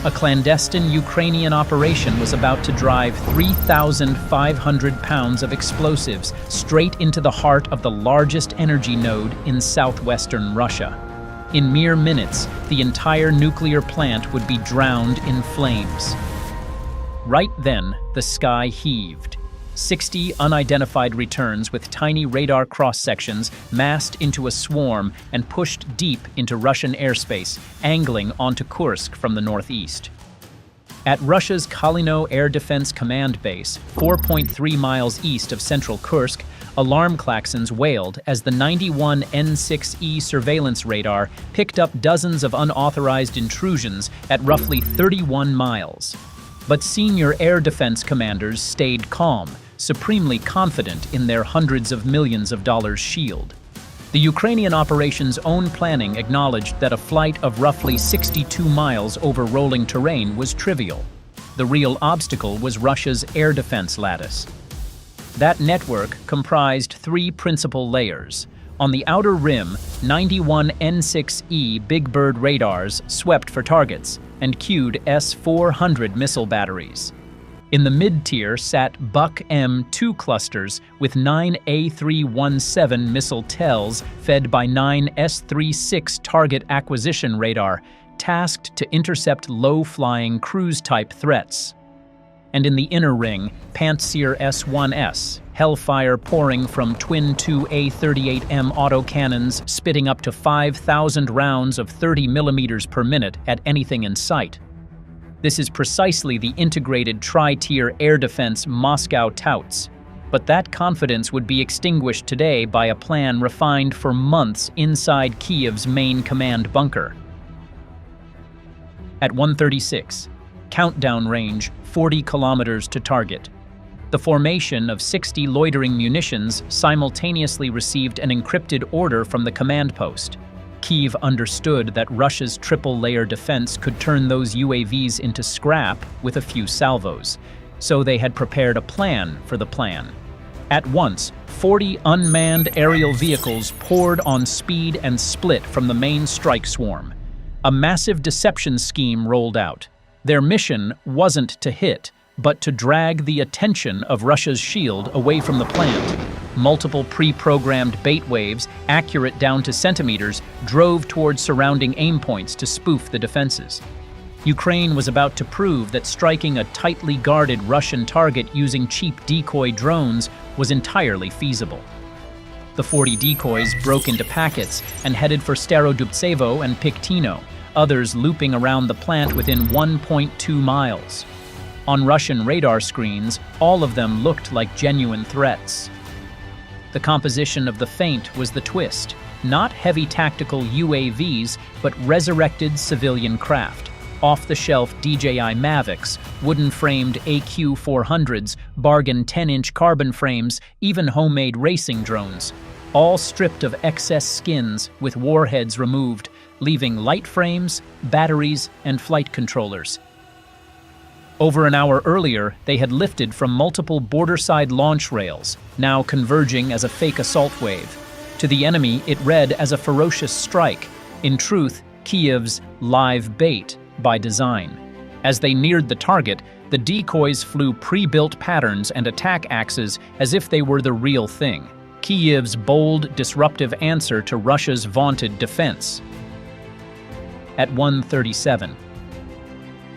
A clandestine Ukrainian operation was about to drive 3,500 pounds of explosives straight into the heart of the largest energy node in southwestern Russia. In mere minutes, the entire nuclear plant would be drowned in flames. Right then, the sky heaved. 60 unidentified returns with tiny radar cross-sections massed into a swarm and pushed deep into Russian airspace, angling onto Kursk from the northeast. At Russia's Kalino Air Defense Command Base, 4.3 miles east of central Kursk, alarm klaxons wailed as the 91 N6E surveillance radar picked up dozens of unauthorized intrusions at roughly 31 miles. But senior air defense commanders stayed calm, supremely confident in their hundreds of millions of dollars shield. The Ukrainian operation's own planning acknowledged that a flight of roughly 62 miles over rolling terrain was trivial. The real obstacle was Russia's air defense lattice. That network comprised 3 principal layers. On the outer rim, 91 N6E Big Bird radars swept for targets and cued S-400 missile batteries. In the mid-tier sat Buck M2 clusters with 9 A317 missile tells fed by 9 S-36 target acquisition radar, tasked to intercept low-flying cruise-type threats. And in the inner ring, Pantsir S-1S, hellfire pouring from twin 2 A38M autocannons spitting up to 5,000 rounds of 30 millimeters per minute at anything in sight. This is precisely the integrated tri-tier air defense Moscow touts. But that confidence would be extinguished today by a plan refined for months inside Kiev's main command bunker. At 1:36, countdown range 40 kilometers to target. The formation of 60 loitering munitions simultaneously received an encrypted order from the command post. Kyiv understood that Russia's triple-layer defense could turn those UAVs into scrap with a few salvos, so they had prepared a plan for the plan. At once, 40 unmanned aerial vehicles poured on speed and split from the main strike swarm. A massive deception scheme rolled out. Their mission wasn't to hit, but to drag the attention of Russia's shield away from the plant. Multiple pre-programmed bait waves, accurate down to centimeters, drove towards surrounding aim points to spoof the defenses. Ukraine was about to prove that striking a tightly guarded Russian target using cheap decoy drones was entirely feasible. The 40 decoys broke into packets and headed for Starodubtsevo and Piktino, others looping around the plant within 1.2 miles. On Russian radar screens, all of them looked like genuine threats. The composition of the feint was the twist. Not heavy tactical UAVs, but resurrected civilian craft. Off-the-shelf DJI Mavics, wooden-framed AQ-400s, bargain 10-inch carbon frames, even homemade racing drones. All stripped of excess skins with warheads removed, leaving light frames, batteries, and flight controllers. Over an hour earlier, they had lifted from multiple border-side launch rails, now converging as a fake assault wave. To the enemy, it read as a ferocious strike. In truth, Kiev's live bait by design. As they neared the target, the decoys flew pre-built patterns and attack axes as if they were the real thing. Kiev's bold, disruptive answer to Russia's vaunted defense. At 1:37.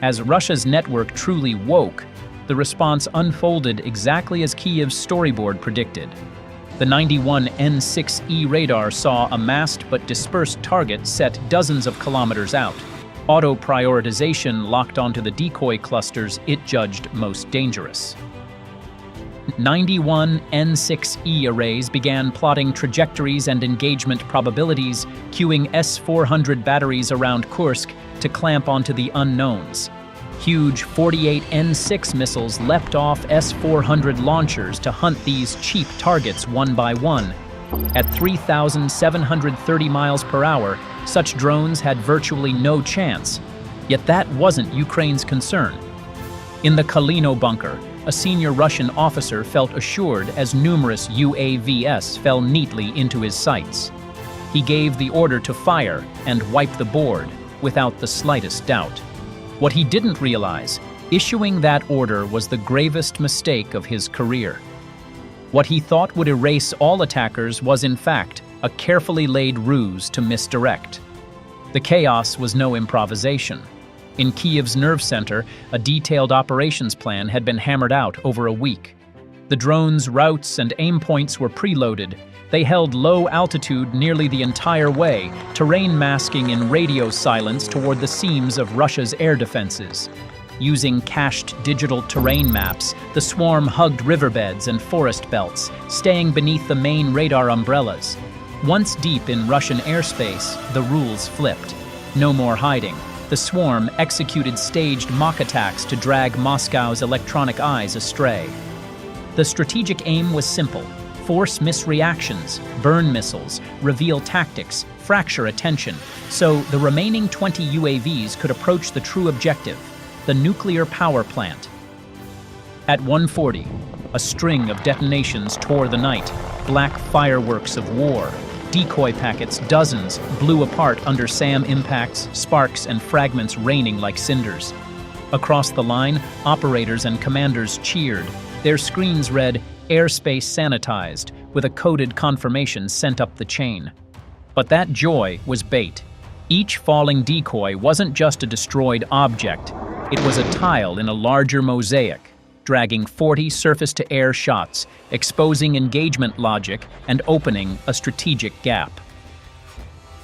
As Russia's network truly woke, the response unfolded exactly as Kiev's storyboard predicted. The 91 N6E radar saw a massed but dispersed target set dozens of kilometers out. Auto-prioritization locked onto the decoy clusters it judged most dangerous. 91 N6E arrays began plotting trajectories and engagement probabilities, queuing S-400 batteries around Kursk to clamp onto the unknowns. Huge 48 N6 missiles leapt off S-400 launchers to hunt these cheap targets one by one. At 3,730 miles per hour, Such drones had virtually no chance. Yet that wasn't Ukraine's concern. In the Kalino bunker, a senior Russian officer felt assured as numerous UAVs fell neatly into his sights. He gave the order to fire and wipe the board without the slightest doubt. What he didn't realize, issuing that order was the gravest mistake of his career. What he thought would erase all attackers was in fact a carefully laid ruse to misdirect. The chaos was no improvisation. In Kiev's nerve center, a detailed operations plan had been hammered out over a week. The drones' routes and aim points were preloaded. They held low altitude nearly the entire way, terrain masking in radio silence toward the seams of Russia's air defenses. Using cached digital terrain maps, the swarm hugged riverbeds and forest belts, staying beneath the main radar umbrellas. Once deep in Russian airspace, the rules flipped. No more hiding. The swarm executed staged mock attacks to drag Moscow's electronic eyes astray. The strategic aim was simple: force misreactions, burn missiles, reveal tactics, fracture attention, so the remaining 20 UAVs could approach the true objective, the nuclear power plant. At 1:40, a string of detonations tore the night, black fireworks of war. Decoy packets, dozens, blew apart under SAM impacts, sparks, and fragments raining like cinders. Across the line, operators and commanders cheered. Their screens read, "Airspace sanitized," with a coded confirmation sent up the chain. But that joy was bait. Each falling decoy wasn't just a destroyed object. It was a tile in a larger mosaic, dragging 40 surface-to-air shots, exposing engagement logic and opening a strategic gap.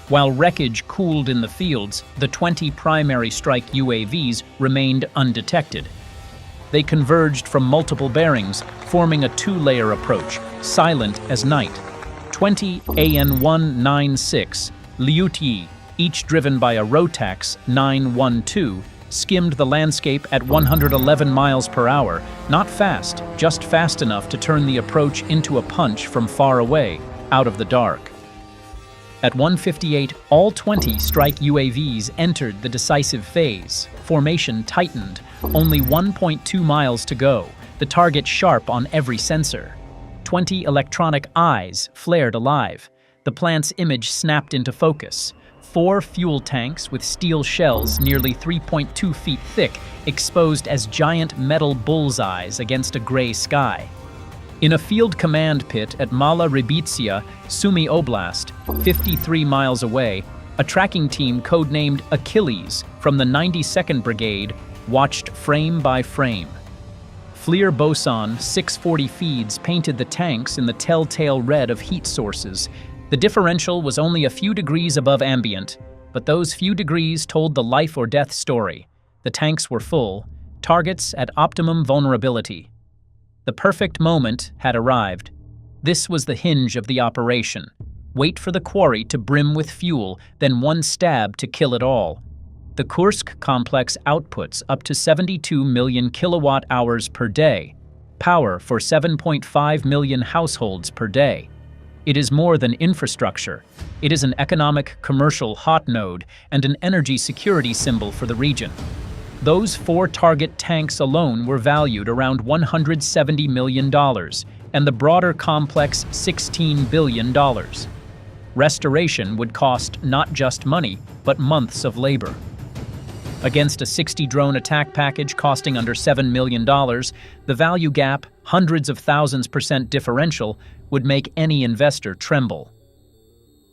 While wreckage cooled in the fields, the 20 primary strike UAVs remained undetected. They converged from multiple bearings, forming a two-layer approach, silent as night. 20 AN-196 Lyutyi, each driven by a Rotax 912, skimmed the landscape at 111 miles per hour, not fast, just fast enough to turn the approach into a punch from far away, out of the dark. At 1:58, all 20 strike UAVs entered the decisive phase. Formation tightened, only 1.2 miles to go, the target sharp on every sensor. 20 electronic eyes flared alive. The plant's image snapped into focus. 4 fuel tanks with steel shells nearly 3.2 feet thick, exposed as giant metal bullseyes against a gray sky. In a field command pit at Mala Rybitsia, Sumy Oblast, 53 miles away, a tracking team codenamed Achilles from the 92nd Brigade watched frame by frame. FLIR Boson 640 feeds painted the tanks in the telltale red of heat sources. The differential was only a few degrees above ambient, but those few degrees told the life or death story. The tanks were full, targets at optimum vulnerability. The perfect moment had arrived. This was the hinge of the operation. Wait for the quarry to brim with fuel, then one stab to kill it all. The Kursk complex outputs up to 72 million kilowatt-hours per day, power for 7.5 million households per day. It is more than infrastructure. It is an economic, commercial hot node and an energy security symbol for the region. Those 4 target tanks alone were valued around $170 million, and the broader complex $16 billion. Restoration would cost not just money, but months of labor. Against a 60-drone attack package costing under $7 million, the value gap, hundreds of thousands % differential, would make any investor tremble.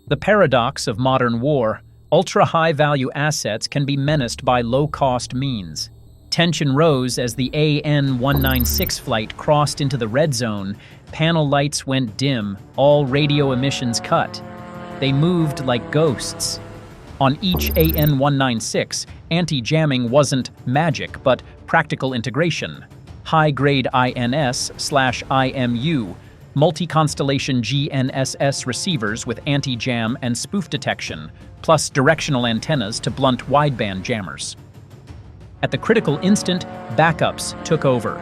The paradox of modern war: ultra-high-value assets can be menaced by low-cost means. Tension rose as the AN-196 flight crossed into the red zone. Panel lights went dim, all radio emissions cut. They moved like ghosts. On each AN-196, anti-jamming wasn't magic, but practical integration. High-grade INS/IMU, multi-constellation GNSS receivers with anti-jam and spoof detection, plus directional antennas to blunt wideband jammers. At the critical instant, backups took over.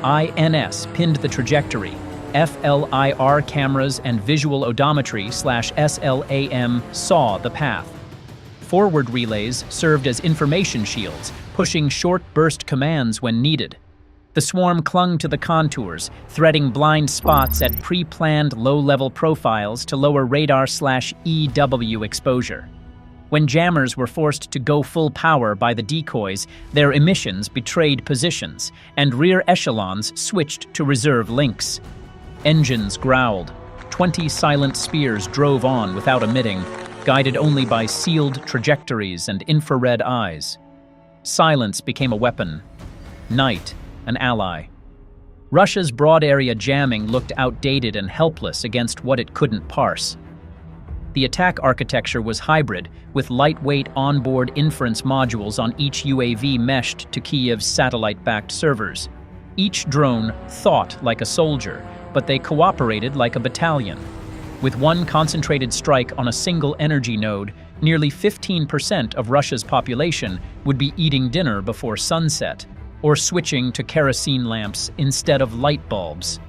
INS pinned the trajectory. FLIR cameras and visual odometry/SLAM saw the path. Forward relays served as information shields, pushing short burst commands when needed. The swarm clung to the contours, threading blind spots at pre-planned low-level profiles to lower radar/EW exposure. When jammers were forced to go full power by the decoys, their emissions betrayed positions, and rear echelons switched to reserve links. Engines growled. 20 silent spears drove on without emitting, guided only by sealed trajectories and infrared eyes. Silence became a weapon. Night, an ally. Russia's broad-area jamming looked outdated and helpless against what it couldn't parse. The attack architecture was hybrid, with lightweight onboard inference modules on each UAV meshed to Kiev's satellite-backed servers. Each drone thought like a soldier, but they cooperated like a battalion. With one concentrated strike on a single energy node, nearly 15% of Russia's population would be eating dinner before sunset, or switching to kerosene lamps instead of light bulbs.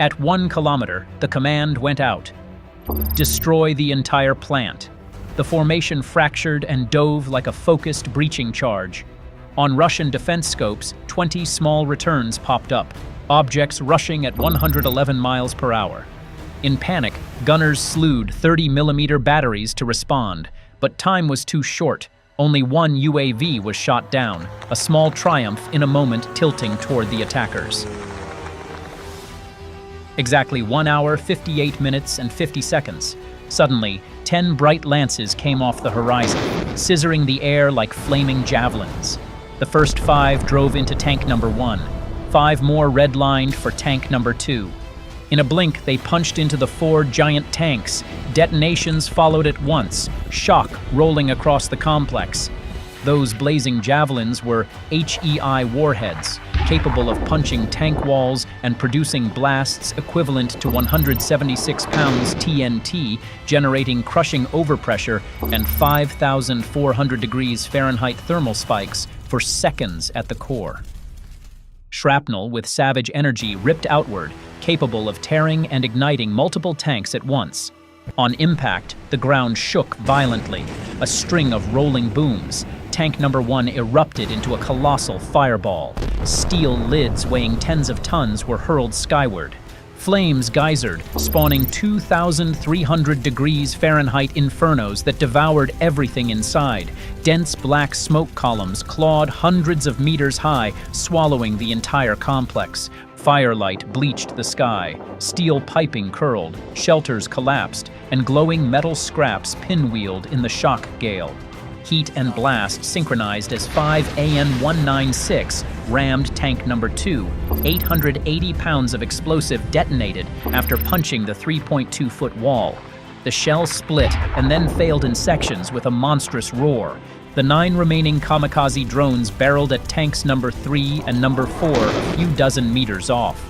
At 1 kilometer, the command went out. Destroy the entire plant. The formation fractured and dove like a focused breaching charge. On Russian defense scopes, 20 small returns popped up, objects rushing at 111 miles per hour. In panic, gunners slewed 30mm batteries to respond, but time was too short. Only one UAV was shot down, a small triumph in a moment tilting toward the attackers. Exactly 1 hour, 58 minutes, and 50 seconds. Suddenly, 10 bright lances came off the horizon, scissoring the air like flaming javelins. The first 5 drove into tank number 1. 5 more redlined for tank number 2. In a blink, they punched into the 4 giant tanks. Detonations followed at once, shock rolling across the complex. Those blazing javelins were HEI warheads, capable of punching tank walls and producing blasts equivalent to 176 pounds TNT, generating crushing overpressure and 5,400 degrees Fahrenheit thermal spikes for seconds at the core. Shrapnel with savage energy ripped outward, capable of tearing and igniting multiple tanks at once. On impact, the ground shook violently, a string of rolling booms. Tank number 1 erupted into a colossal fireball. Steel lids weighing tens of tons were hurled skyward. Flames geysered, spawning 2,300 degrees Fahrenheit infernos that devoured everything inside. Dense black smoke columns clawed hundreds of meters high, swallowing the entire complex. Firelight bleached the sky, steel piping curled, shelters collapsed, and glowing metal scraps pinwheeled in the shock gale. Heat and blast synchronized as 5 AN-196 rammed tank number 2. 880 pounds of explosive detonated after punching the 3.2-foot wall. The shell split and then failed in sections with a monstrous roar. The 9 remaining kamikaze drones barreled at tanks number 3 and number 4 a few dozen meters off.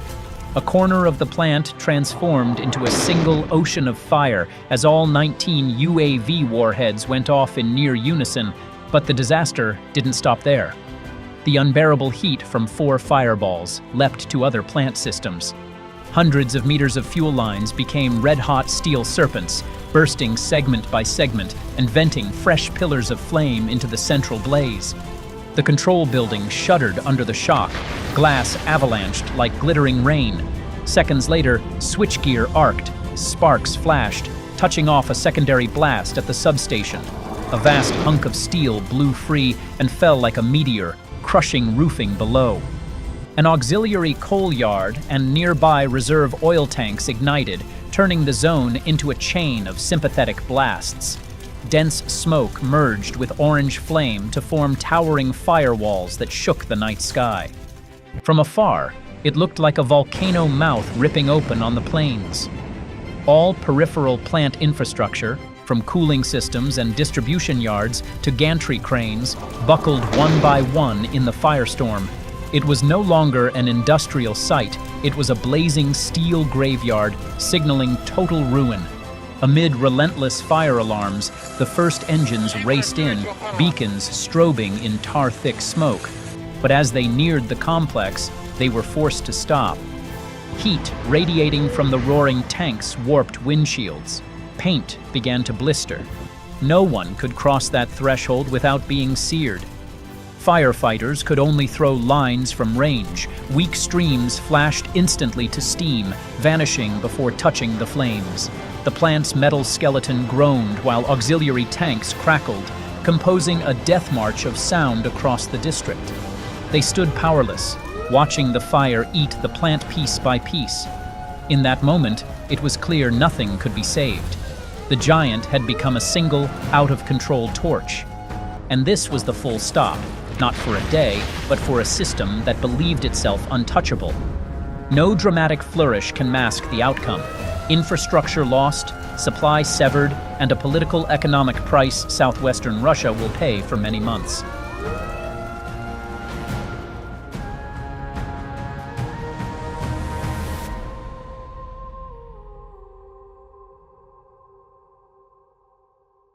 A corner of the plant transformed into a single ocean of fire as all 19 UAV warheads went off in near unison, but the disaster didn't stop there. The unbearable heat from 4 fireballs leapt to other plant systems. Hundreds of meters of fuel lines became red-hot steel serpents, bursting segment by segment and venting fresh pillars of flame into the central blaze. The control building shuddered under the shock. Glass avalanched like glittering rain. Seconds later, switchgear arced. Sparks flashed, touching off a secondary blast at the substation. A vast hunk of steel blew free and fell like a meteor, crushing roofing below. An auxiliary coal yard and nearby reserve oil tanks ignited, turning the zone into a chain of sympathetic blasts. Dense smoke merged with orange flame to form towering firewalls that shook the night sky. From afar, it looked like a volcano mouth ripping open on the plains. All peripheral plant infrastructure, from cooling systems and distribution yards to gantry cranes, buckled one by one in the firestorm. It was no longer an industrial site, it was a blazing steel graveyard signaling total ruin. Amid relentless fire alarms, the first engines raced in, beacons strobing in tar-thick smoke. But as they neared the complex, they were forced to stop. Heat radiating from the roaring tanks warped windshields. Paint began to blister. No one could cross that threshold without being seared. Firefighters could only throw lines from range. Weak streams flashed instantly to steam, vanishing before touching the flames. The plant's metal skeleton groaned while auxiliary tanks crackled, composing a death march of sound across the district. They stood powerless, watching the fire eat the plant piece by piece. In that moment, it was clear nothing could be saved. The giant had become a single, out-of-control torch. And this was the full stop, not for a day, but for a system that believed itself untouchable. No dramatic flourish can mask the outcome. Infrastructure lost, supply severed, and a political economic price southwestern Russia will pay for many months.